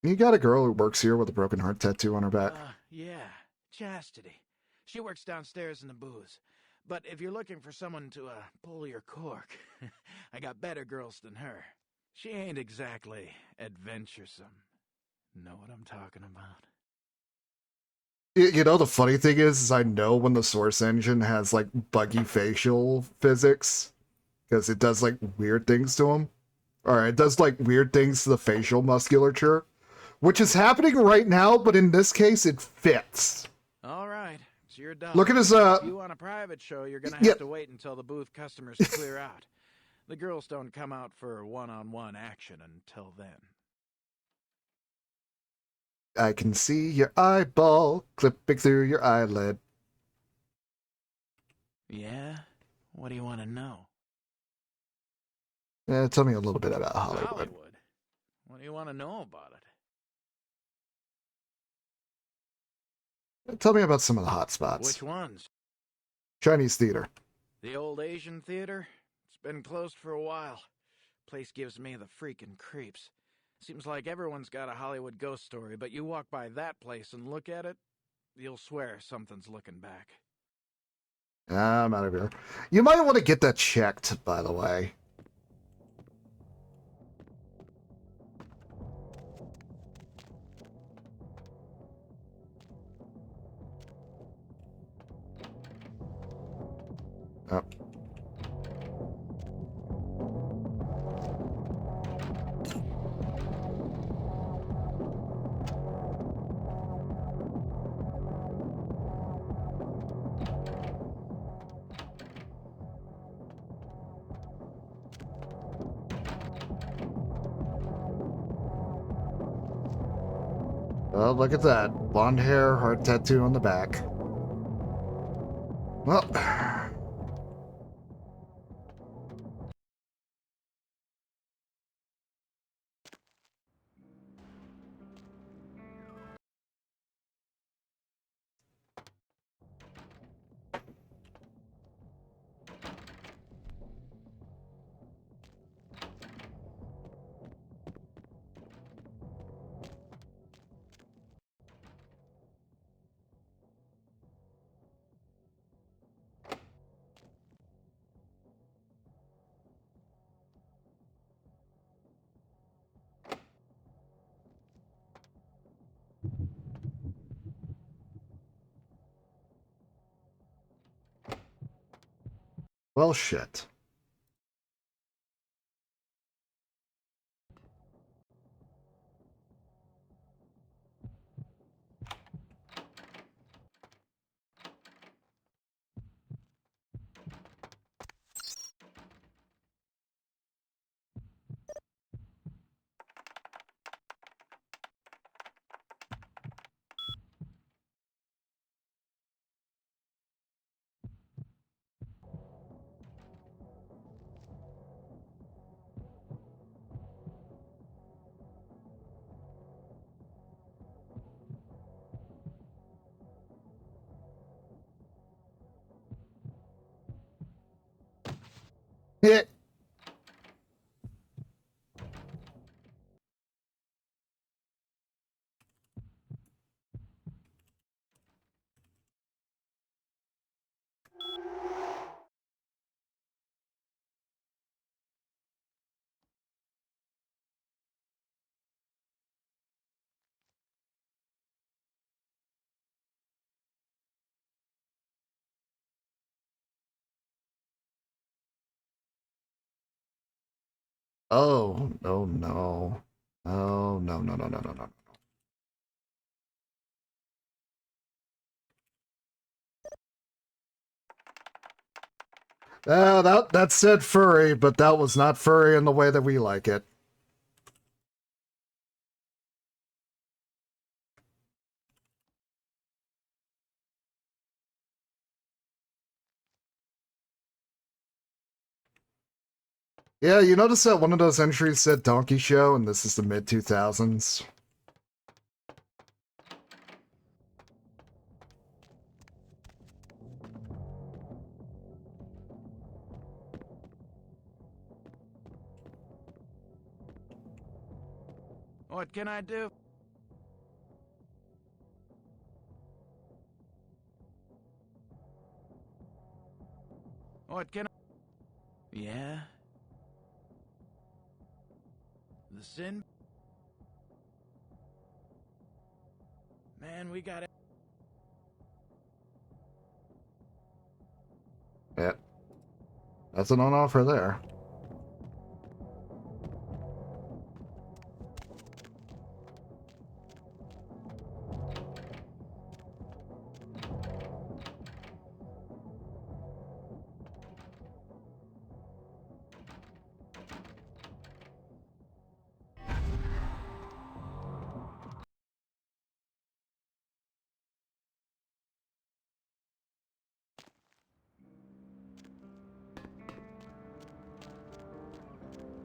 You got a girl who works here with a broken heart tattoo on her back. Yeah, Chastity. She works downstairs in the booze. But if you're looking for someone to, pull your cork, I got better girls than her. She ain't exactly adventuresome. Know what I'm talking about? You know, the funny thing is I know when the Source Engine has, like, buggy facial physics, because it does, like, weird things to him. Or it does, like, weird things to the facial musculature, which is happening right now, but in this case, it fits. All right, it's your dog. Look at his, If you want a private show, you're gonna have to wait until the booth customers clear out. The girls don't come out for one-on-one action until then. I can see your eyeball clipping through your eyelid. Yeah? What do you want to know? Tell me a little bit about Hollywood. What do you want to know about it? Tell me about some of the hot spots. Which ones? Chinese theater. The old Asian theater? It's been closed for a while. Place gives me the freaking creeps. Seems like everyone's got a Hollywood ghost story, but you walk by that place and look at it, you'll swear something's looking back. I'm out of here. You might want to get that checked, by the way. Oh, look at that. Blonde hair, heart tattoo on the back. Well... Well, shit. Yeah. Oh, no, no. Oh, no, no, no, no, no, no. That said furry, but that was not furry in the way that we like it. Yeah, you notice that one of those entries said Donkey Show, and this is the mid-2000s? What can I do? What can I... Yeah? The sin? Man, we got it. Yeah. That's an on-offer there.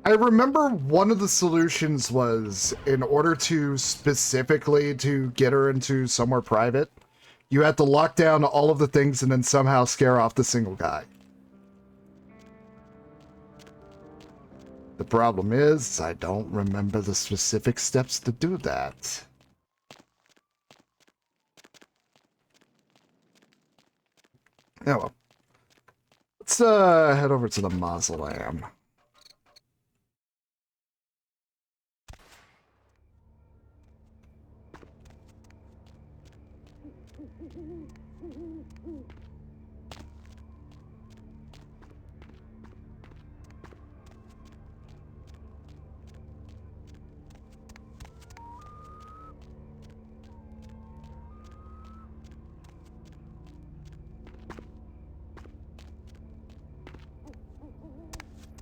I remember one of the solutions was, in order to specifically to get her into somewhere private, you had to lock down all of the things and then somehow scare off the single guy. The problem is, I don't remember the specific steps to do that. Oh well. Let's head over to the mausoleum.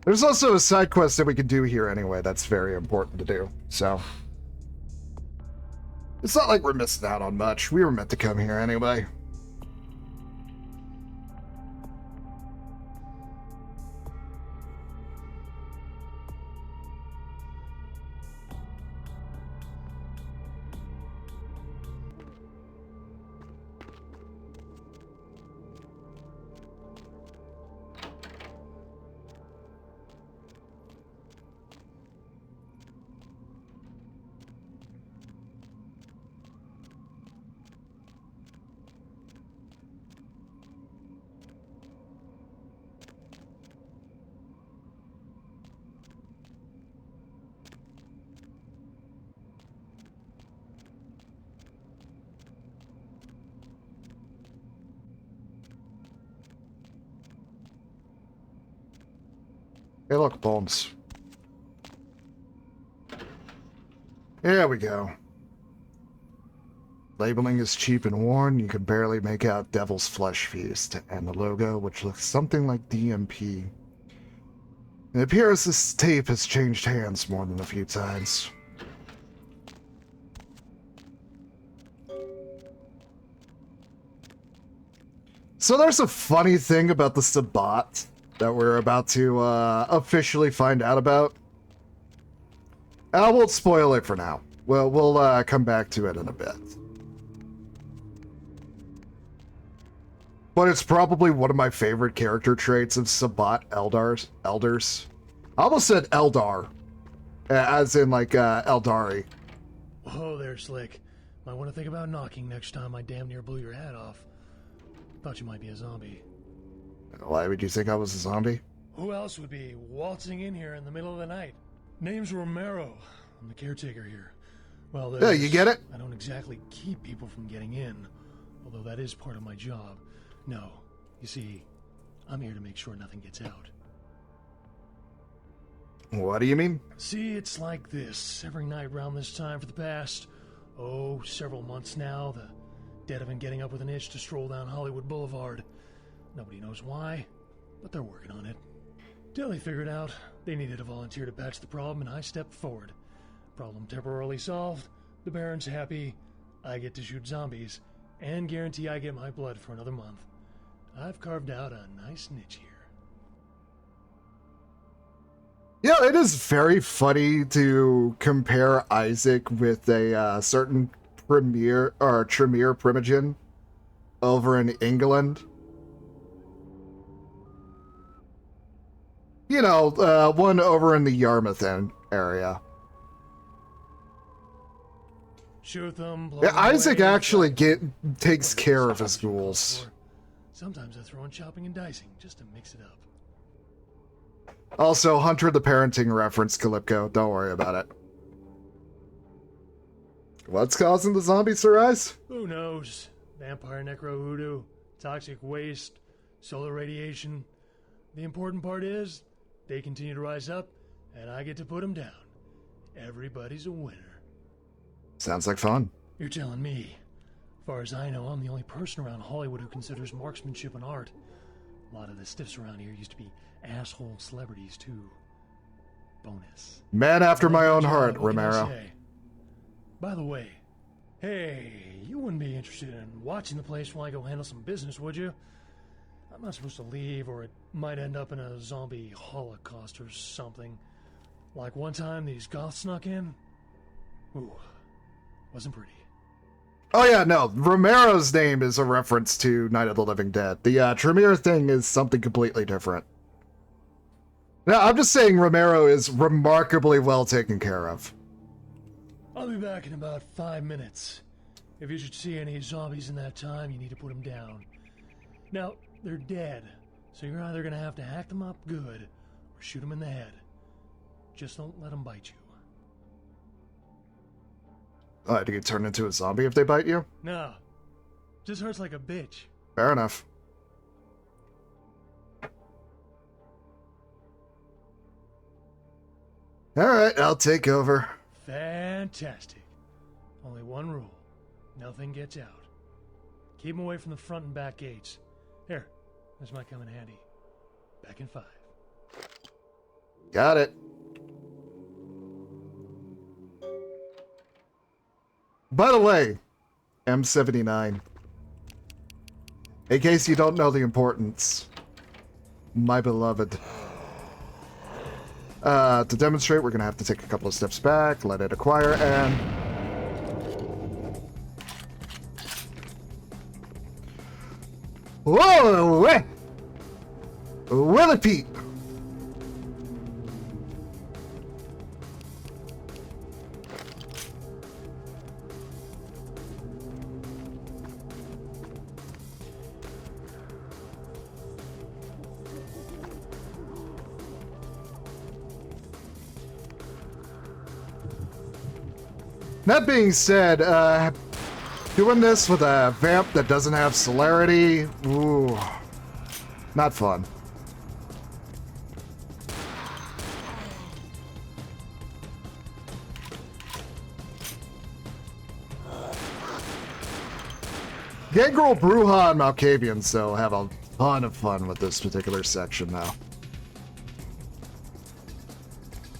There's also a side quest that we can do here anyway that's very important to do, so... It's not like we're missing out on much. We were meant to come here anyway. Hey, look, bombs. There we go. Labeling is cheap and worn. You can barely make out Devil's Flesh Feast and the logo, which looks something like DMP. It appears this tape has changed hands more than a few times. So there's a funny thing about the Sabbat that we're about to officially find out about. I won't spoil it for now. We'll come back to it in a bit. But it's probably one of my favorite character traits of Sabbat elders. I almost said Eldar, as in like Eldari. Whoa there, Slick. Might want to think about knocking next time I damn near blew your hat off. Thought you might be a zombie. Why would you think I was a zombie? Who else would be waltzing in here in the middle of the night? Name's Romero. I'm the caretaker here. Well, yeah, you get it? I don't exactly keep people from getting in, although that is part of my job. No, you see, I'm here to make sure nothing gets out. What do you mean? See, it's like this. Every night around this time for the past, several months now, the dead have been getting up with an itch to stroll down Hollywood Boulevard. Nobody knows why, but they're working on it. Till they figured out they needed a volunteer to patch the problem, and I stepped forward. Problem temporarily solved, the Baron's happy, I get to shoot zombies, and guarantee I get my blood for another month. I've carved out a nice niche here. Yeah, it is very funny to compare Isaac with a certain Tremere Primogen over in England. You know, one over in the Yarmouth area. Shoot them. Yeah, Isaac actually takes care of his ghouls. Sometimes I throw in chopping and dicing just to mix it up. Also, Hunter the parenting reference, Calypco. Don't worry about it. What's causing the zombies to rise? Who knows? Vampire necro hoodoo, toxic waste, solar radiation. The important part is, they continue to rise up, and I get to put them down. Everybody's a winner. Sounds like fun. You're telling me. As far as I know, I'm the only person around Hollywood who considers marksmanship an art. A lot of the stiffs around here used to be asshole celebrities, too. Bonus. Man after my own heart, Romero. By the way, hey, you wouldn't be interested in watching the place while I go handle some business, would you? I'm not supposed to leave, or it might end up in a zombie holocaust or something. Like one time these goths snuck in. Ooh, wasn't pretty. Oh yeah, no, Romero's name is a reference to Night of the Living Dead. The Tremere thing is something completely different. No, I'm just saying Romero is remarkably well taken care of. I'll be back in about 5 minutes. If you should see any zombies in that time, you need to put them down. Now, they're dead, so you're either gonna have to hack them up good, or shoot them in the head. Just don't let them bite you. Do you turn into a zombie if they bite you? No. Just hurts like a bitch. Fair enough. Alright, I'll take over. Fantastic. Only one rule. Nothing gets out. Keep them away from the front and back gates. Here, this might come in handy. Back in 5. Got it. By the way, M79. In case you don't know the importance, my beloved. To demonstrate, we're going to have to take a couple of steps back, let it acquire, and... Whoa! Willie Pete! That being said, doing this with a vamp that doesn't have celerity, ooh, not fun. Gangrel, Bruja, and Malkavian so have a ton of fun with this particular section now.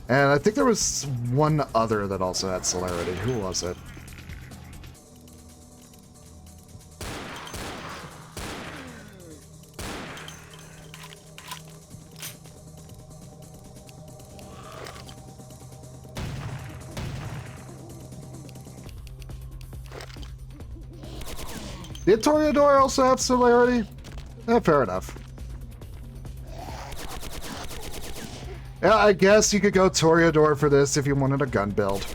And I think there was one other that also had celerity. Who was it? Did Toreador also have celerity? Fair enough. Yeah, I guess you could go Toreador for this if you wanted a gun build.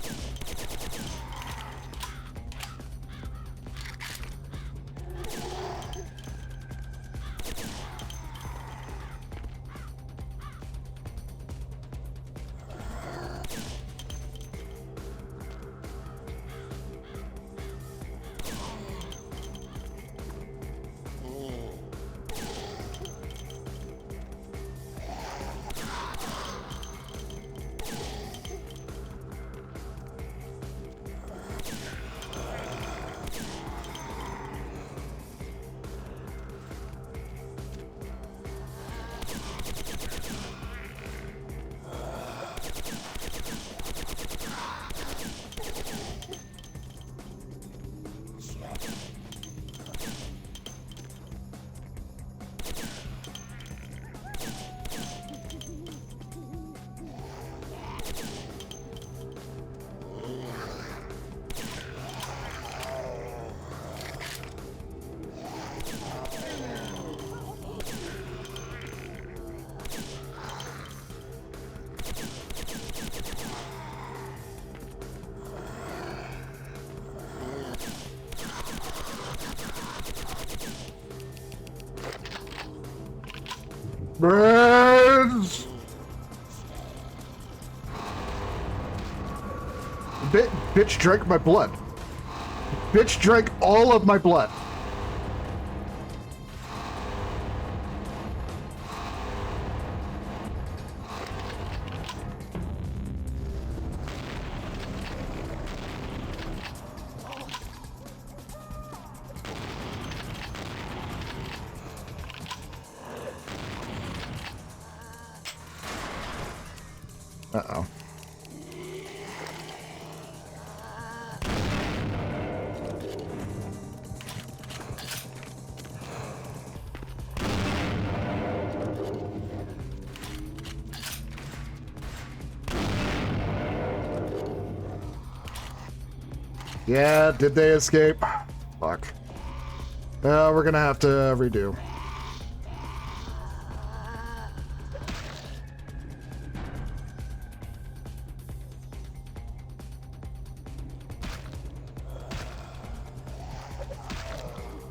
Birds! Bitch drank my blood. Bitch drank all of my blood. Uh-oh. Yeah, did they escape? Fuck. We're gonna have to redo.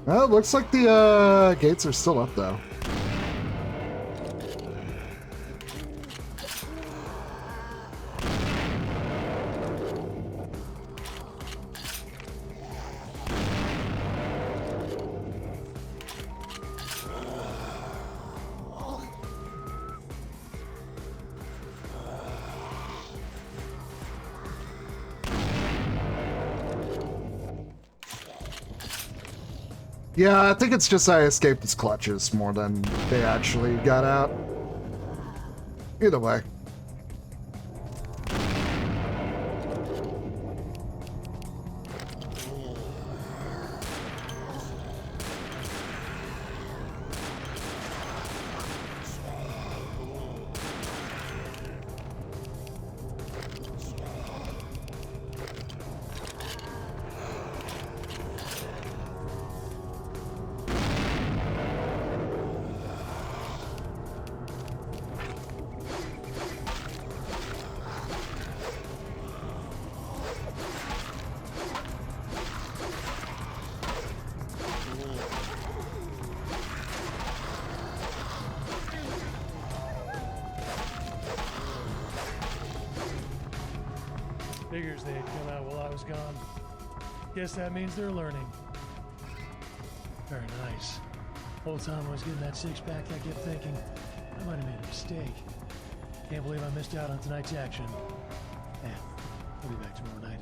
Well, it looks like the gates are still up, though. Yeah, I think it's just I escaped his clutches more than they actually got out. Either way. Figures they'd come out while I was gone. Guess that means they're learning. Very nice. Whole time I was getting that six-pack, I kept thinking, I might have made a mistake. Can't believe I missed out on tonight's action. Yeah, I'll be back tomorrow night.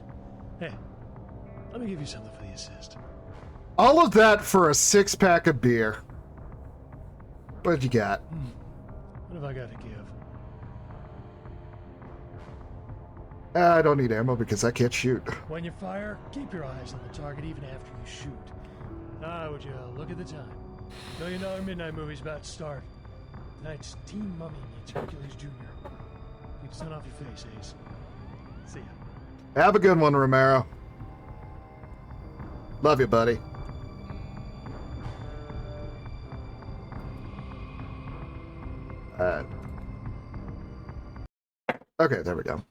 Hey, let me give you something for the assist. All of that for a six-pack of beer. What you got? What have I got to give? I don't need ammo because I can't shoot. When you fire, keep your eyes on the target even after you shoot. Ah, would you look at the time? $1 Million Midnight movie's about to start. Tonight's Team Mummy meets Hercules Jr. Keep the sun off your face, Ace. See ya. Have a good one, Romero. Love you, buddy. Okay, there we go.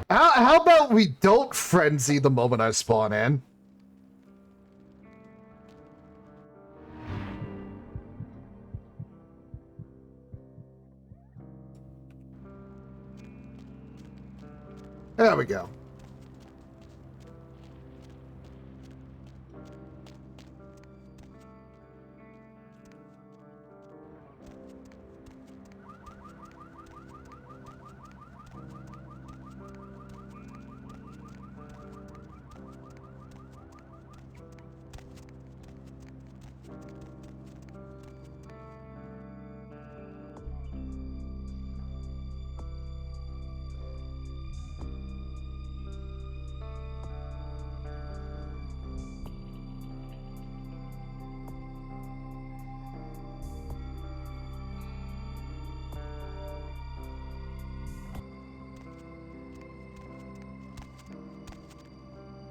How about we don't frenzy the moment I spawn in? There we go.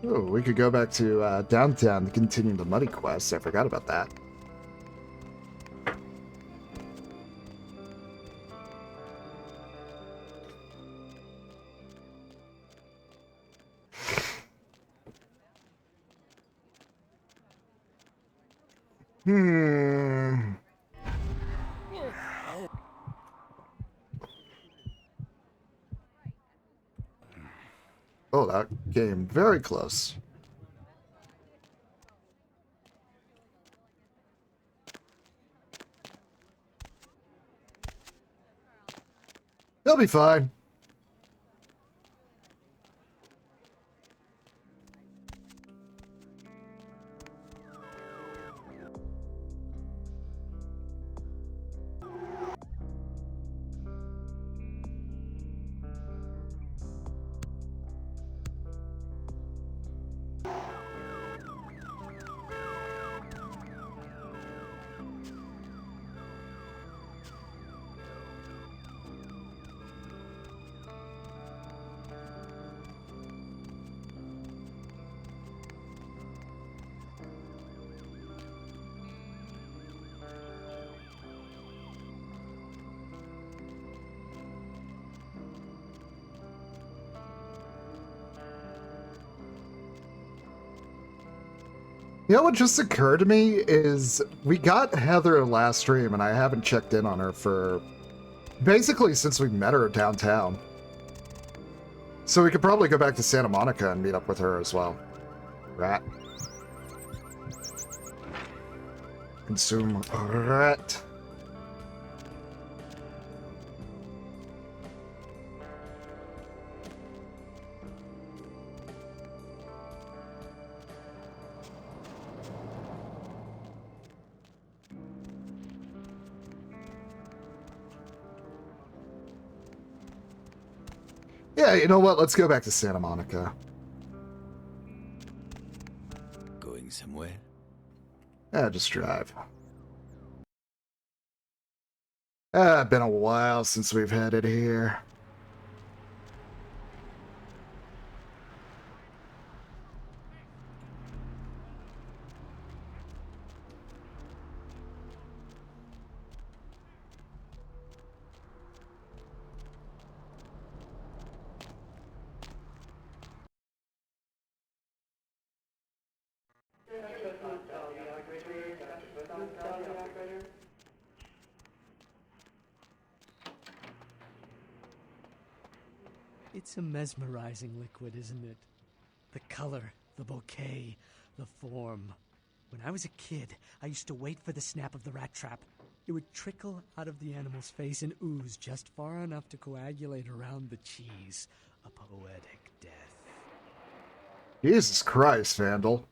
Oh, we could go back to downtown to continue the money quest. I forgot about that. Oh, that came very close. They'll be fine. You know what just occurred to me is we got Heather last stream and I haven't checked in on her for basically since we met her downtown. So we could probably go back to Santa Monica and meet up with her as well. Rat. Consume rat. Yeah, you know what? Let's go back to Santa Monica. Going somewhere? Yeah, just drive. Been a while since we've headed here. It's a mesmerizing liquid, isn't it? The color, the bouquet, the form. When I was a kid, I used to wait for the snap of the rat trap. It would trickle out of the animal's face and ooze just far enough to coagulate around the cheese. A poetic death. Jesus Christ, Vandal.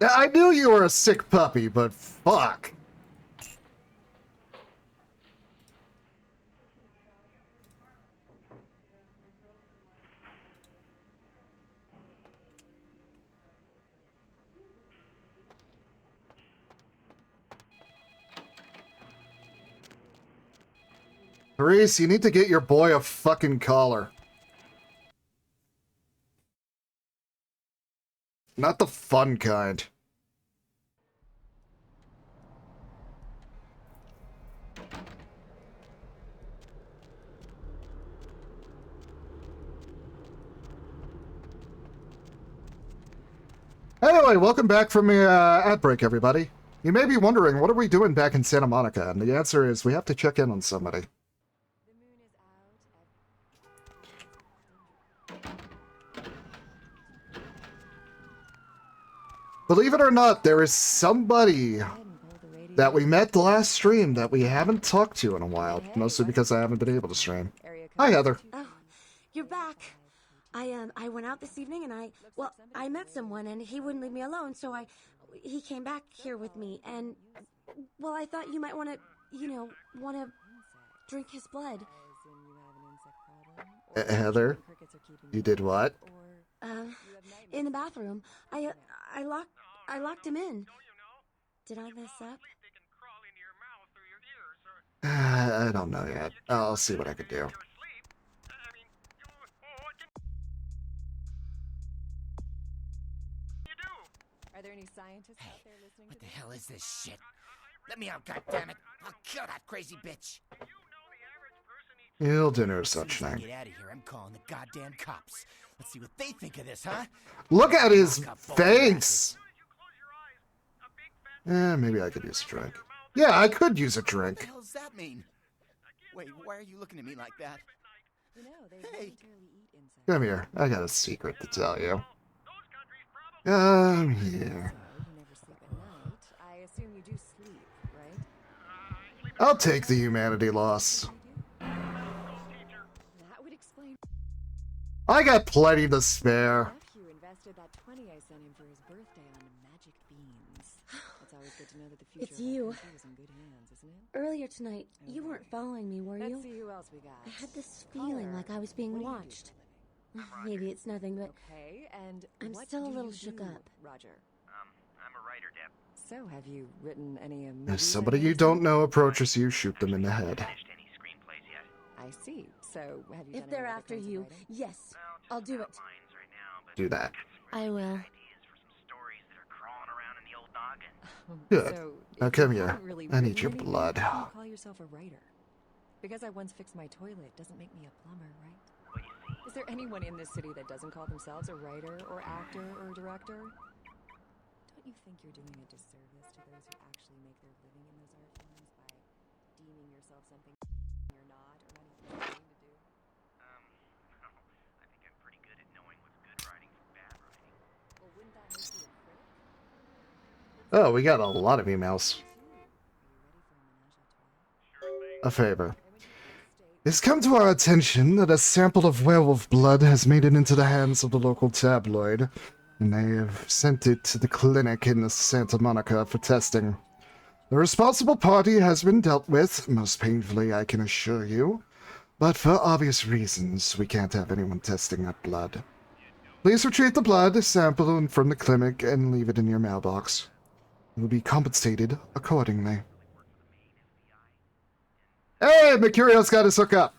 I knew you were a sick puppy, but fuck. Therese, you need to get your boy a fucking collar. Not the fun kind. Anyway, welcome back from the ad break, everybody. You may be wondering, what are we doing back in Santa Monica? And the answer is, we have to check in on somebody. Believe it or not, there is somebody that we met the last stream that we haven't talked to in a while. Mostly because I haven't been able to stream. Hi, Heather. Oh, you're back. I went out this evening and I met someone and he wouldn't leave me alone, so he came back here with me and, well, I thought you might want to drink his blood. Heather, you did what? In the bathroom. I locked him in. Did I mess up? I don't know yet. I'll see what I can do. Are there any scientists out there listening? What the hell is this shit? Let me out, goddammit! I'll kill that crazy bitch! You'll do no such thing. Get out of here! I'm calling the goddamn cops. Let's see what they think of this, huh? Look at his face! Maybe I could use a drink. Yeah, I could use a drink. What the hell does that mean? Wait, why are you looking at me like that? Hey! Come here. I got a secret to tell you. Come here. I assume you do sleep, right? I'll take the humanity loss. That would explain. I got plenty to spare. Nephew invested that 20 I sent him for his birthday on magic beans. It's always good to know that the future It's you. is in good hands, isn't it? Earlier tonight, you weren't following me, were you? Let's see who else we got. I had this feeling like I was being watched. Maybe it's nothing, but Okay, and I'm what still a do little you shook do, up. Roger. I'm a writer, Deb. So, have you written any If movies? somebody you don't know approaches you, shoot them in the head. I see. So, have you If done they're any other after kinds of you, writing? yes, I'll do it. Do that. I will. Good. So, Now if come you here. haven't really I need written your anything, blood. how do you call yourself a writer? Because I once fixed my toilet doesn't make me a plumber, right? Is there anyone in this city that doesn't call themselves a writer or actor or director? Don't you think you're doing a disservice to those who actually make their living in those art forms by deeming yourself something you're not or not even trying to do? No. I think I'm pretty good at knowing what's good writing from bad writing. Well, wouldn't that make you a critic? Oh, we got a lot of emails. A favor. It's come to our attention that a sample of werewolf blood has made it into the hands of the local tabloid, and they have sent it to the clinic in Santa Monica for testing. The responsible party has been dealt with, most painfully I can assure you, but for obvious reasons we can't have anyone testing that blood. Please retrieve the blood sample from the clinic and leave it in your mailbox. You will be compensated accordingly. Hey, Mercurio's got his hook up.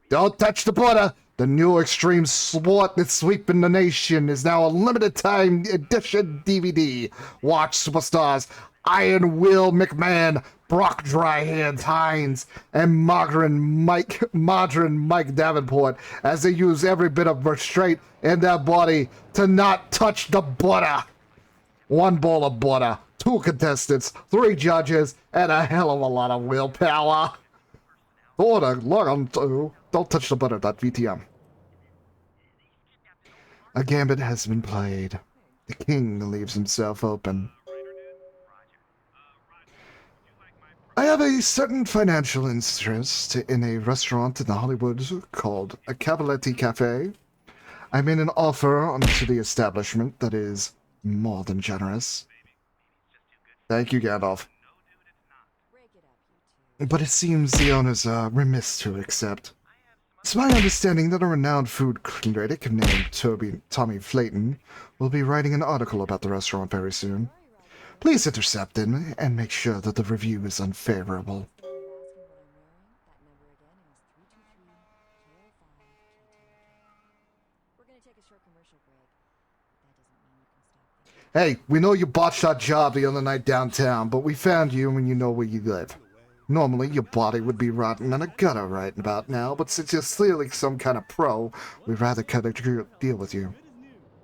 Don't touch the border. The new extreme swat that's sweeping the nation is now a limited time edition DVD. Watch superstars Iron Will McMahon, Brock Dryhands Hines, and Margarine Mike Davenport as they use every bit of restraint in their body to not touch the butter. One bowl of butter, 2 contestants, 3 judges, and a hell of a lot of willpower. Order, log on to. Don't touch the button.vtm. A gambit has been played. The king leaves himself open. I have a certain financial interest in a restaurant in the Hollywood called a Cavaletti Cafe. I made an offer to the establishment that is more than generous. Thank you, Gandalf. But it seems the owners are remiss to accept. It's my understanding that a renowned food critic named Tommy Flayton will be writing an article about the restaurant very soon. Please intercept him and make sure that the review is unfavorable. Hey, we know you botched our job the other night downtown, but we found you and you know where you live. Normally, your body would be rotting in a gutter right about now, but since you're clearly some kind of pro, we'd rather cut a deal with you.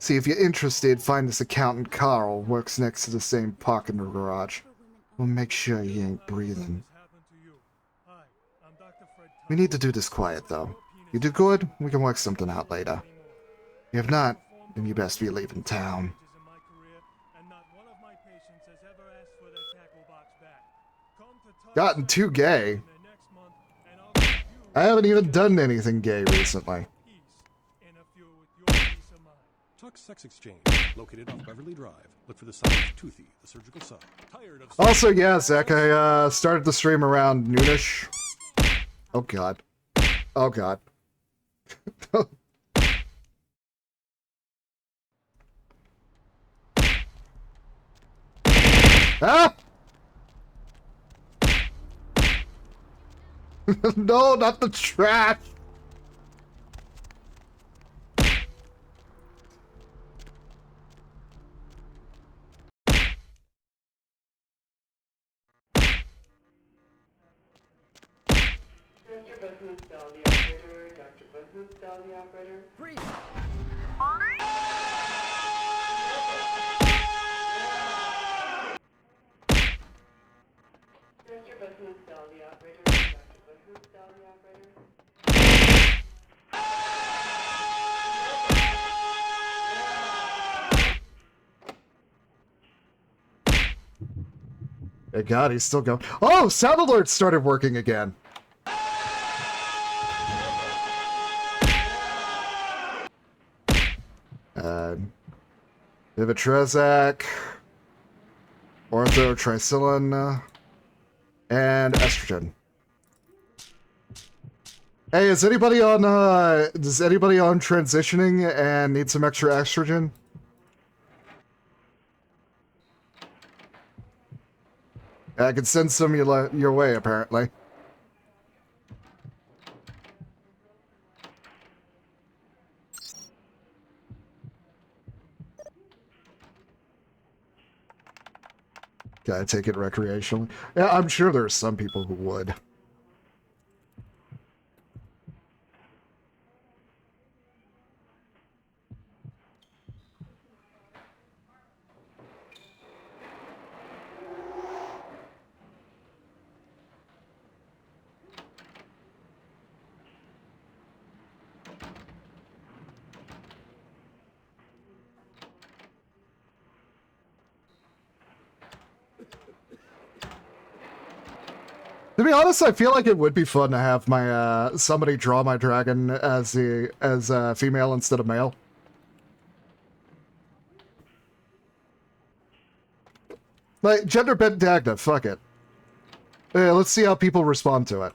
See, if you're interested, find this accountant Carl, works next to the same parking garage. We'll make sure he ain't breathing. We need to do this quiet, though. You do good, we can work something out later. If not, then you best be leaving town. Gotten too gay. I haven't even done anything gay recently. Tuck Sex Exchange, located off Beverly Drive. Look for the sign of Toothy, the surgical sub. Tired of... Also, yeah, Zach, I started the stream around noonish. Oh god. Oh god. Ah! No, not the trash! Hey god, he's still going. Oh, sound alert started working again. Vivitrezak, orthotricillin, and estrogen. Hey, is anybody on transitioning and need some extra estrogen? I can send some your way, apparently. Gotta take it recreationally. Yeah, I'm sure there's some people who would. To be honest, I feel like it would be fun to have my somebody draw my dragon as female instead of male. Like gender bent Dagda, fuck it. Yeah, let's see how people respond to it.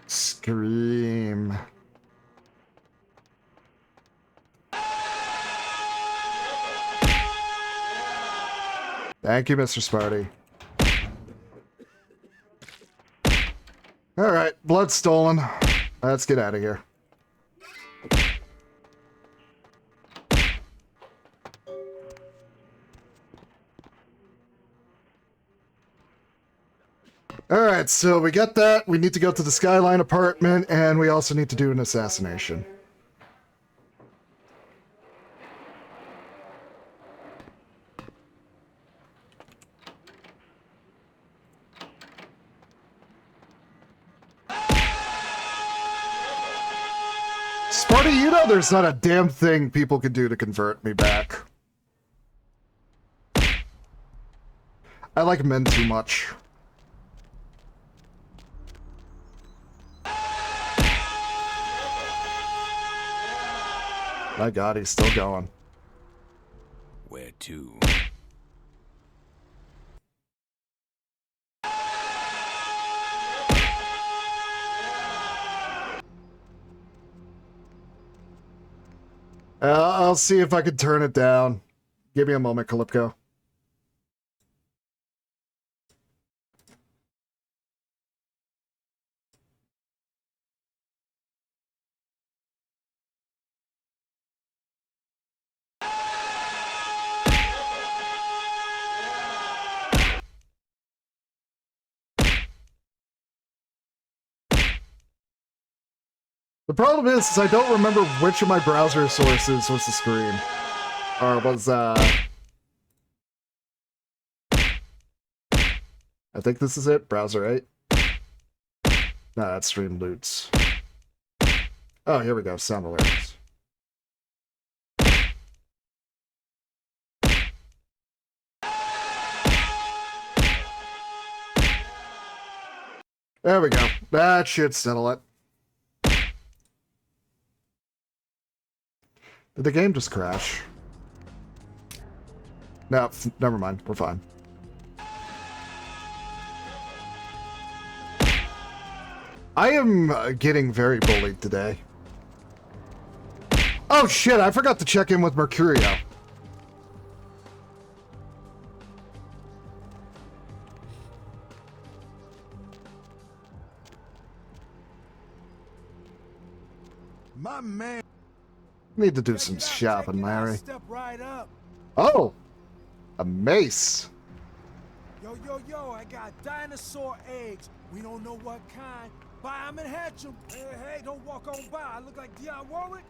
Scream. Thank you, Mr. Sparty. Alright, blood stolen. Let's get out of here. Alright, so we got that. We need to go to the Skyline apartment, and we also need to do an assassination. Sparty, you know there's not a damn thing people can do to convert me back. I like men too much. My god, he's still going. Where to? I'll see if I can turn it down. Give me a moment, Calypco. The problem is I don't remember which of my browser sources was the screen. Or was, I think this is it. Browser 8. No, that's Stream Loots. Oh, here we go. Sound alerts. There we go. That should settle it. Did the game just crash? No, never mind. We're fine. I am getting very bullied today. Oh shit, I forgot to check in with Mercurio. My man. Need to do some shopping, Larry. Step right up. Oh! A mace. Yo, I got dinosaur eggs. We don't know what kind. Buy 'em and hatch 'em. Hey, don't walk on by. I look like Dionne Warwick.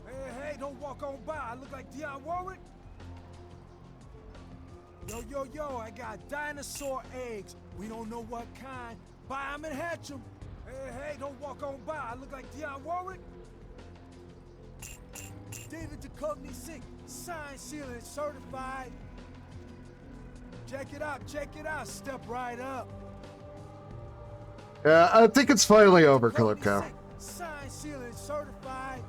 Hey, don't walk on by. I look like Dionne Warwick. Yo, I got dinosaur eggs. We don't know what kind. Buy 'em and hatch 'em. Hey, don't walk on by. I look like Dionne Warwick. David Duchovny sick. Signed, sealed, and certified. Check it out. Step right up. Yeah, I think it's finally over, Calypco. Signed, sealed, and certified.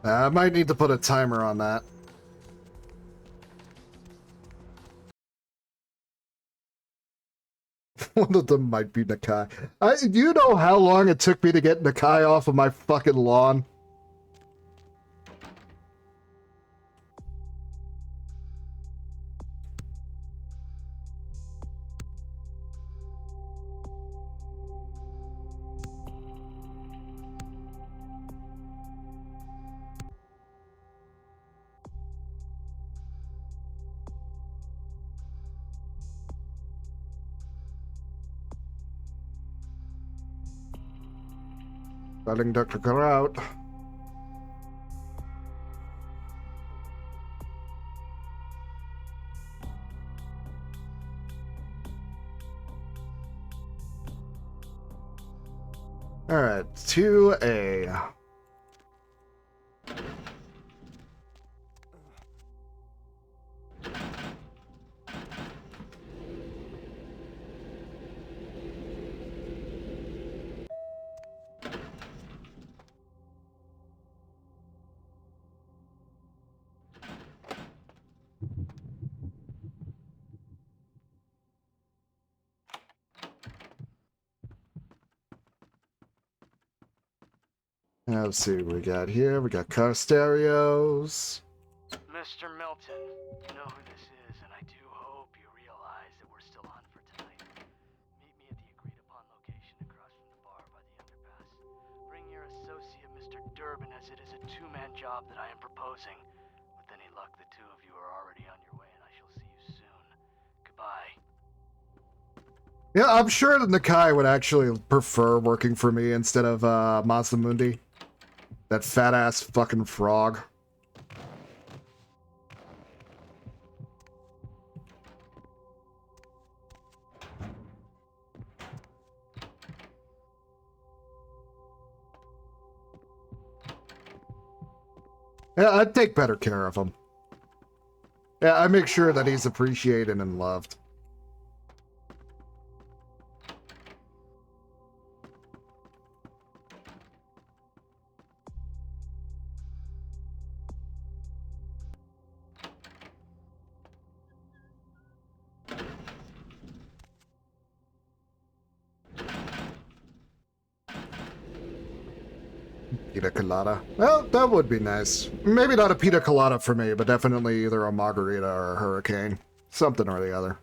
I might need to put a timer on that. One of them might be Nakai. Do you know how long it took me to get Nakai off of my fucking lawn? Letting Dr. Carr out. Alright, 2A. Let's see what we got here. We got car stereos. Mr. Milton, you know who this is, and I do hope you realize that we're still on for tonight. Meet me at the agreed-upon Durban as it is a two-man job that I am proposing. With any luck, the two of you are already on your way, and I shall see you soon. Goodbye. Yeah, I'm sure that Nakai would actually prefer working for me instead of Masamundi. That fat-ass fucking frog. Yeah, I'd take better care of him. Yeah, I make sure that he's appreciated and loved. Pina colada. Well, that would be nice. Maybe not a pina colada for me, but definitely either a margarita or a hurricane. Something or the other.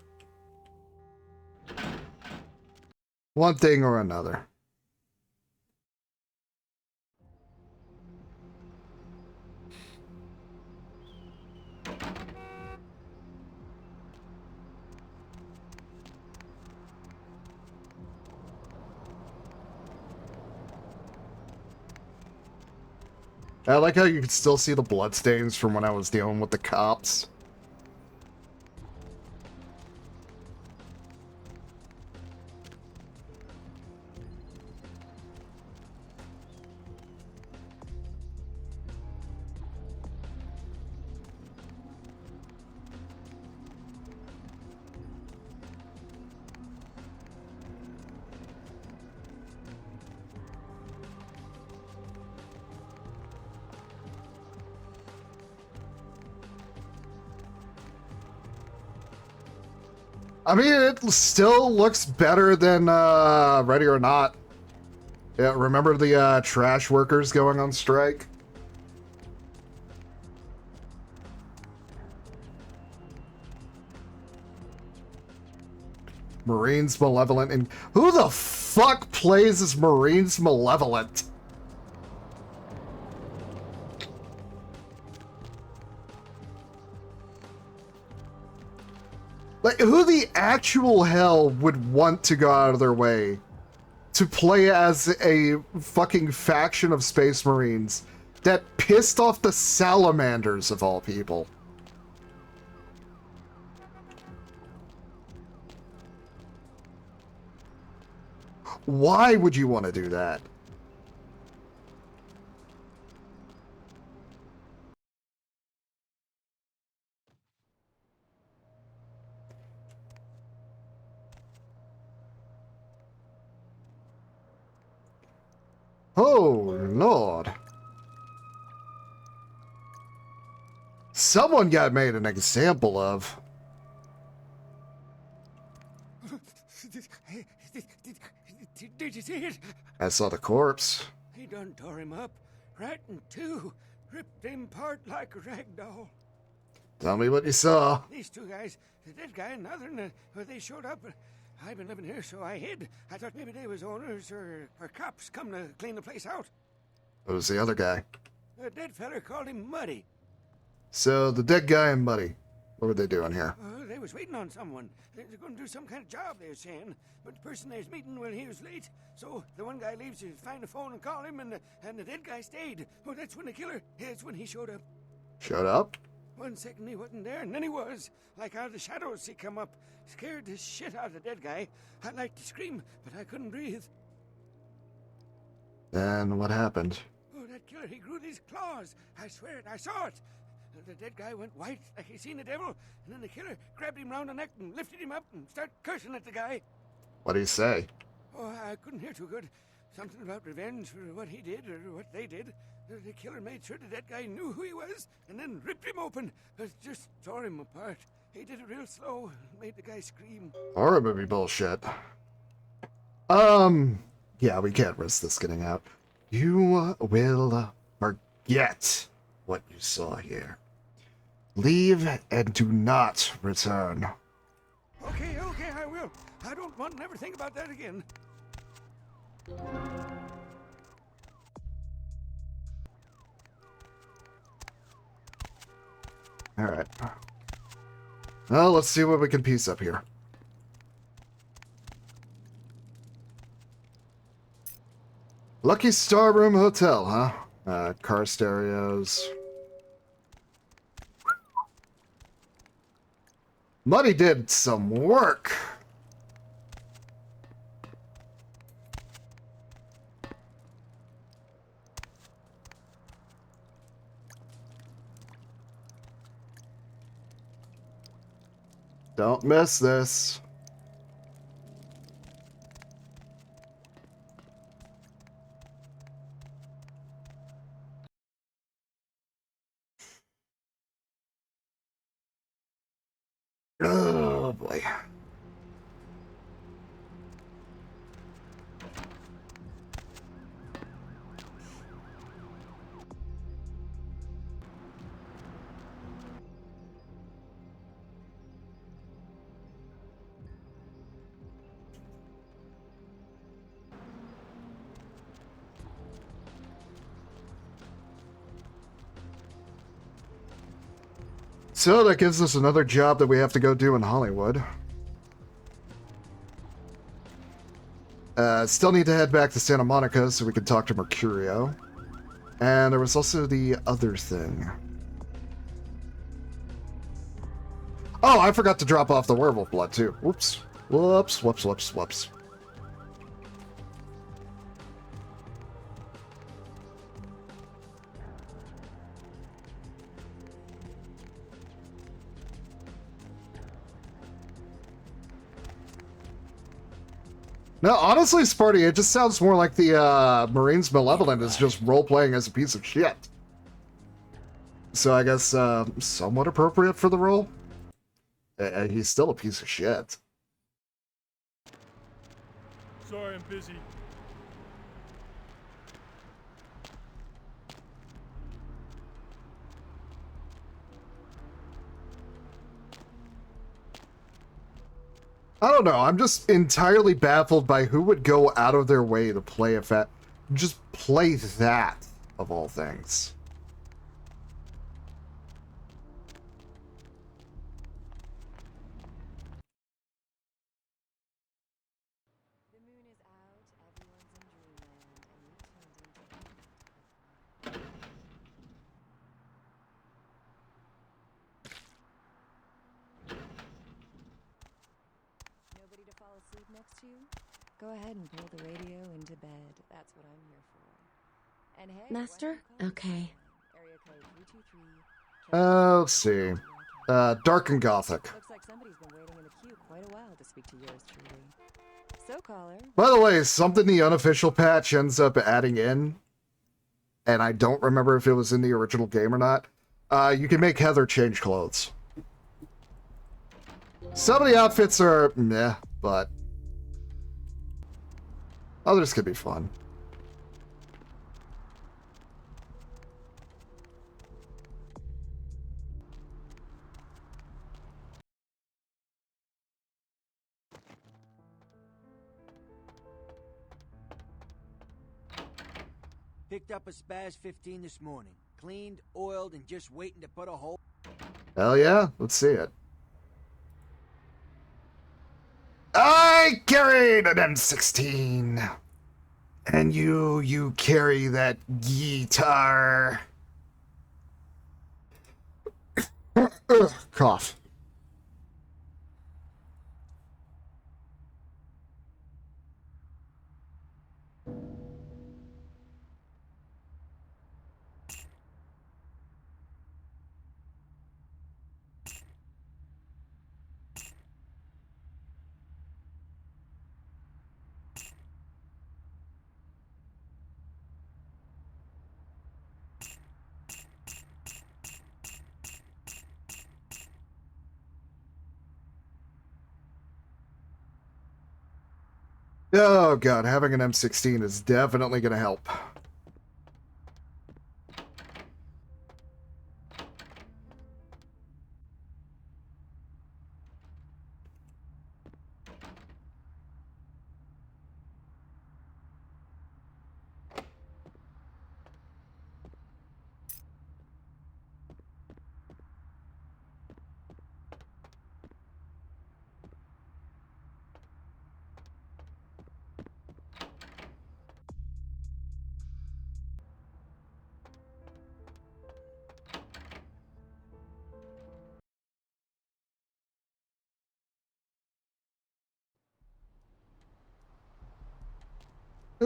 One thing or another. I like how you can still see the bloodstains from when I was dealing with the cops. I mean, it still looks better than Ready or Not. Yeah, remember the trash workers going on strike? Marines Malevolent, and who the fuck plays as Marines Malevolent? Like, who the actual hell would want to go out of their way to play as a fucking faction of Space Marines that pissed off the Salamanders of all people? Why would you want to do that? Oh, Lord. Someone got made an example of. Did you see it? I saw the corpse. He done tore him up, right in two, ripped him apart like a rag doll. Tell me what you saw. These two guys, the dead guy and the other, they showed up. I've been living here, so I hid. I thought maybe they was owners or cops come to clean the place out. What was the other guy? The dead feller called him Muddy. So, the dead guy and Muddy. What were they doing here? They was waiting on someone. They were going to do some kind of job, they were saying. But the person they was meeting, well, he was late. So the one guy leaves to find the phone and call him, and the dead guy stayed. Oh, that's when the killer, that's when he showed up. Showed up? 1 second he wasn't there, and then he was. Like out of the shadows he come up. Scared the shit out of the dead guy. I'd like to scream, but I couldn't breathe. Then what happened? Oh, that killer, he grew these claws. I swear it, I saw it. The dead guy went white like he seen the devil, and then the killer grabbed him round the neck and lifted him up and started cursing at the guy. What did he say? Oh, I couldn't hear too good. Something about revenge for what he did or what they did. The killer made sure the dead guy knew who he was and then ripped him open. Just tore him apart. He did it real slow, made the guy scream. Horror movie bullshit. Yeah, we can't risk this getting out. You will forget what you saw here. Leave and do not return. Okay, I will. I don't want to never think about that again. Alright. Well, let's see what we can piece up here. Lucky Star Room Hotel, huh? Car stereos. Muddy did some work. Don't miss this. Oh boy. So that gives us another job that we have to go do in Hollywood. Still need to head back to Santa Monica so we can talk to Mercurio. And there was also the other thing. Oh, I forgot to drop off the werewolf blood too. Whoops. Whoops, whoops, whoops, whoops. No, honestly, Sparty, it just sounds more like the Marines Malevolent is just role-playing as a piece of shit. So I guess somewhat appropriate for the role. He's still a piece of shit. Sorry, I'm busy. I don't know, I'm just entirely baffled by who would go out of their way to play just play that, of all things. Nobody to fall asleep next to you? Go ahead and pull the radio into bed. That's what I'm here for. And hey, Master? Okay. Area code 323. Let's see. Dark and Gothic. Looks like somebody's been waiting in the queue quite a while to speak to yours truly. So, caller. By the way, something the unofficial patch ends up adding in, and I don't remember if it was in the original game or not, you can make Heather change clothes. Some of the outfits are meh, but others could be fun. Picked up a Spaz 15 this morning. Cleaned, oiled, and just waiting to put a hole. Hell yeah, let's see it. I carried an M16. And you carry that guitar. Cough. Oh god, having an M16 is definitely gonna help.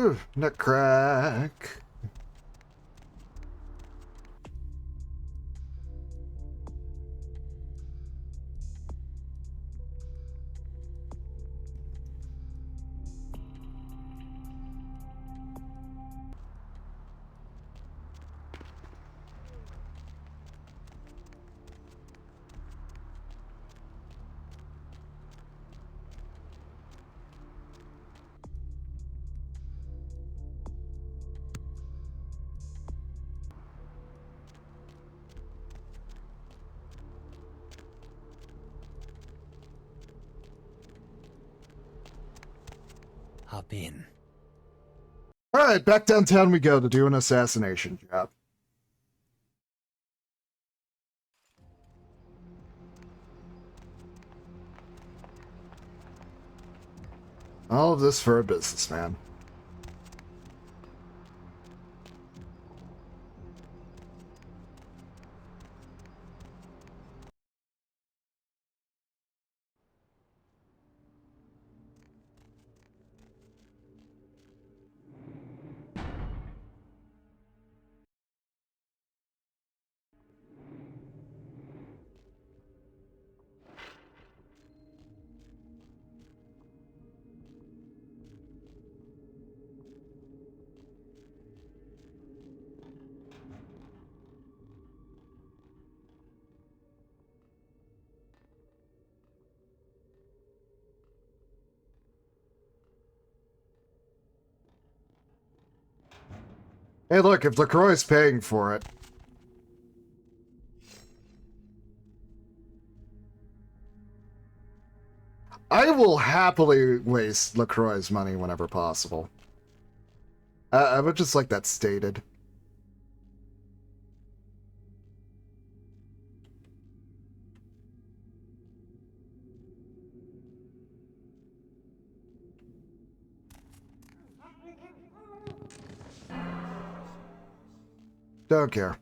Ooh, neck crack. Hop in. Alright, back downtown we go to do an assassination job. All of this for a businessman. Hey, look, if LaCroix's paying for it. I will happily waste LaCroix's money whenever possible. I would just like that stated. Don't care.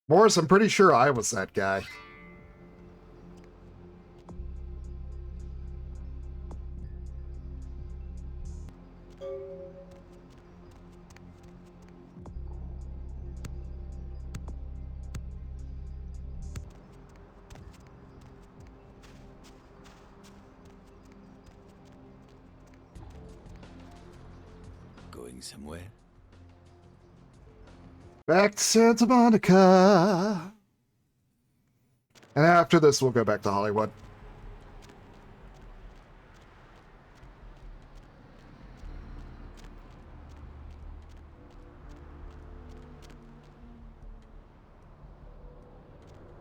Morris, I'm pretty sure I was that guy. Going somewhere? Back to Santa Monica. And after this, we'll go back to Hollywood.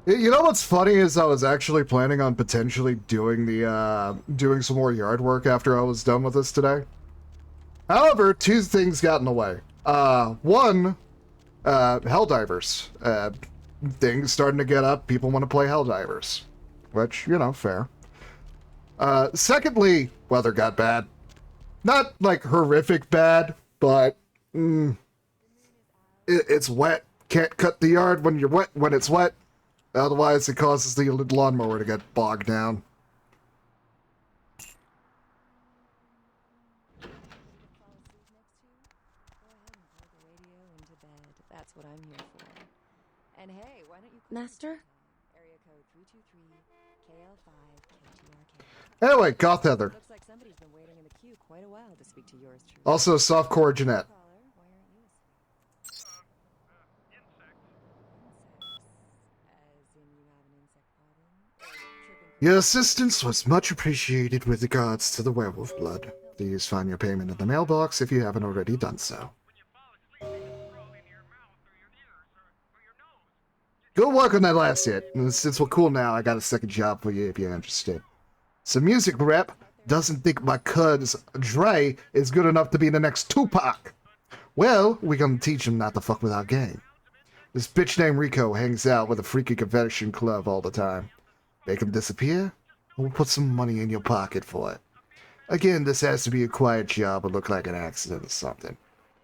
You know what's funny is I was actually planning on potentially doing the doing some more yard work after I was done with this today. However, two things got in the way. One, Helldivers. Things starting to get up. People want to play Helldivers. Which, you know, fair. Secondly, weather got bad. Not, like, horrific bad, but... it's wet. Can't cut the yard when you're wet when it's wet. Otherwise, it causes the lawnmower to get bogged down. That's what I'm here for. And hey, why don't you Master? Area code 323 KL5 KTRK. Anyway, Goth Heather. Looks like somebody's been waiting in the queue quite a while to speak to yours truly. Also, softcore Jeanette. Your assistance was much appreciated with regards to the werewolf blood. Please find your payment in the mailbox if you haven't already done so. Good work on that last hit. Since we're cool now, I got a second job for you if you're interested. Some music rep doesn't think my cuz Dre is good enough to be the next Tupac. Well, we gonna teach him not to fuck with our gang. This bitch named Rico hangs out with a freaky convention club all the time. Make him disappear, and we'll put some money in your pocket for it. Again, this has to be a quiet job or look like an accident or something.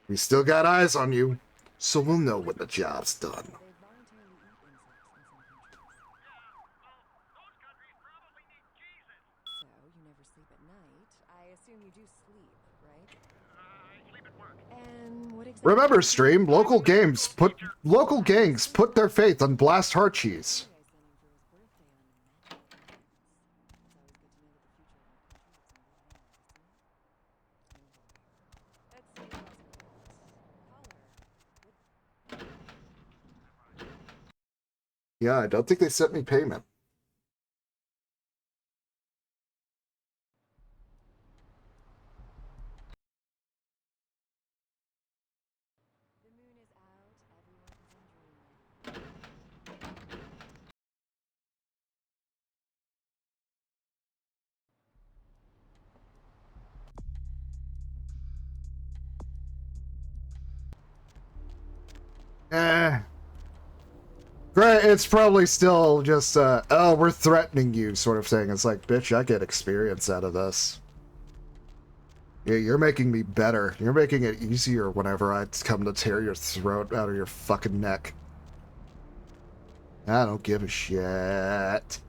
We still got eyes on you, so we'll know when the job's done. So, you never sleep at night. I assume you do sleep, right? I sleep at work. And what exactly... Remember, stream, local gangs put their faith on Blast Heart Cheese. Yeah, I don't think they sent me payment. Great, it's probably still just, oh, we're threatening you sort of thing. It's like, bitch, I get experience out of this. Yeah, you're making me better. You're making it easier whenever I come to tear your throat out of your fucking neck. I don't give a shit.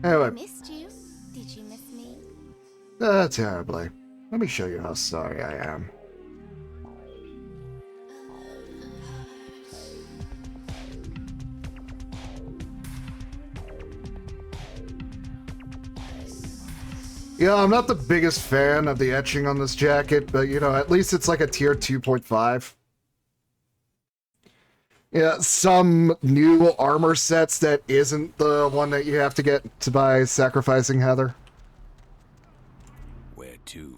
Anyway. I missed you. Did you miss me? Terribly. Let me show you how sorry I am. Yeah, I'm not the biggest fan of the etching on this jacket, but, you know, at least it's like a tier 2.5. Yeah, some new armor sets that isn't the one that you have to get to by sacrificing Heather. Where to?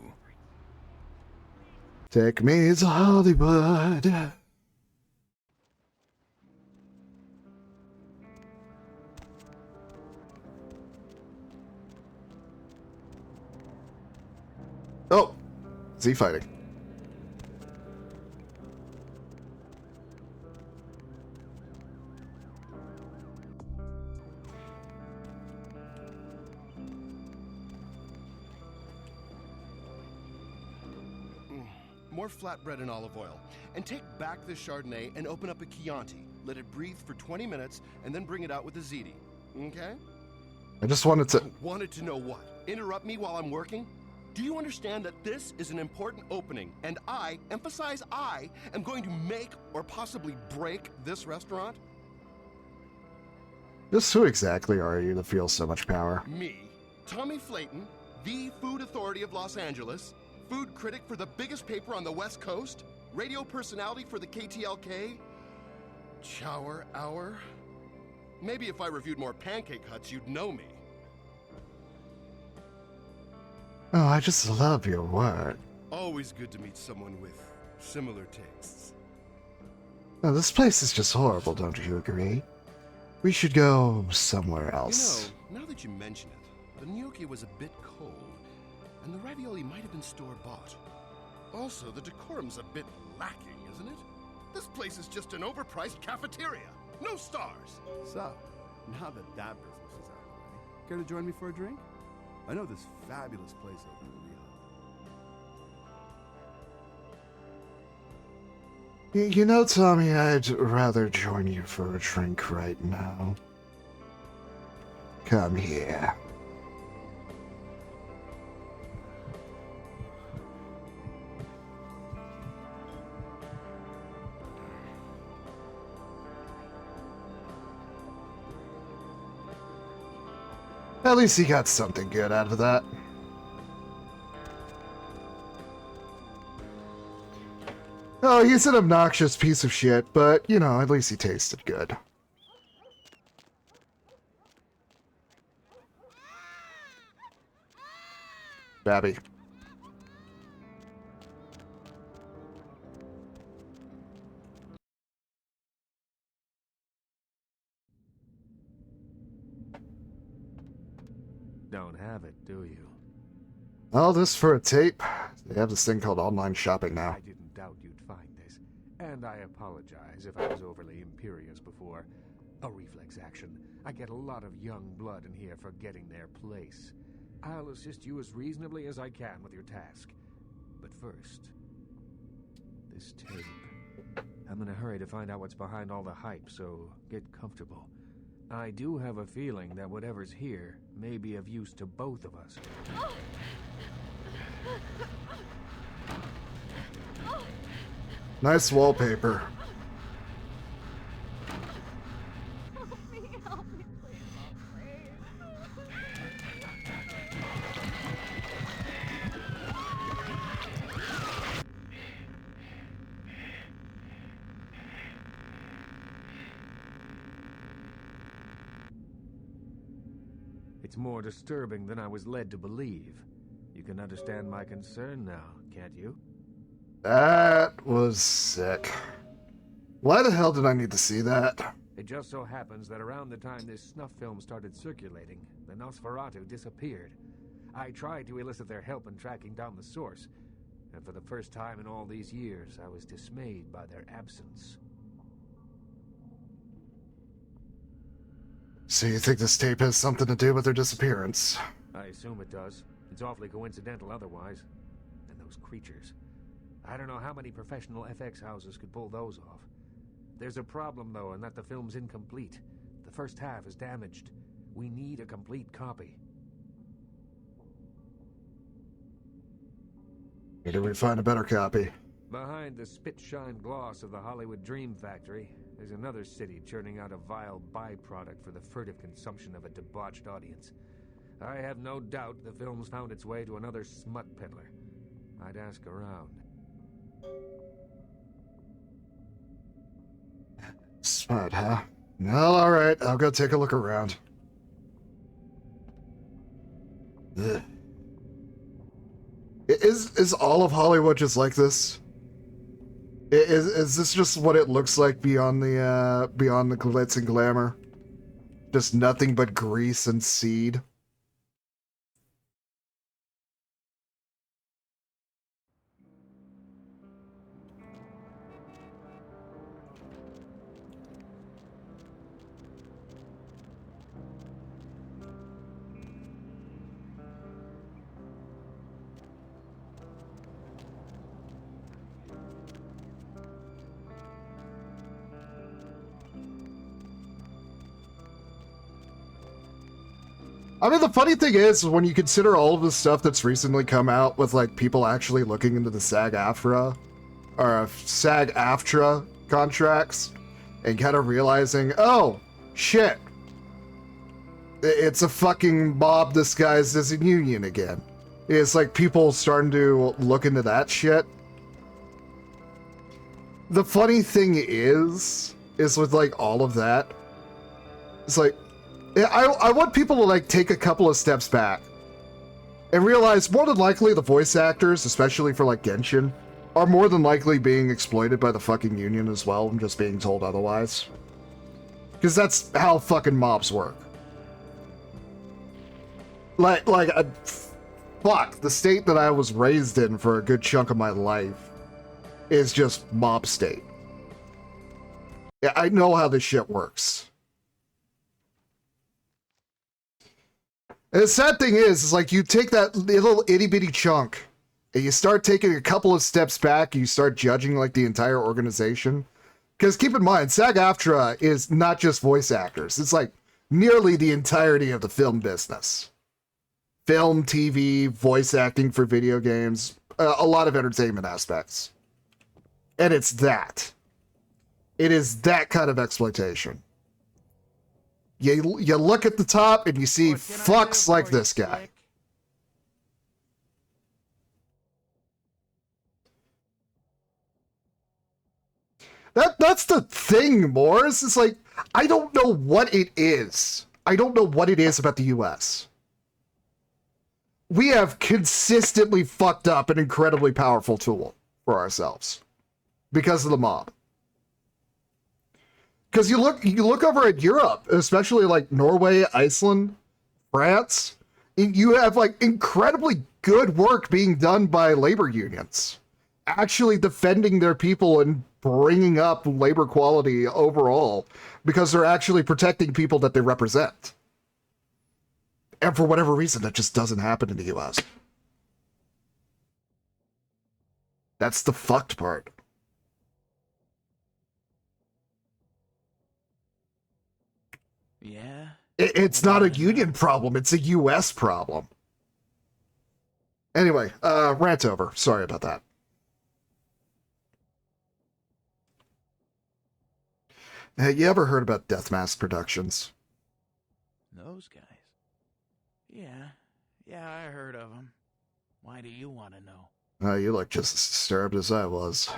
Take me to Hollywood. Oh, Z fighting. More flatbread and olive oil. And take back the Chardonnay and open up a Chianti. Let it breathe for 20 minutes and then bring it out with a ziti. Okay? I just wanted to... Wanted to know what? Interrupt me while I'm working? Do you understand that this is an important opening, and I, emphasize I, am going to make or possibly break this restaurant? Just who exactly are you that feels so much power? Me, Tommy Flayton, the Food Authority of Los Angeles, food critic for the biggest paper on the West Coast, radio personality for the KTLK, Chower Hour. Maybe if I reviewed more Pancake Huts, you'd know me. Oh, I just love your work. Always good to meet someone with similar tastes. Oh, this place is just horrible, don't you agree? We should go somewhere else. You know, now that you mention it, the gnocchi was a bit cold, and the ravioli might have been store-bought. Also, the decorum's a bit lacking, isn't it? This place is just an overpriced cafeteria. No stars. So, now that that business is out of the way, care to join me for a drink? I know this fabulous place over in Rio. You know, Tommy, I'd rather join you for a drink right now. Come here. At least he got something good out of that. Oh, he's an obnoxious piece of shit, but, you know, at least he tasted good. Babby. Don't have it, do you? All this for a tape? They have this thing called online shopping now. I didn't doubt you'd find this, and I apologize if I was overly imperious before. A reflex action. I get a lot of young blood in here forgetting their place. I'll assist you as reasonably as I can with your task. But first, this tape. I'm in a hurry to find out what's behind all the hype, so get comfortable. I do have a feeling that whatever's here may be of use to both of us. Nice wallpaper. It's more disturbing than I was led to believe. You can understand my concern now, can't you? That was sick. Why the hell did I need to see that? It just so happens that around the time this snuff film started circulating, the Nosferatu disappeared. I tried to elicit their help in tracking down the source, and for the first time in all these years, I was dismayed by their absence. So you think this tape has something to do with their disappearance? I assume it does. It's awfully coincidental otherwise. And those creatures. I don't know how many professional FX houses could pull those off. There's a problem, though, in that the film's incomplete. The first half is damaged. We need a complete copy. Where do we find a better copy? Behind the spit-shine gloss of the Hollywood Dream Factory, there's another city churning out a vile byproduct for the furtive consumption of a debauched audience. I have no doubt the film's found its way to another smut peddler. I'd ask around. Smut, huh? Well, alright, I'll go take a look around. Ugh. Is all of Hollywood just like this? Is this just what it looks like beyond the glitz and glamour? Just nothing but grease and seed? I mean, the funny thing is, when you consider all of the stuff that's recently come out with, like, people actually looking into the SAG-AFTRA, or SAG-AFTRA contracts, and kind of realizing, oh, shit, it's a fucking mob disguised as a union again. It's like people starting to look into that shit. The funny thing is with, like, all of that, it's like, I want people to, like, take a couple of steps back and realize more than likely the voice actors, especially for, like, Genshin, are more than likely being exploited by the fucking union as well. I'm just being told otherwise. Because that's how fucking mobs work. Fuck, the state that I was raised in for a good chunk of my life is just mob state. Yeah, I know how this shit works. And the sad thing is like you take that little itty bitty chunk and you start taking a couple of steps back and you start judging like the entire organization. Because keep in mind, SAG-AFTRA is not just voice actors. It's like nearly the entirety of the film business. Film, TV, voice acting for video games, a lot of entertainment aspects. And it's that. It is that kind of exploitation. You look at the top and you see fucks like this guy. That's the thing, Morris. It's like, I don't know what it is. I don't know what it is about the US. We have consistently fucked up an incredibly powerful tool for ourselves because of the mob. Because you look over at Europe, especially like Norway, Iceland, France, you have like incredibly good work being done by labor unions, actually defending their people and bringing up labor quality overall because they're actually protecting people that they represent. And for whatever reason, that just doesn't happen in the US. That's the fucked part. Yeah? It's not a union problem, it's a US problem. Anyway, rant over. Sorry about that. Hey, you ever heard about Death Mask Productions? Those guys? Yeah, I heard of them. Why do you want to know? You look just as disturbed as I was.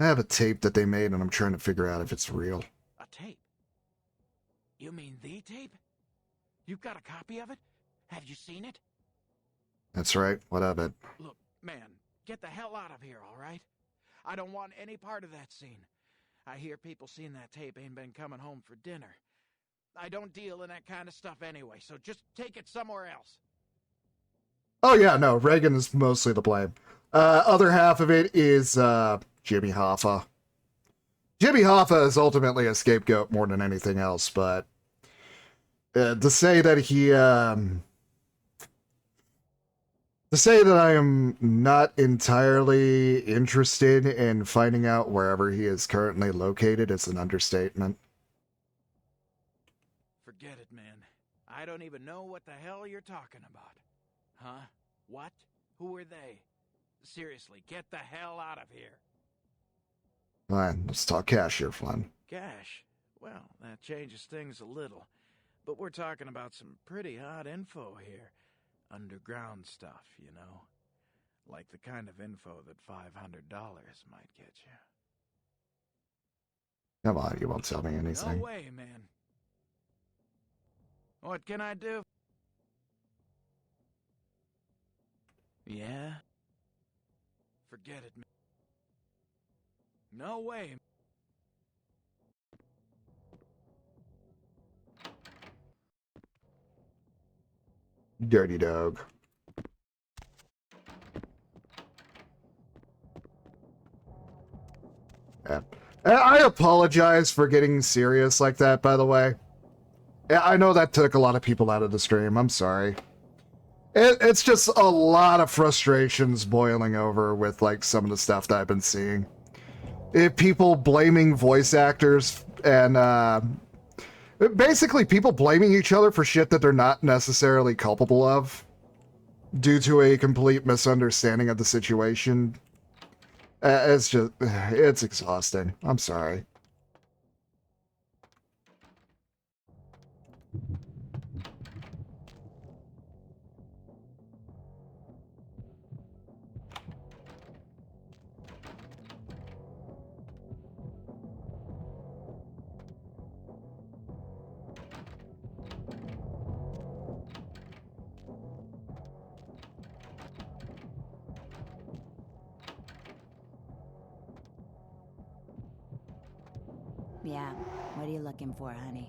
I have a tape that they made and I'm trying to figure out if it's real. A tape? You mean the tape? You've got a copy of it? Have you seen it? That's right, what of it? Look, man, get the hell out of here, all right? I don't want any part of that scene. I hear people seeing that tape ain't been coming home for dinner. I don't deal in that kind of stuff anyway, so just take it somewhere else. Oh yeah, no, Reagan is mostly the blame. Other half of it is Jimmy Hoffa. Jimmy Hoffa is ultimately a scapegoat more than anything else, but to say that I am not entirely interested in finding out wherever he is currently located is an understatement. Forget it, man. I don't even know what the hell you're talking about. Huh? What? Who are they? Seriously, get the hell out of here. Fine, let's talk cash here, Flynn. Cash? Well, that changes things a little. But we're talking about some pretty hot info here. Underground stuff, you know. Like the kind of info that $500 might get you. Come on, you won't tell me anything. No way, man. What can I do? Yeah? Forget it, man. No way. Dirty dog. Yeah. I apologize for getting serious like that, by the way. I know that took a lot of people out of the stream. I'm sorry. It's just a lot of frustrations boiling over with like some of the stuff that I've been seeing. People blaming voice actors and basically people blaming each other for shit that they're not necessarily culpable of due to a complete misunderstanding of the situation. It's exhausting. I'm sorry. Yeah, what are you looking for, honey?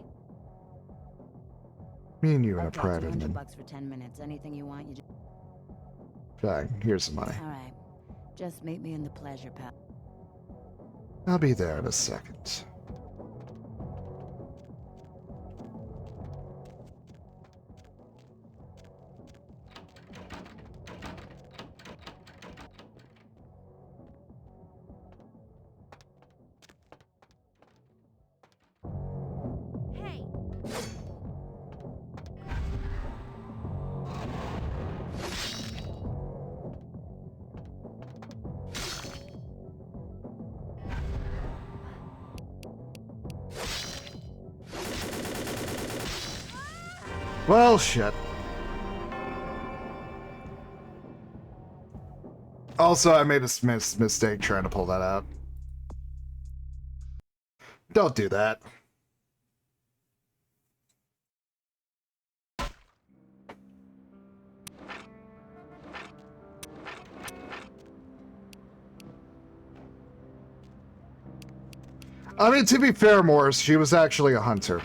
Me and you in a Okay, private. $200 for 10 minutes. Anything you want, you just... Fine, here's the money. All right. Just meet me in the pleasure palace. I'll be there in a second. Hey! Well, shit. Also, I made a mistake trying to pull that out. Don't do that. I mean, to be fair, Morris, she was actually a hunter.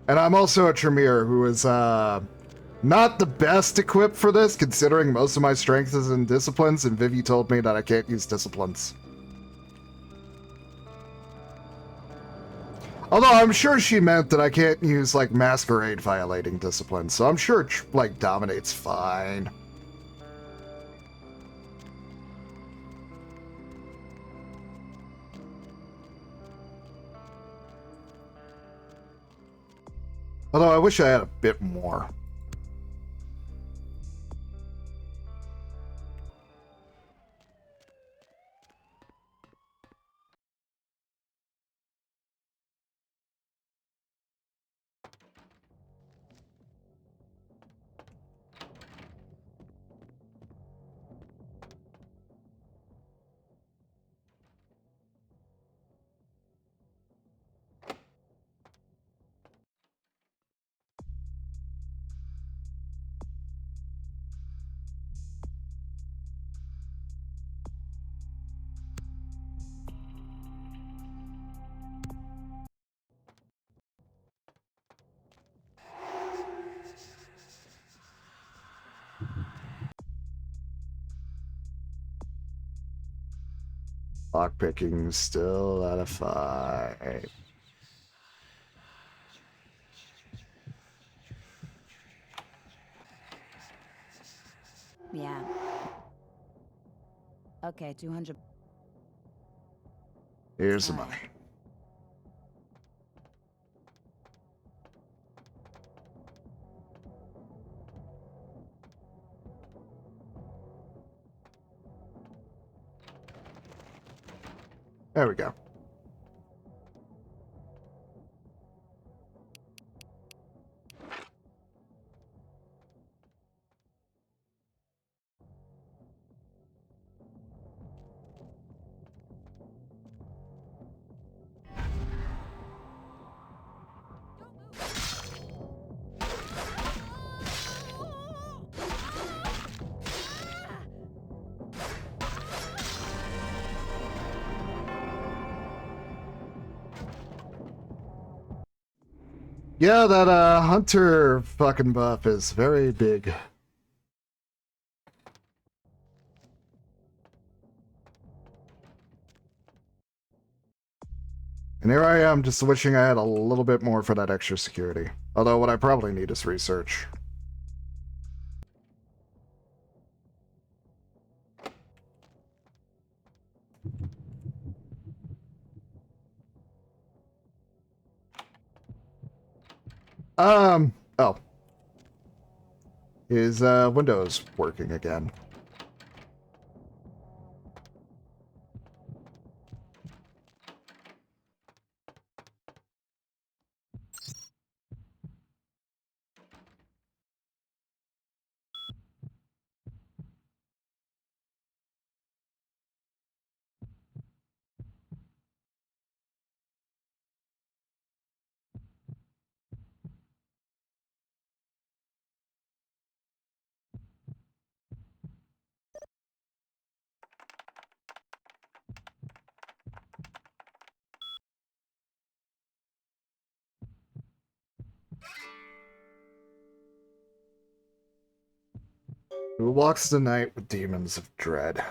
And I'm also a Tremere who is, not the best equipped for this, considering most of my strength is in disciplines, and Vivi told me that I can't use disciplines. Although I'm sure she meant that I can't use, like, masquerade violating disciplines, so I'm sure, like, dominate's fine. Although I wish I had a bit more. Lockpicking still out of 5. Yeah. Okay, 200. Here's the money. There we go. Yeah, that hunter fucking buff is very big. And here I am, just wishing I had a little bit more for that extra security. Although what I probably need is research. Oh. Is Windows working again? Who walks the night with demons of dread?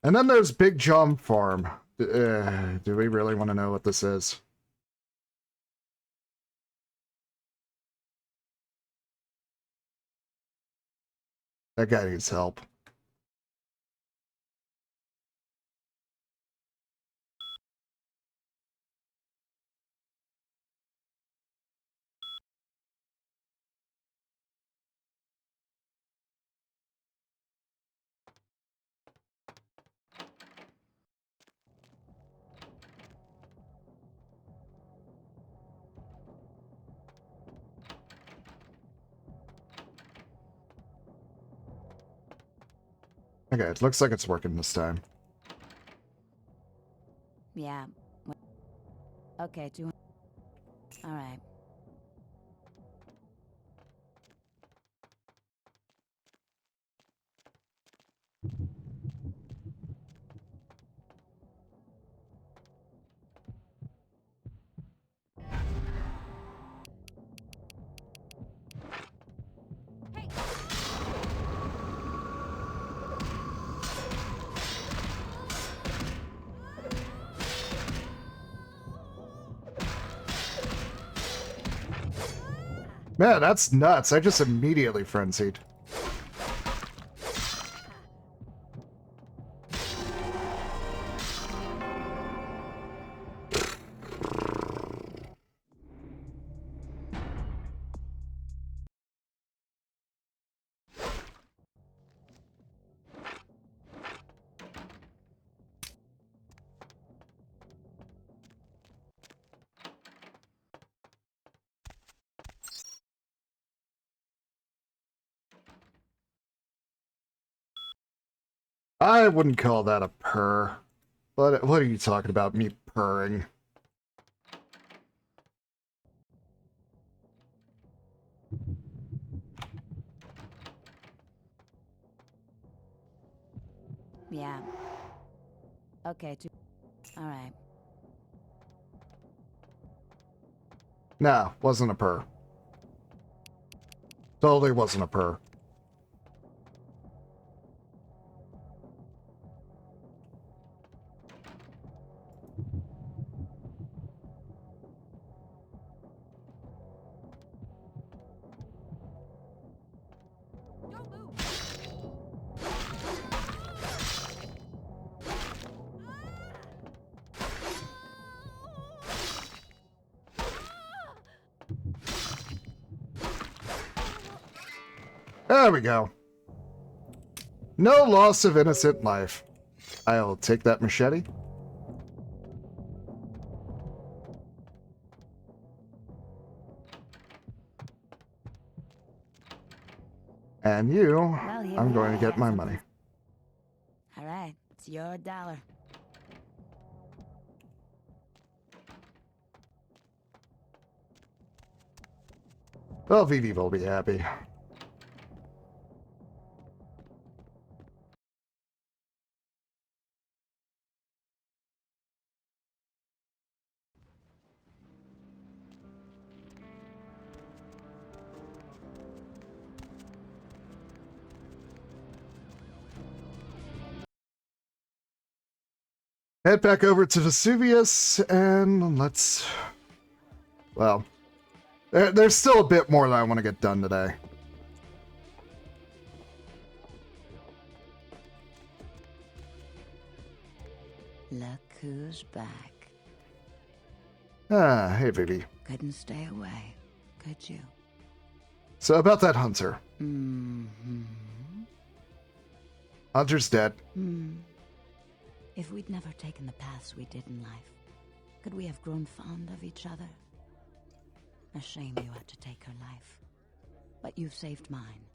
And then there's Big Jump Farm. Do we really want to know what this is? That guy needs help. Okay, it looks like it's working this time. Yeah. Okay, 200. All right. Man, that's nuts. I just immediately frenzied. I wouldn't call that a purr. What are you talking about, me purring? Yeah. Okay, all right. Nah, wasn't a purr. Totally wasn't a purr. There we go. No loss of innocent life. I'll take that machete. And you, I'm going to get my money. All right, it's your dollar. Well, Vivi will be happy. Head back over to Vesuvius, and let's... Well, there's still a bit more that I want to get done today. Look who's back. Ah, hey, Vivi. Couldn't stay away, could you? So about that hunter. Mm-hmm. Hunter's dead. If we'd never taken the paths we did in life, could we have grown fond of each other? A shame you had to take her life. But you've saved mine,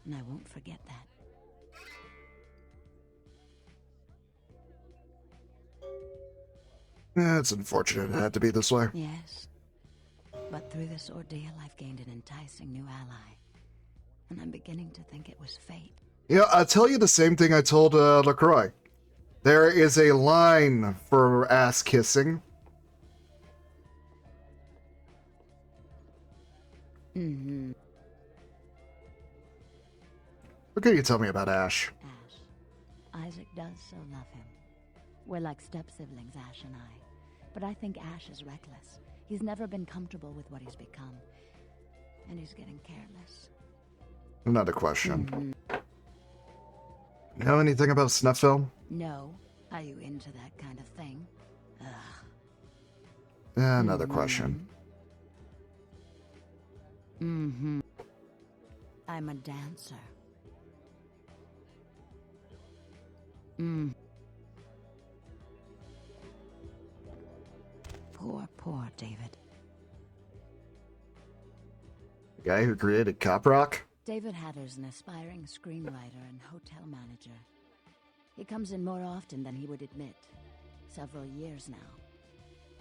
and I won't forget that. It's unfortunate it had to be this way. Yes. But through this ordeal, I've gained an enticing new ally. And I'm beginning to think it was fate. Yeah, I'll tell you the same thing I told LaCroix. There is a line for ass kissing. Mm-hmm. What can you tell me about Ash? Isaac does so love him. We're like step-siblings, Ash and I. But I think Ash is reckless. He's never been comfortable with what he's become. And he's getting careless. Another question. Know anything about snuff film? No. Are you into that kind of thing? Ugh. Another question. I'm a dancer. Poor David. The guy who created Cop Rock? David Hatter's an aspiring screenwriter and hotel manager. He comes in more often than he would admit. Several years now.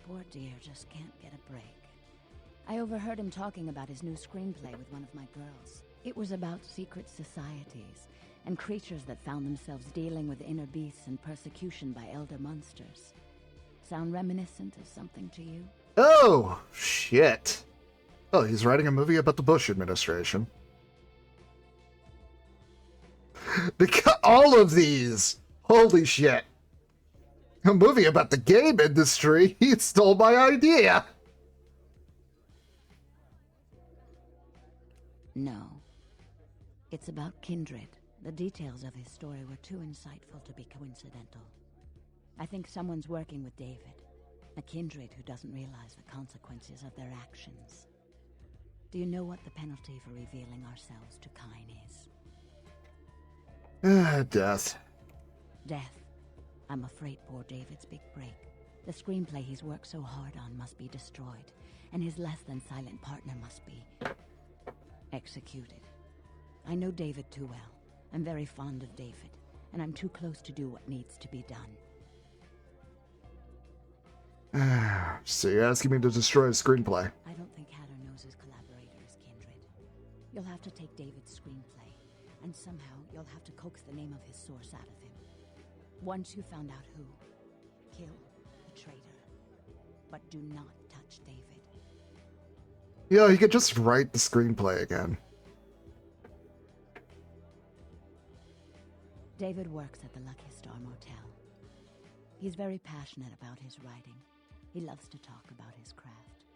Poor dear just can't get a break. I overheard him talking about his new screenplay with one of my girls. It was about secret societies and creatures that found themselves dealing with inner beasts and persecution by elder monsters. Sound reminiscent of something to you? Oh, shit. Oh, he's writing a movie about the Bush administration. All of these! Holy shit. A movie about the game industry? He stole my idea! No. It's about Kindred. The details of his story were too insightful to be coincidental. I think someone's working with David. A Kindred who doesn't realize the consequences of their actions. Do you know what the penalty for revealing ourselves to Kine is? Death. Death. I'm afraid poor David's big break. The screenplay he's worked so hard on must be destroyed, and his less-than-silent partner must be executed. I know David too well. I'm very fond of David, and I'm too close to do what needs to be done. So you're asking me to destroy a screenplay? I don't think Hatter knows his collaborator is Kindred. You'll have to take David's screenplay, and somehow you'll have to coax the name of his source out of him. Once you found out who, kill the traitor. But do not touch David. Yeah, he could just write the screenplay again. David works at the Lucky Star Motel. He's very passionate about his writing. He loves to talk about his craft.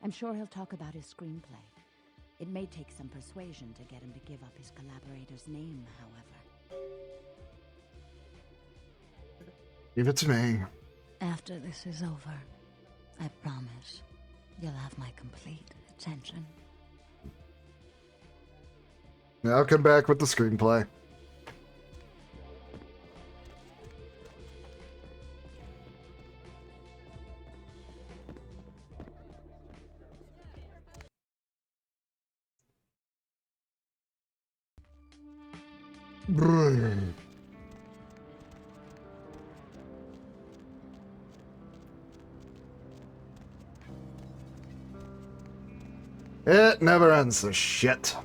I'm sure he'll talk about his screenplay. It may take some persuasion to get him to give up his collaborator's name, however. Give it to me. After this is over, I promise you'll have my complete attention. Now I'll come back with the screenplay. It never ends, the shit.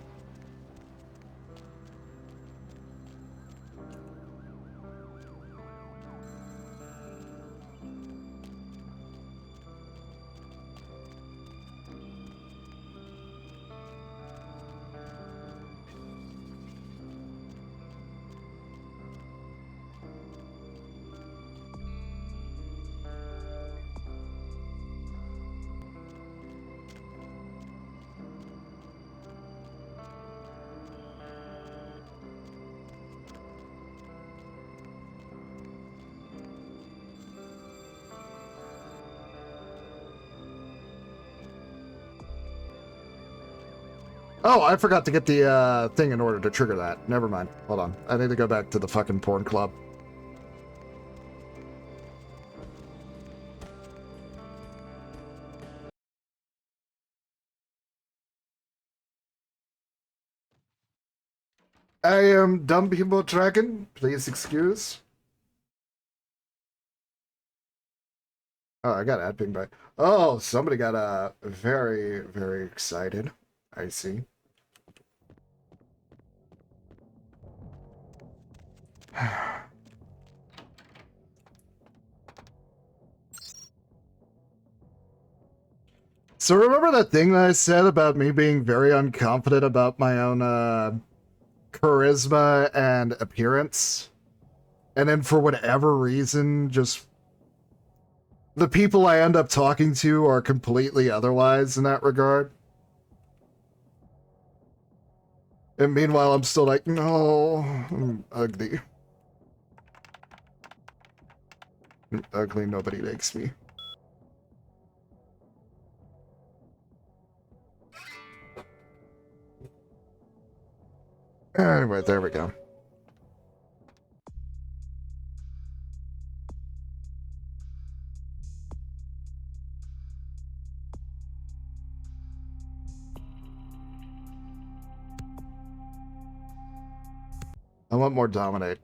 Oh, I forgot to get the thing in order to trigger that. Never mind. Hold on. I need to go back to the fucking porn club. I am Dumb People Dragon. Please excuse. Oh, I got ad ping by. Oh, somebody got very, very excited. I see. So remember that thing that I said about me being very unconfident about my own charisma and appearance? And then for whatever reason, just the people I end up talking to are completely otherwise in that regard. And meanwhile, I'm still like, no, I'm ugly. I'm ugly, nobody likes me. Anyway, there we go. I want more dominate.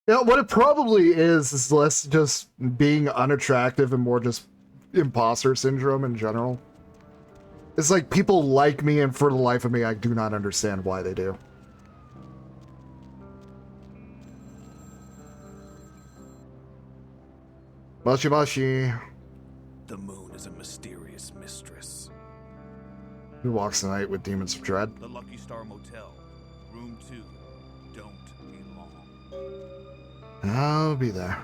Yeah, what it probably is less just being unattractive and more just imposter syndrome in general. It's like people like me, and for the life of me, I do not understand why they do. Mashi mashi. The moon is a mysterious mistress. Who walks the night with demons of dread? The Lucky Star Motel, room 2. Don't be long. I'll be there.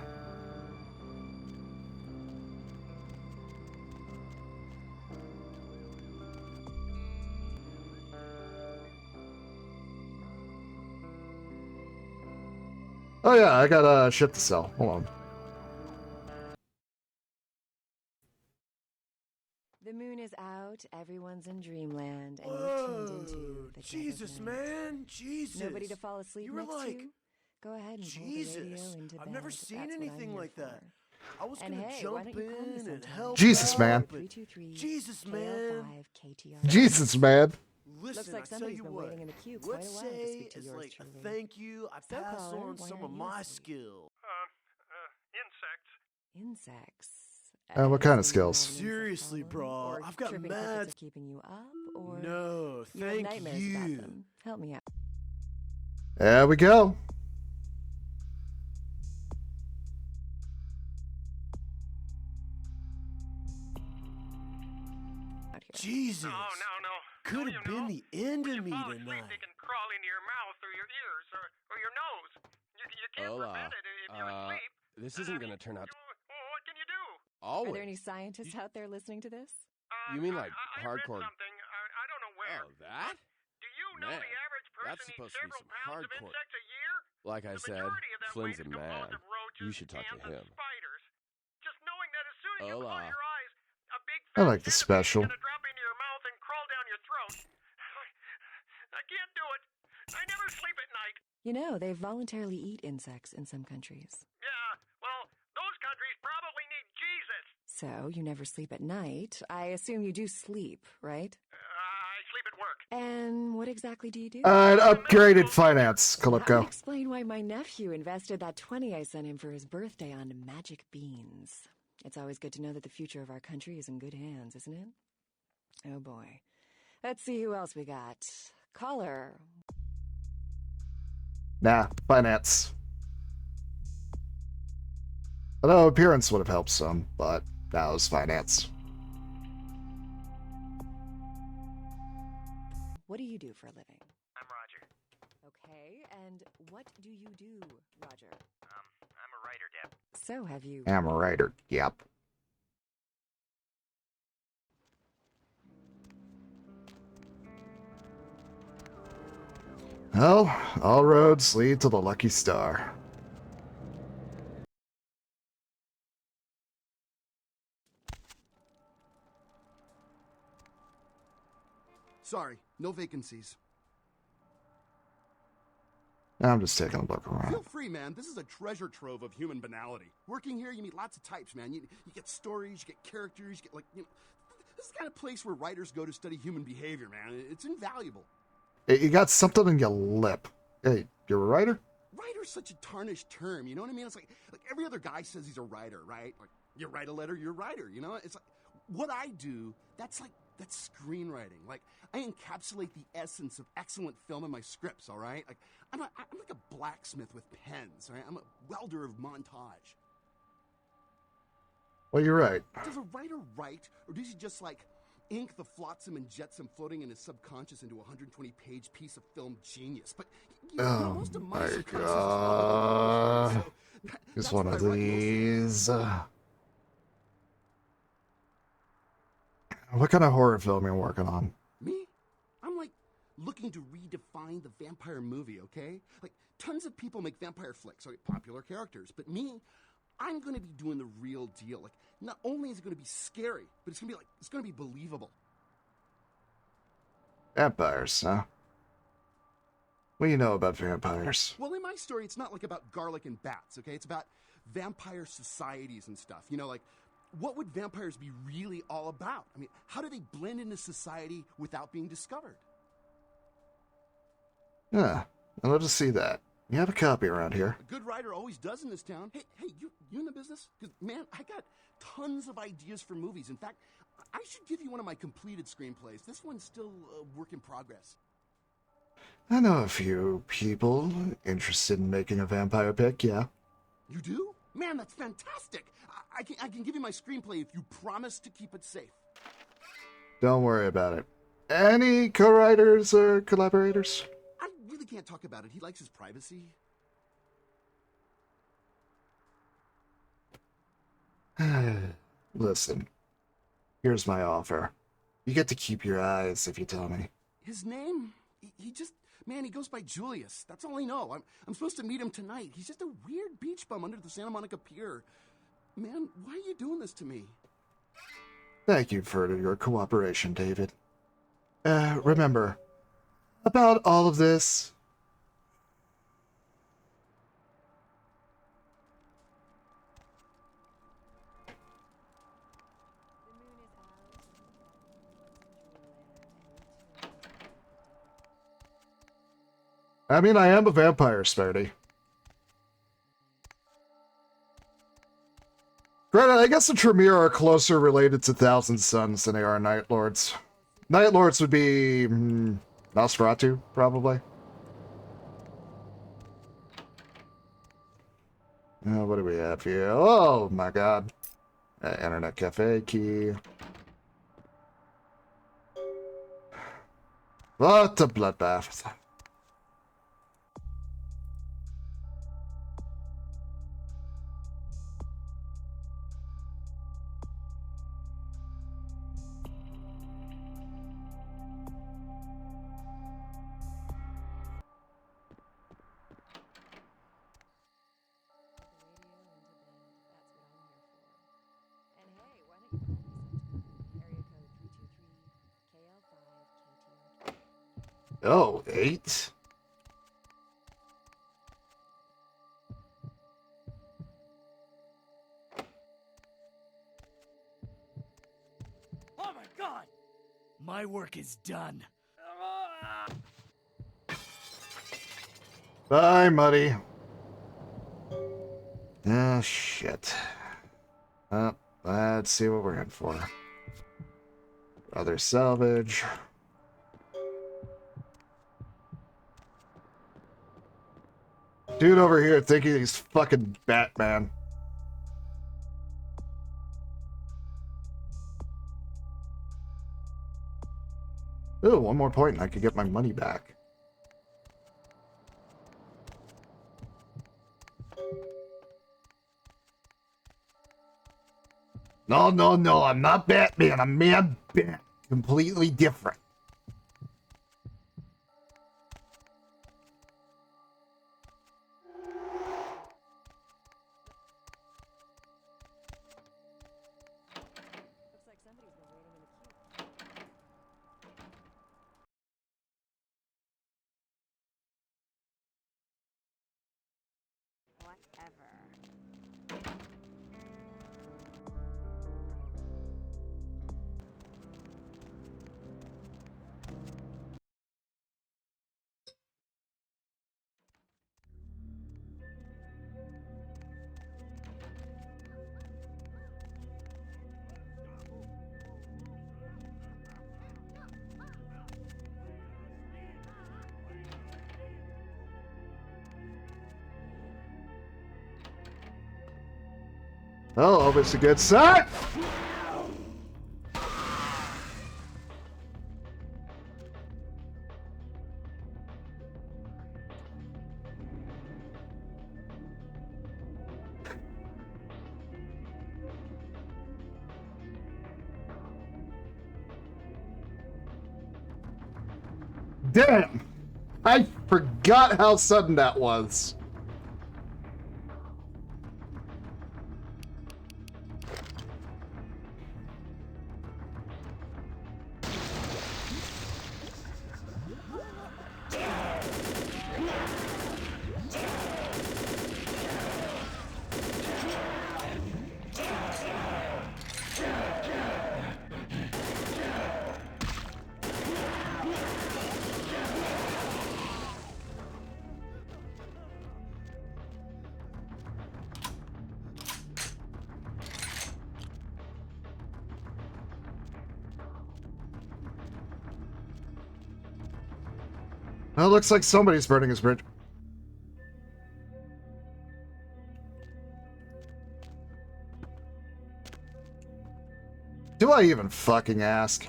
Oh yeah, I got shit to sell. Hold on. The moon is out, everyone's in dreamland, and you've tuned into the Jesus, Dead of Night. man, Jesus. Nobody to fall asleep You were next like, to? Go ahead and pull the radio Jesus. into I've bed. never seen That's what I'm anything here like for. that. I was And gonna hey, jump why don't you call me in and sometime? help. Jesus, man. 323 Jesus, man. KL5 KTR. Jesus, man. Listen, Looks like I tell somebody's you been what. waiting in the queue quite a Let's while to say speak to it's yours like truly. a thank you. I So, pass caller, on why some are of you my asleep? skills. Insects. Insects. What kind of So you have an skills? insect Seriously, problem? bro. Or I've got tripping mad. crickets are keeping you up, or No, you have thank nightmares about you. them. Help me out. There we go. Jesus. No. Could have been the end of me tonight. They can crawl into your mouth or your ears or your nose. You can't prevent it if you're asleep. This isn't gonna turn out. What can you do? Always. Are there any scientists out there listening to this? You mean like I hardcore? read something. I don't know where. Oh, that? Do you know Man, the average person that's eats supposed to be several some pounds of hardcore. insects a year? Like I said, Flynn's a man. You should talk to him. Spiders. Just knowing that as soon as you Hola. close your eyes, a big I like the special. gonna drop into your mouth and crawl down your throat. I can't do it. I never sleep at night. You know, they voluntarily eat insects in some countries. Yeah, well, those countries probably need Jesus. So, you never sleep at night. I assume you do sleep, right? I sleep at work. And what exactly do you do? Upgraded finance, That would Calypco. explain why my nephew invested that 20 I sent him for his birthday on magic beans. It's always good to know that the future of our country is in good hands, isn't it? Oh boy. Let's see who else we got. Caller. Nah, finance. Although appearance would have helped some, but that was finance. What do you do for a living? I'm Roger. Okay, and what do you do, Roger? I'm a writer, Deb. So, have you... I'm a writer, yep. Well, all roads lead to the Lucky Star. Sorry, no vacancies. I'm just taking a look around. Feel free, man. This is a treasure trove of human banality. Working here, you meet lots of types, man. You get stories, you get characters, you get, like, you know... This is the kind of place where writers go to study human behavior, man. It's invaluable. Hey, you got something in your lip. Hey, you're a writer? Writer's such a tarnished term, you know what I mean? It's like every other guy says he's a writer, right? Like, you write a letter, you're a writer, you know? It's like, what I do, that's screenwriting. Like, I encapsulate the essence of excellent film in my scripts, all right? Like, I'm like a blacksmith with pens, all right? I'm a welder of montage. Well, you're right. Does a writer write, or does he just, like, ink the flotsam and jetsam floating in his subconscious into a 120-page piece of film genius? But you know, Oh most of my my subconscious god. is Here's one of these. What kind of horror film are you working on? Me? I'm like looking to redefine the vampire movie, okay? Like, tons of people make vampire flicks, okay, popular characters, but me, I'm gonna be doing the real deal. Like, not only is it gonna be scary, but it's gonna be believable. Vampires, huh? What do you know about vampires? Well, in my story, it's not like about garlic and bats, okay? It's about vampire societies and stuff. You know, like, what would vampires be really all about? I mean, how do they blend into society without being discovered? Yeah, I'd love to see that. You have a copy around here. A good writer always does in this town. Hey, you in the business? 'Cause, man, I got tons of ideas for movies. In fact, I should give you one of my completed screenplays. This one's still a work in progress. I know a few people interested in making a vampire pick, yeah. You do? Man, that's fantastic. I can give you my screenplay if you promise to keep it safe. Don't worry about it. Any co-writers or collaborators? I really can't talk about it. He likes his privacy. Listen, here's my offer. You get to keep your eyes if you tell me. His name? He just... Man, he goes by Julius. That's all I know. I'm supposed to meet him tonight. He's just a weird beach bum under the Santa Monica Pier. Man, why are you doing this to me? Thank you for your cooperation, David. Remember, about all of this... I mean, I am a vampire, Sparty. Granted, I guess the Tremere are closer related to Thousand Suns than they are Night Lords. Night Lords would be... Nosferatu, probably. What do we have here? Oh, my God. Internet cafe key. What a bloodbath. Oh, 8? Oh my god! My work is done. Bye, Muddy. Ah, shit. Let's see what we're in for. Other salvage. Dude over here thinking he's fucking Batman. Ooh, one more point and I could get my money back. No, no, no, I'm not Batman. I'm Mad Bat. Completely different. Oh, hope it's a good set. Damn! I forgot how sudden that was. Well, looks like somebody's burning his bridge. Do I even fucking ask?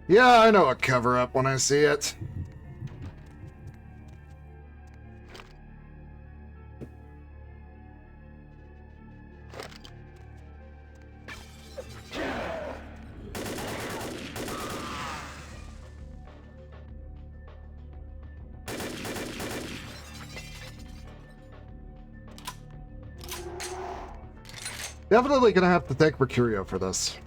Yeah, I know a cover-up when I see it. Definitely gonna have to thank Mercurio for this.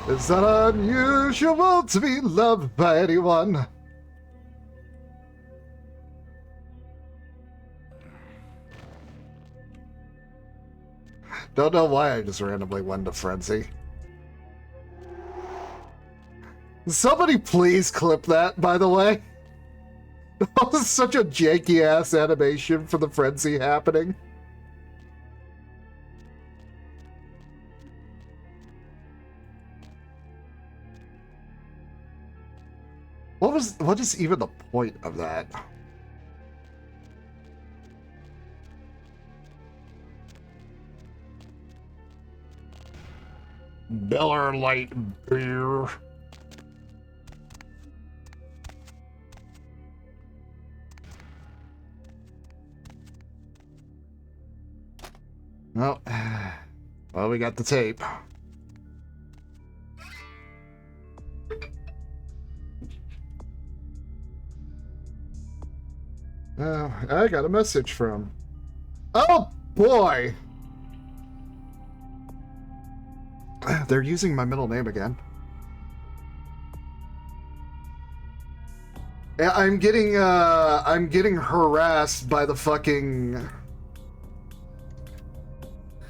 Is that unusual to be loved by anyone? Don't know why I just randomly went to Frenzy. Somebody please clip that, by the way. That was such a janky-ass animation for the Frenzy happening. What is even the point of that? Miller Lite beer. Well, we got the tape. Oh, I got a message from... Oh, boy! They're using my middle name again. Yeah, I'm getting harassed by the fucking...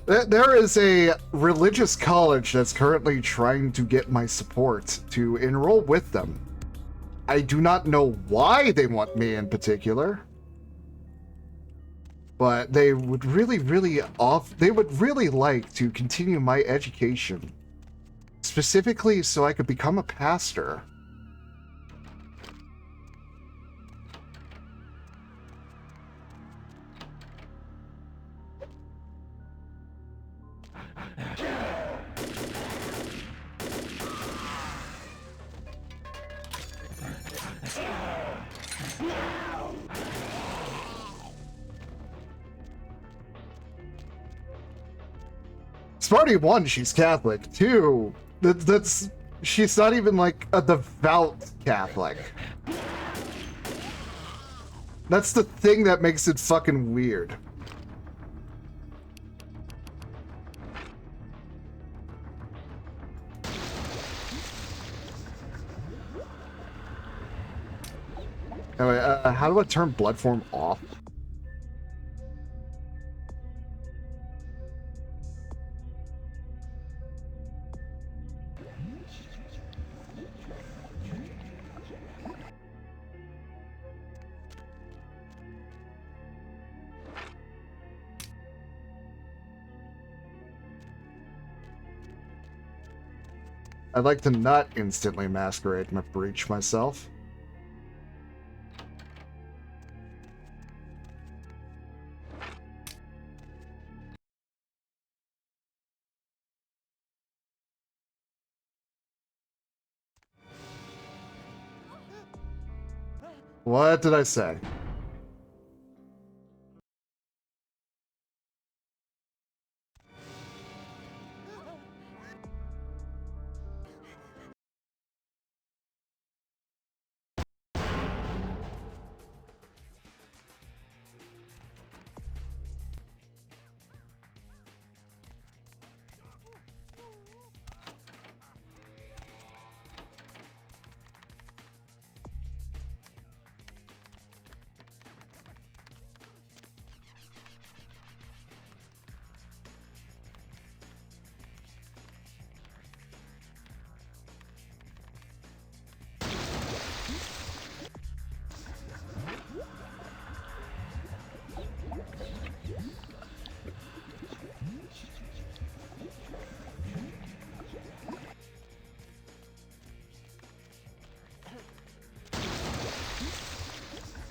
There is a religious college that's currently trying to get my support to enroll with them. I do not know why they want me in particular, but they would really like to continue my education, specifically so I could become a pastor. Sparty 1, she's Catholic. 2, she's not even like a devout Catholic. That's the thing that makes it fucking weird. Anyway, how do I turn blood form off? I'd like to not instantly masquerade my breach myself. What did I say?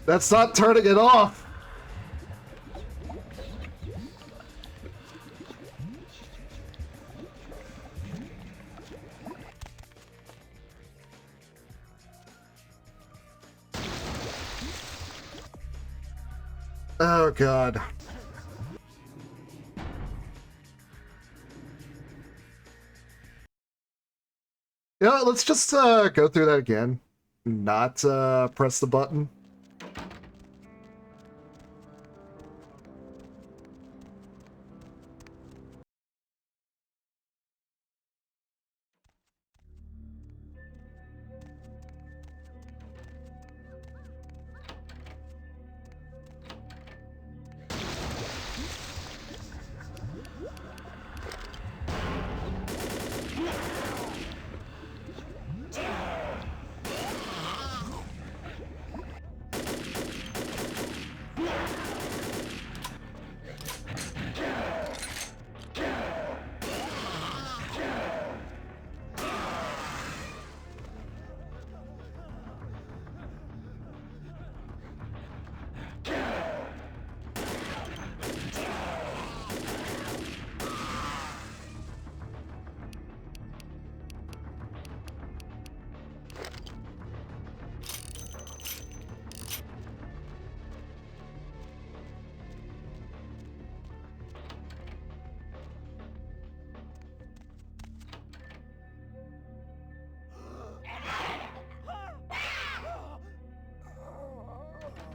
That's not turning it off. Oh, God. Yeah, let's just go through that again. Not press the button.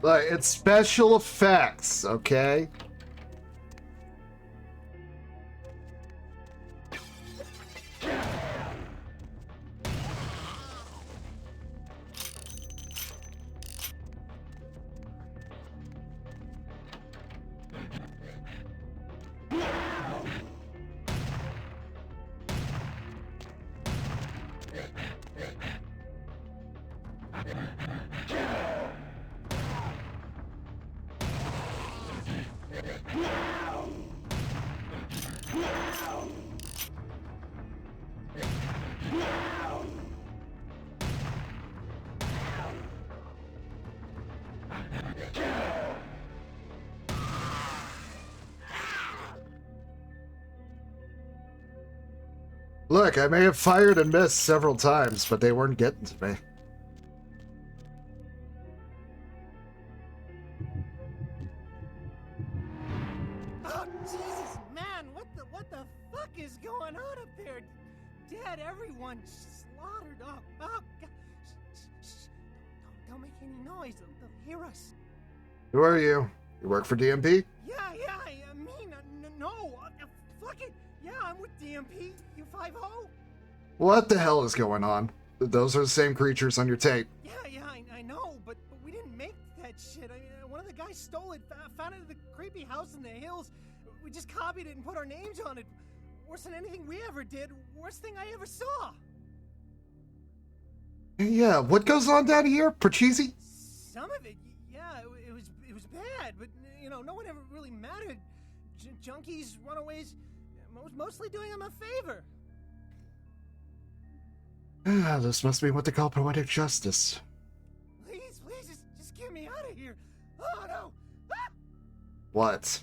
Like, it's special effects, okay? Look, I may have fired and missed several times, but they weren't getting to me. Oh, Jesus, man, what the fuck is going on up there? Dead, everyone slaughtered. Oh, God. Shh. Don't make any noise. They'll hear us. Who are you? You work for DMP? Yeah, I mean, no. Fuck it. Yeah, I'm with DMP. You 5-0? What the hell is going on? Those are the same creatures on your tape. Yeah, I know, but we didn't make that shit. One of the guys stole it, found it at the creepy house in the hills. We just copied it and put our names on it. Worse than anything we ever did. Worst thing I ever saw. Yeah, what goes on down here? Pachisi? Some of it, yeah, it was bad, but no one ever really mattered. Junkies, runaways, mostly doing them a favor. This must be what they call poetic justice. Please, just get me out of here. Oh no! Ah! What?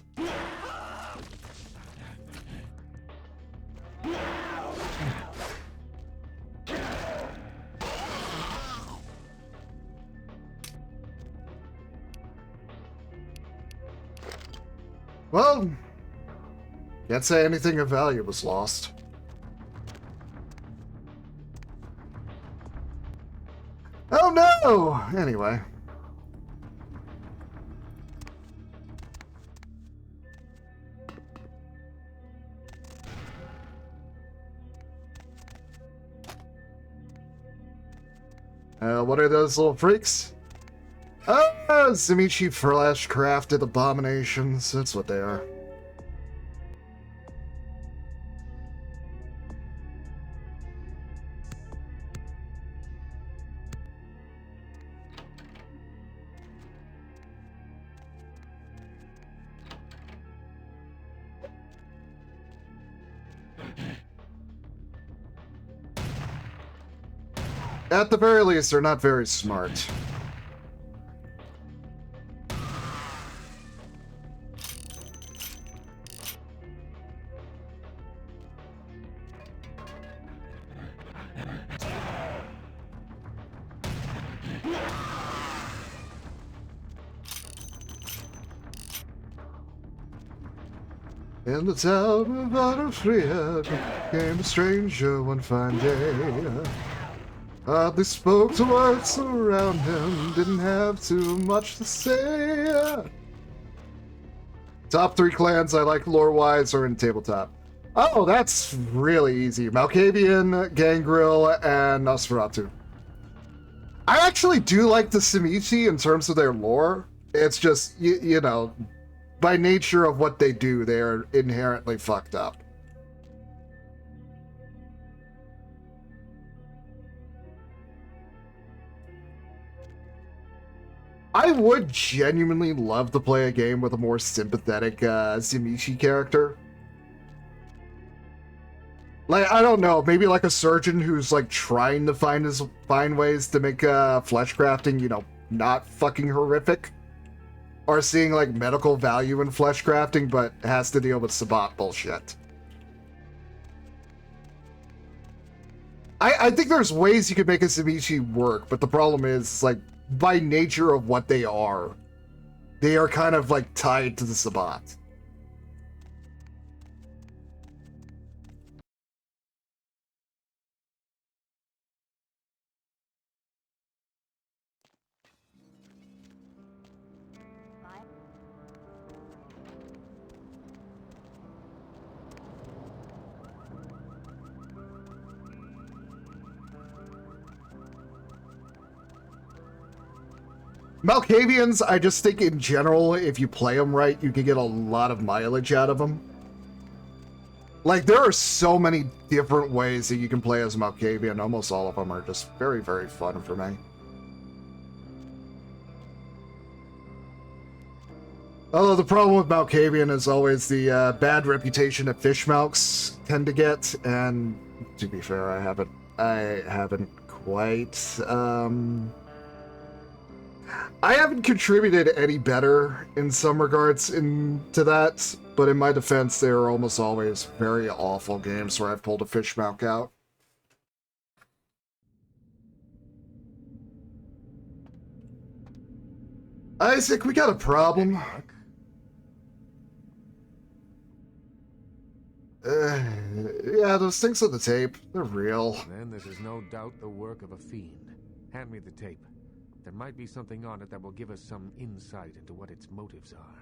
Well, can't say anything of value was lost. Oh no! Anyway. What are those little freaks? Oh, Zimichi flash-crafted abominations. That's what they are. At the very least, they're not very smart. In the town of Otterfried came a stranger one fine day. Hardly spoke to words around him, didn't have too much to say. Top 3 clans I like lore-wise are in tabletop. Oh, that's really easy. Malkavian, Gangrel, and Nosferatu. I actually do like the Simichi in terms of their lore. It's just, you know, by nature of what they do, they're inherently fucked up. I would genuinely love to play a game with a more sympathetic Simichi character. Like, I don't know, maybe like a surgeon who's like trying to find ways to make flesh crafting, you know, not fucking horrific. Or seeing like medical value in flesh crafting, but has to deal with Sabbat bullshit. I think there's ways you could make a Simichi work, but the problem is, like, by nature of what they are kind of like tied to the Sabbat. Malkavians, I just think in general, if you play them right, you can get a lot of mileage out of them. Like, there are so many different ways that you can play as Malkavian. Almost all of them are just very, very fun for me. Although the problem with Malkavian is always the bad reputation that Fishmalks tend to get, and to be fair, I haven't quite, I haven't contributed any better in some regards to that, but in my defense, they are almost always very awful games where I've pulled a Fishmalk out. Isaac, we got a problem. Yeah, those things on the tape, they're real. Then this is no doubt the work of a fiend. Hand me the tape. There might be something on it that will give us some insight into what its motives are.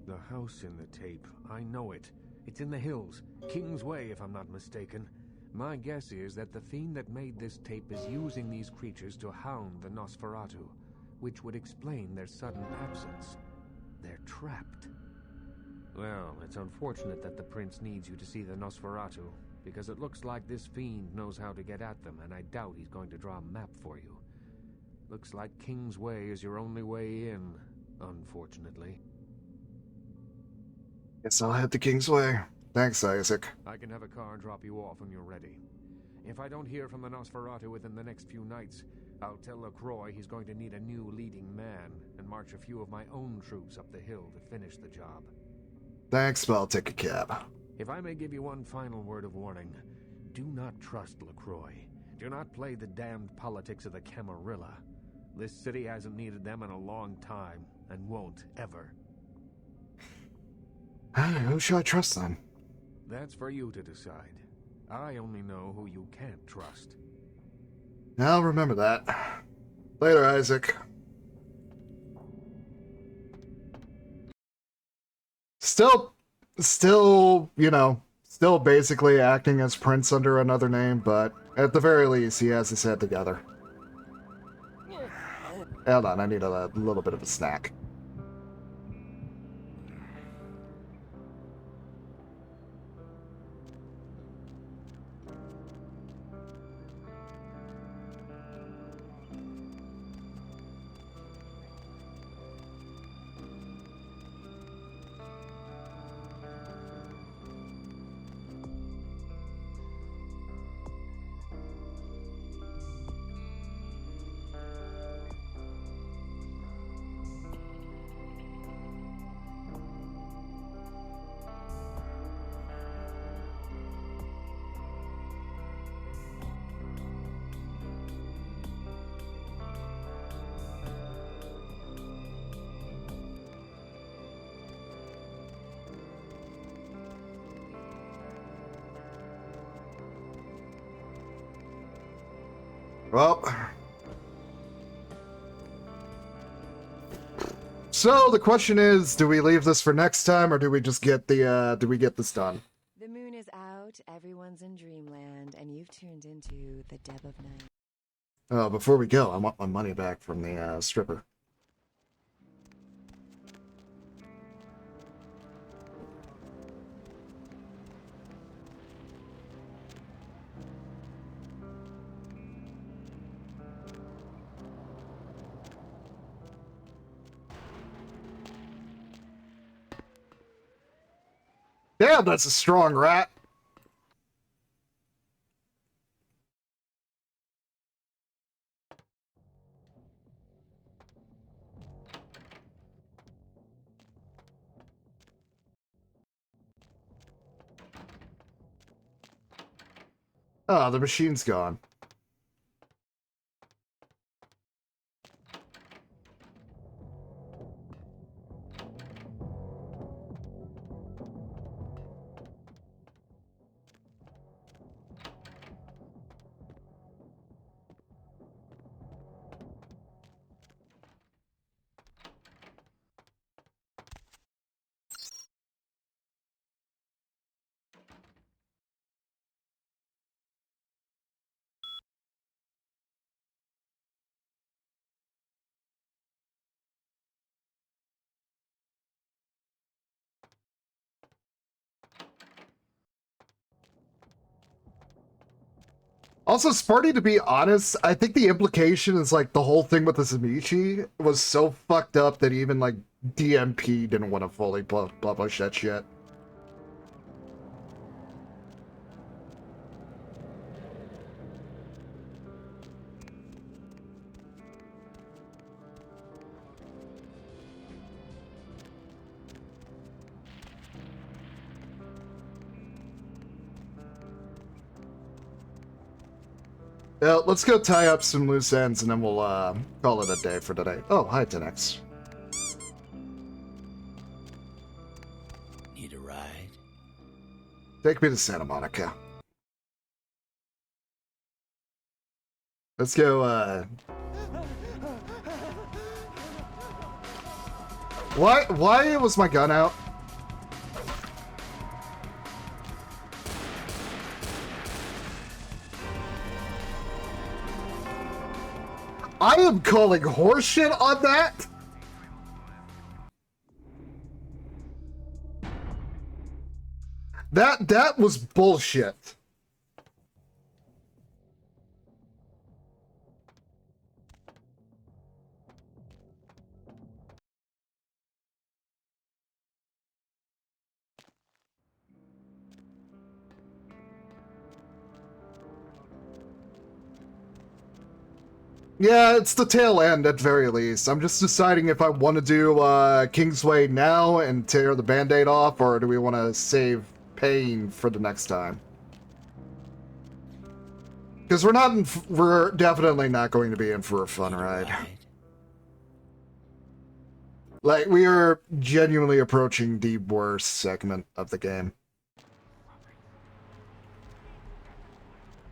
The house in the tape. I know it. It's in the hills. King's Way, if I'm not mistaken. My guess is that the fiend that made this tape is using these creatures to hound the Nosferatu, which would explain their sudden absence. They're trapped. Well, it's unfortunate that the prince needs you to see the Nosferatu, because it looks like this fiend knows how to get at them, and I doubt he's going to draw a map for you. Looks like King's Way is your only way in, unfortunately. Guess I'll head to King's Way. Thanks, Isaac. I can have a car drop you off when you're ready. If I don't hear from the Nosferatu within the next few nights, I'll tell LaCroix he's going to need a new leading man and march a few of my own troops up the hill to finish the job. Thanks, but I'll take a cab. If I may give you one final word of warning, do not trust LaCroix. Do not play the damned politics of the Camarilla. This city hasn't needed them in a long time, and won't ever. Who should I trust then? That's for you to decide. I only know who you can't trust. I'll remember that. Later, Isaac. Still, you know, still basically acting as Prince under another name, but At the very least, he has his head together. Hold on, I need a little bit of a snack. Well, so the question is, do we leave this for next time, or do we just get the, do we get this done? The moon is out, everyone's in dreamland, and you've tuned into the Deb of Night. Oh, before we go, I want my money back from the stripper. Damn, that's a strong rat. Oh, the machine's gone. Also, Sparty, to be honest, I think the implication is like the whole thing with the Zamichi was so fucked up that even like DMP didn't want to fully publish that shit. Yeah, let's go tie up some loose ends and then we'll call it a day for today. Oh, hi, 10X. Need a ride? Take me to Santa Monica. Let's go, Why was my gun out? I am calling horseshit on that? That was bullshit. Yeah, it's the tail end at very least. I'm just deciding if I want to do Kingsway now and tear the band-aid off, or do we want to save pain for the next time? Because we're definitely not going to be in for a fun ride. Like, we are genuinely approaching the worst segment of the game.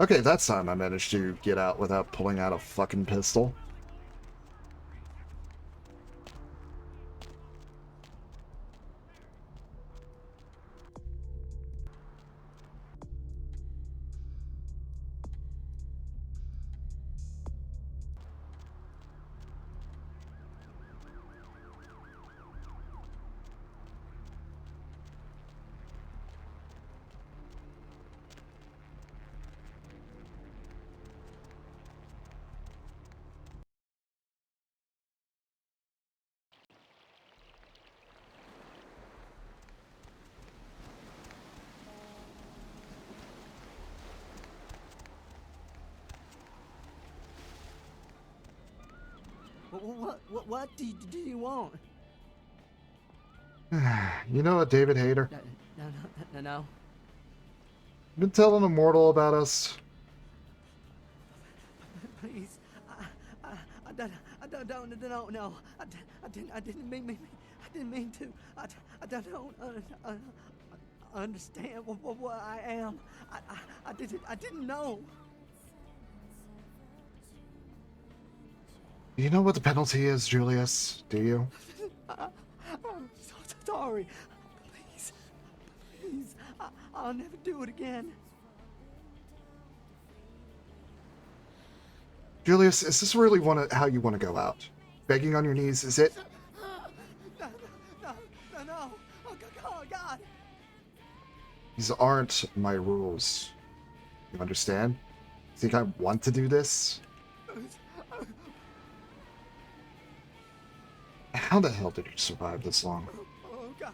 Okay, that's time I managed to get out without pulling out a fucking pistol. What do you want? You know what, David Hayter? No. You've been telling Immortal about us. Please, I don't know. I didn't mean to. I don't understand what I am. I didn't know. Do you know what the penalty is, Julius? Do you? I'm so sorry. Please, I'll never do it again. Julius, is this really how you want to go out? Begging on your knees, is it? No. Oh, God. These aren't my rules. You understand? Think I want to do this? How the hell did you survive this long? Oh, God.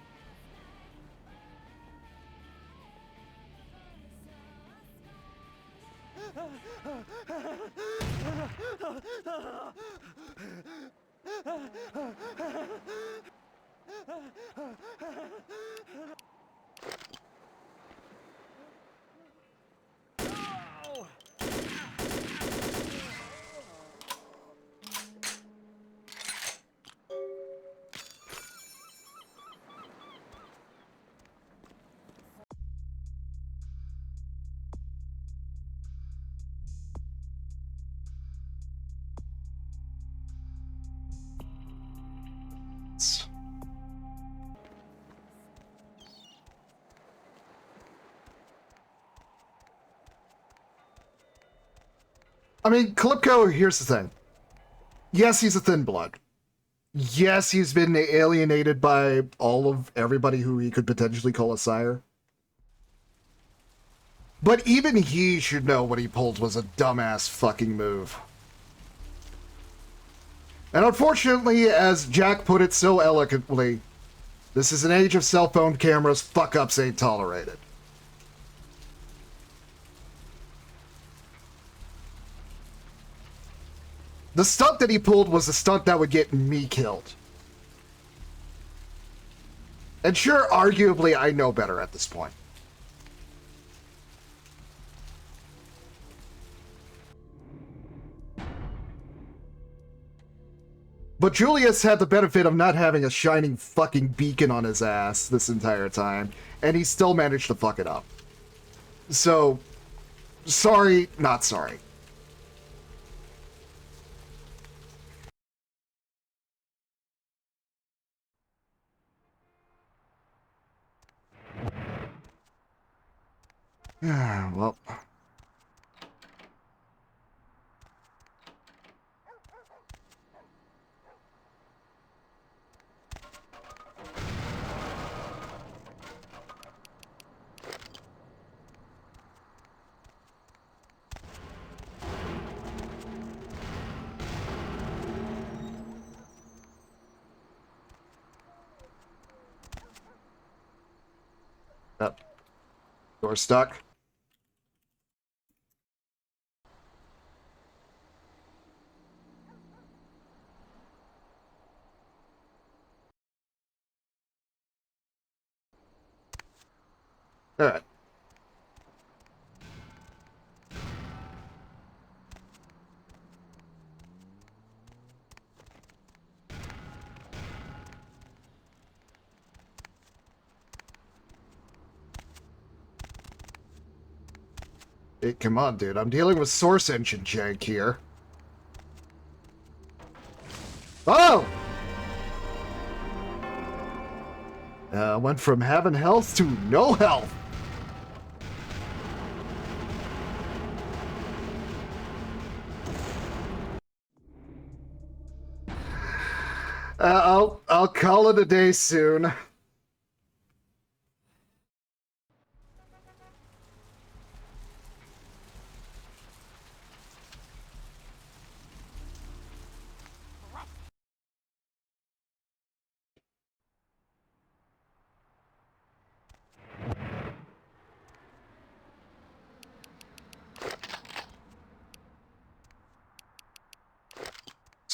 I mean, Calypco, here's the thing. Yes, he's a thin blood. Yes, he's been alienated by all of everybody who he could potentially call a sire. But even he should know what he pulled was a dumbass fucking move. And unfortunately, as Jack put it so eloquently, this is an age of cell phone cameras, fuck-ups ain't tolerated. The stunt that he pulled was a stunt that would get me killed. And sure, arguably, I know better at this point. But Julius had the benefit of not having a shining fucking beacon on his ass this entire time, and he still managed to fuck it up. So, sorry, not sorry. Well. Yep. Door stuck. Alright. Hey, come on, dude. I'm dealing with source engine jank here. Oh! Went from having health to no health. I'll call it a day soon.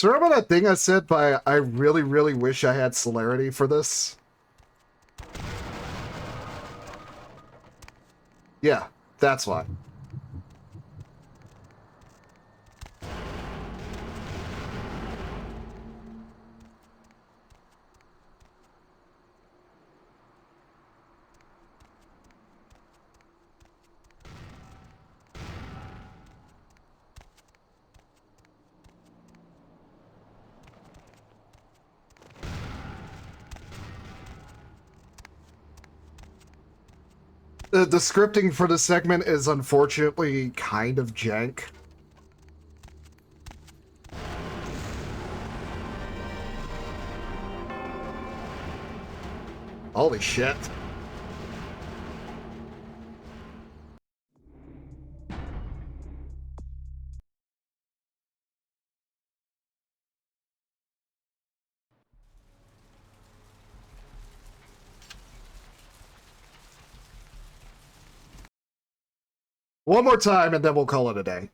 So remember that thing I said by I really, really wish I had celerity for this? Yeah, that's why. The scripting for this segment is unfortunately kind of jank. Holy shit. One more time and then we'll call it a day.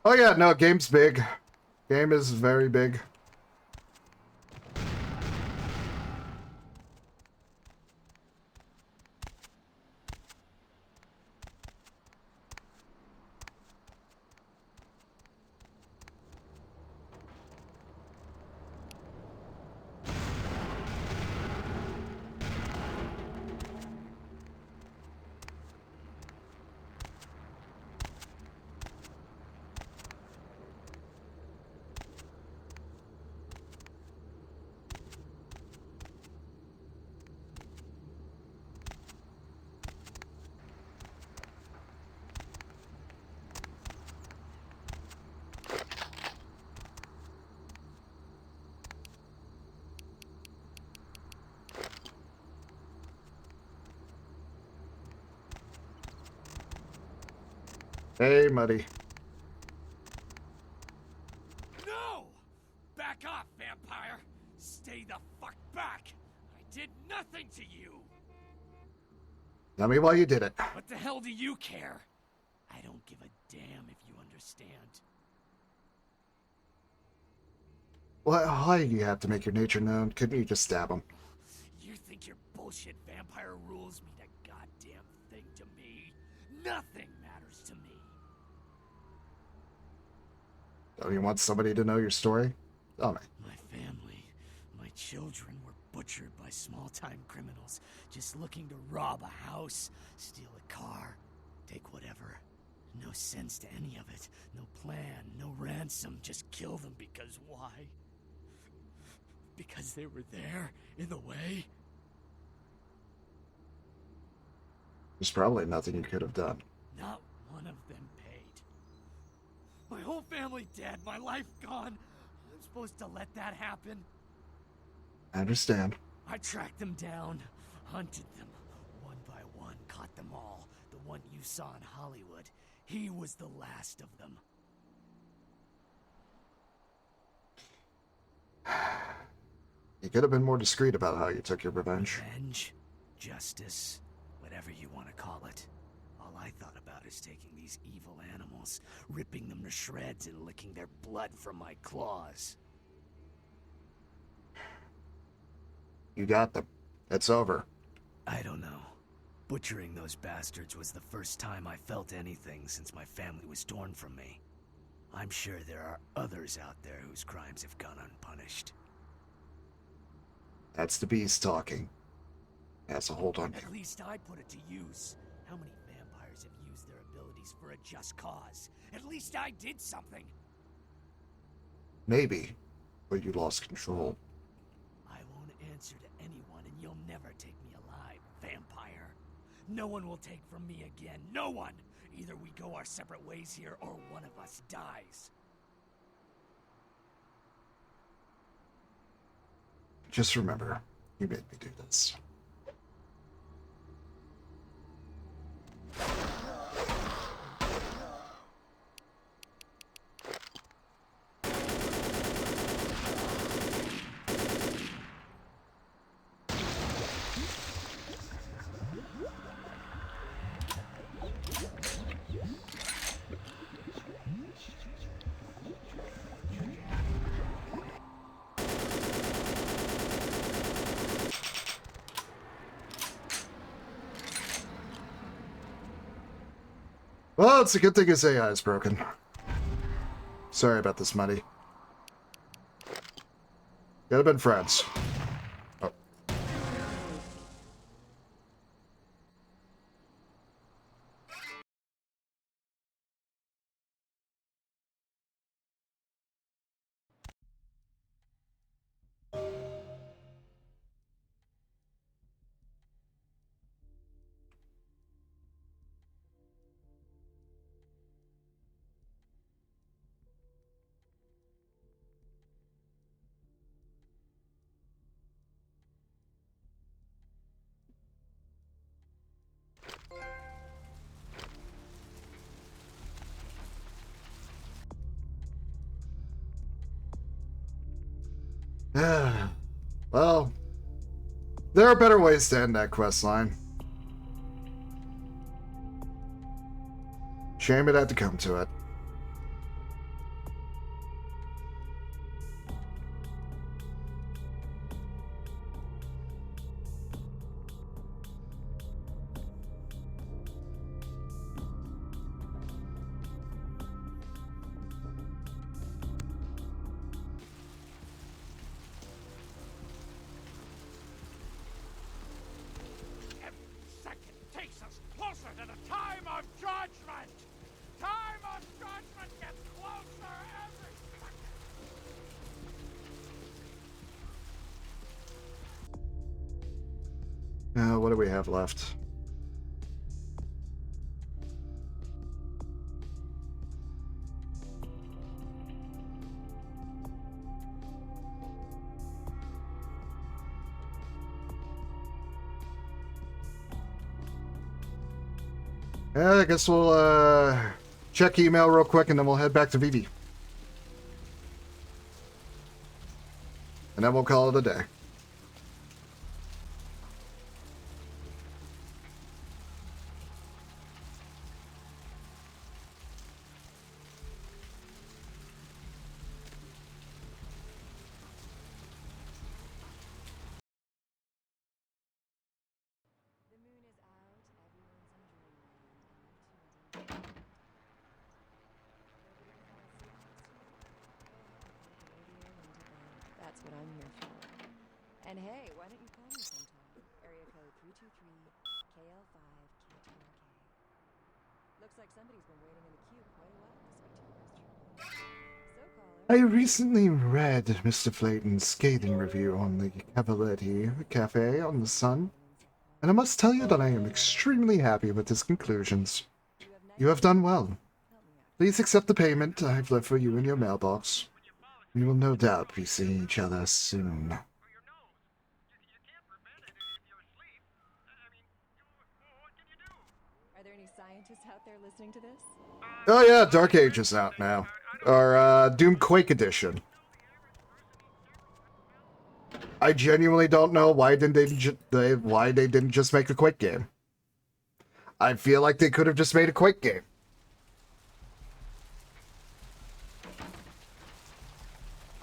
Oh yeah, no, game's big. Game is very big. Hey, Muddy. No! Back off, vampire! Stay the fuck back! I did nothing to you! Tell me why you did it. What the hell do you care? I don't give a damn if you understand. Why do you have to make your nature known? Couldn't you just stab him? You think your bullshit vampire rules mean a goddamn thing to me? Nothing matters to me. Don't you want somebody to know your story? Oh, man. My family, my children were butchered by small-time criminals just looking to rob a house, steal a car, take whatever. No sense to any of it. No plan, no ransom. Just kill them because why? Because they were there, in the way? There's probably nothing you could have done. Not one of them paid. My whole family dead, my life gone. I'm supposed to let that happen? I understand. I tracked them down, hunted them, one by one, caught them all. The one you saw in Hollywood, he was the last of them. You could have been more discreet about how you took your revenge. Revenge? Justice? Whatever you want to call it. All I thought about is taking these evil animals, ripping them to shreds and licking their blood from my claws. You got them. It's over. I don't know. Butchering those bastards was the first time I felt anything since my family was torn from me. I'm sure there are others out there whose crimes have gone unpunished. That's the beast talking. Has a hold on you. At least I put it to use. How many vampires have used their abilities for a just cause? At least I did something. Maybe, but you lost control. I won't answer to anyone, and you'll never take me alive, vampire. No one will take from me again. No one! Either we go our separate ways here, or one of us dies. Just remember, you made me do this. Well, it's a good thing his AI is broken. Sorry about this, Muddy. Could have been friends. Oh. Well, there are better ways to end that quest line. Shame it had to come to it. Takes us closer to the time of judgment! Time of judgment gets closer every What do we have left? I guess we'll check email real quick and then we'll head back to Vivi. And then we'll call it a day. That's what I'm here for. And hey, why don't you call me sometime? Area code 323-KL5-KTRK. Looks like somebody's been waiting in the queue quite a while to speak to you, Mr. So, caller. I recently read Mr. Flayton's scathing review on the Cavaletti Cafe on the Sun, and I must tell you that I am extremely happy with his conclusions. You have done well. Please accept the payment I've left for you in your mailbox. We will no doubt be seeing each other soon. Are there any scientists out there listening to this? Oh yeah, Dark Age is out now. Or, Doom Quake Edition. I genuinely don't know why they didn't just make a Quake game. I feel like they could have just made a Quake game.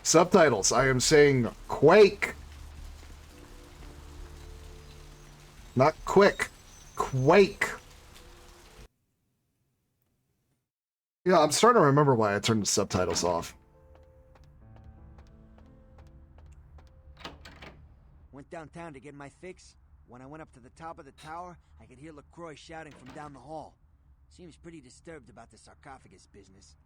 Subtitles, I am saying Quake. Not quick. Quake. Yeah, I'm starting to remember why I turned the subtitles off. Went downtown to get my fix. When I went up to the top of the tower, I could hear LaCroix shouting from down the hall. Seems pretty disturbed about the sarcophagus business.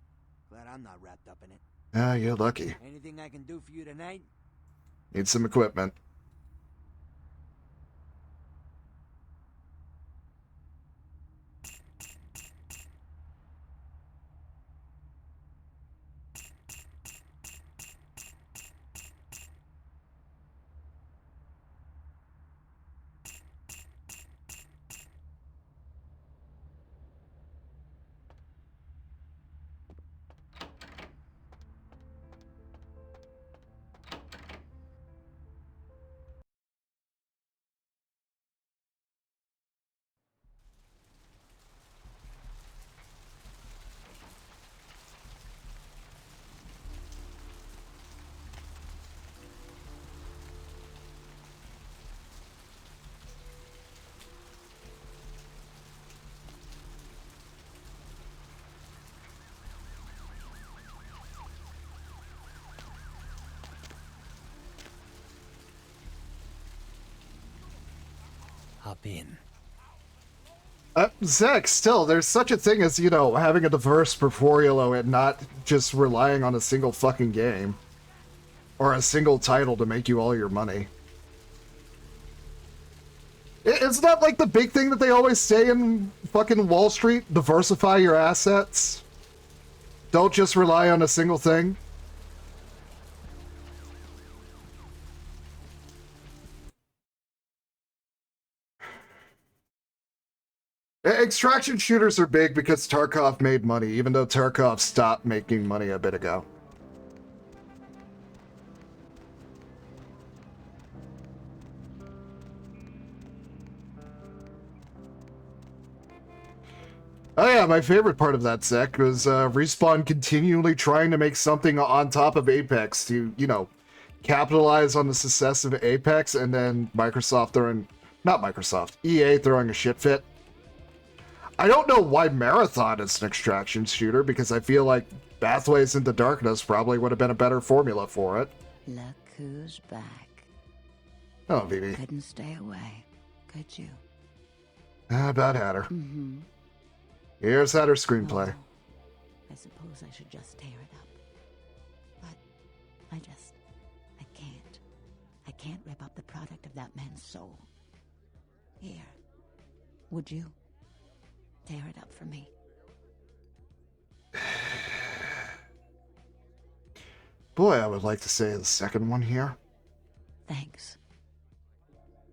Glad I'm not wrapped up in it. Ah, you're lucky. Anything I can do for you tonight? Need some equipment. hop in. Zach, still, there's such a thing as, you know, having a diverse portfolio and not just relying on a single fucking game. Or a single title to make you all your money. Isn't that like the big thing that they always say in fucking Wall Street? Diversify your assets. Don't just rely on a single thing. Extraction shooters are big because Tarkov made money, even though Tarkov stopped making money a bit ago. Oh yeah, my favorite part of that sec was Respawn continually trying to make something on top of Apex to, you know, capitalize on the success of Apex, and then Microsoft throwing, not Microsoft, EA throwing a shit fit. I don't know why Marathon is an extraction shooter, because I feel like Pathways into Darkness probably would have been a better formula for it. Look who's back. Oh, Vivi. Couldn't stay away, could you? About had her. Mm-hmm. Here's had her screenplay. Oh, I suppose I should just tear it up. But I can't. I can't rip up the product of that man's soul. Here, would you tear it up for me? Boy, I would like to say the second one here. Thanks.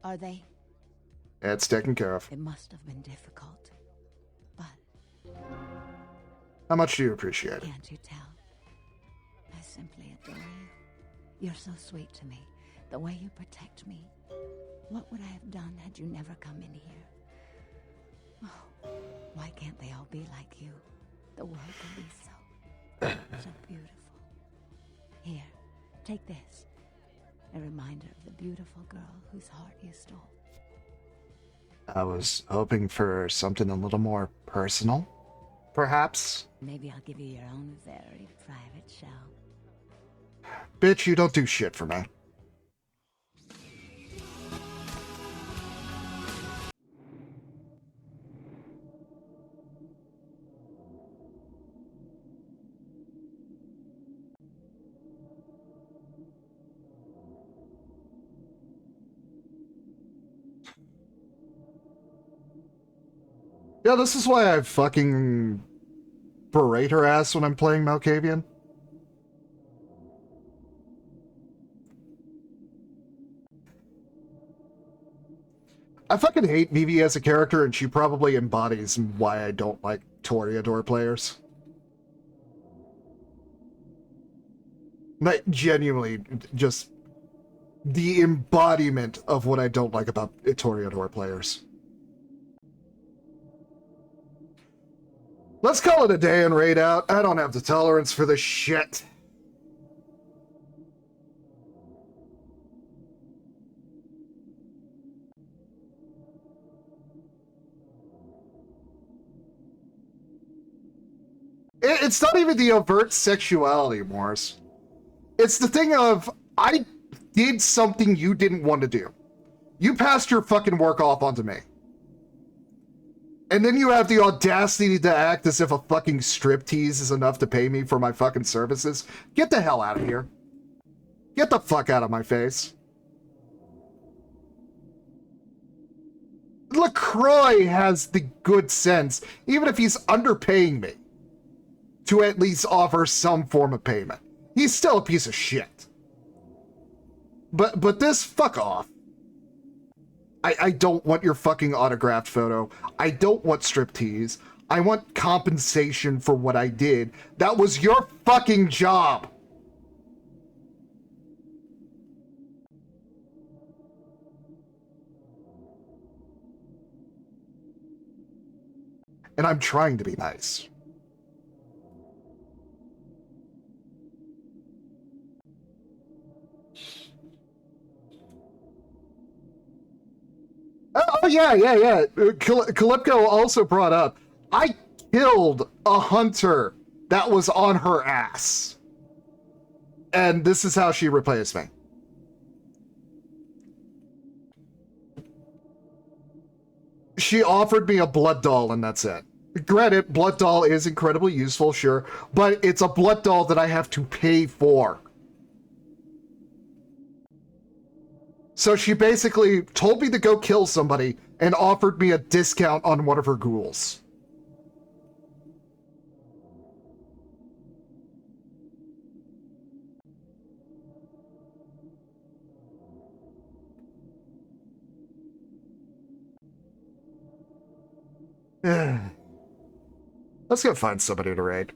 Are they? It's taken care of. It must have been difficult. How much do you appreciate it? Can't you tell? I simply adore you. You're so sweet to me. The way you protect me. What would I have done had you never come in here? Oh, why can't they all be like you? The world can be so beautiful. Here, take this. A reminder of the beautiful girl whose heart you stole. I was hoping for something a little more personal, perhaps. Maybe I'll give you your own very private shell. Bitch, you don't do shit for me. Yeah, this is why I fucking berate her ass when I'm playing Malkavian. I fucking hate Vivi as a character, and she probably embodies why I don't like Toreador players. Like, genuinely, just the embodiment of what I don't like about Toreador players. Let's call it a day and raid out. I don't have the tolerance for this shit. It's not even the overt sexuality, Morris. It's the thing of, I did something you didn't want to do. You passed your fucking work off onto me. And then you have the audacity to act as if a fucking striptease is enough to pay me for my fucking services. Get the hell out of here. Get the fuck out of my face. LaCroix has the good sense, even if he's underpaying me, to at least offer some form of payment. He's still a piece of shit. But this, fuck off. I don't want your fucking autographed photo. I don't want striptease. I want compensation for what I did. That was your fucking job. And I'm trying to be nice. Oh, yeah. Kalipko also brought up, I killed a hunter that was on her ass. And this is how she replaced me. She offered me a blood doll, and that's it. Granted, blood doll is incredibly useful, sure, but it's a blood doll that I have to pay for. So she basically told me to go kill somebody and offered me a discount on one of her ghouls. Let's go find somebody to raid.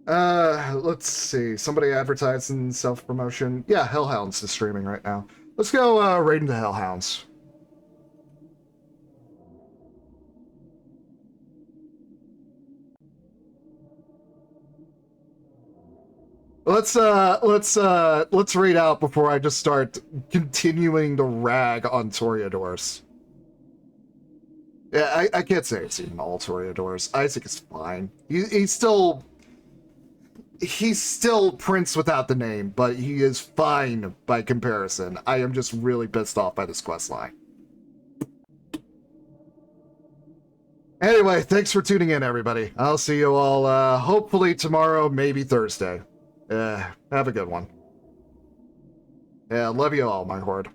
Let's see. Somebody advertising self-promotion. Yeah, Hellhounds is streaming right now. Let's go raid into Hellhounds. Let's read out before I just start continuing to rag on Toreadors. Yeah, I can't say I've seen all Toreadors. Isaac is fine. He's still Prince without the name, but he is fine by comparison. I am just really pissed off by this questline. Anyway, thanks for tuning in, everybody. I'll see you all hopefully tomorrow, maybe Thursday. Have a good one. Yeah, love you all, my horde.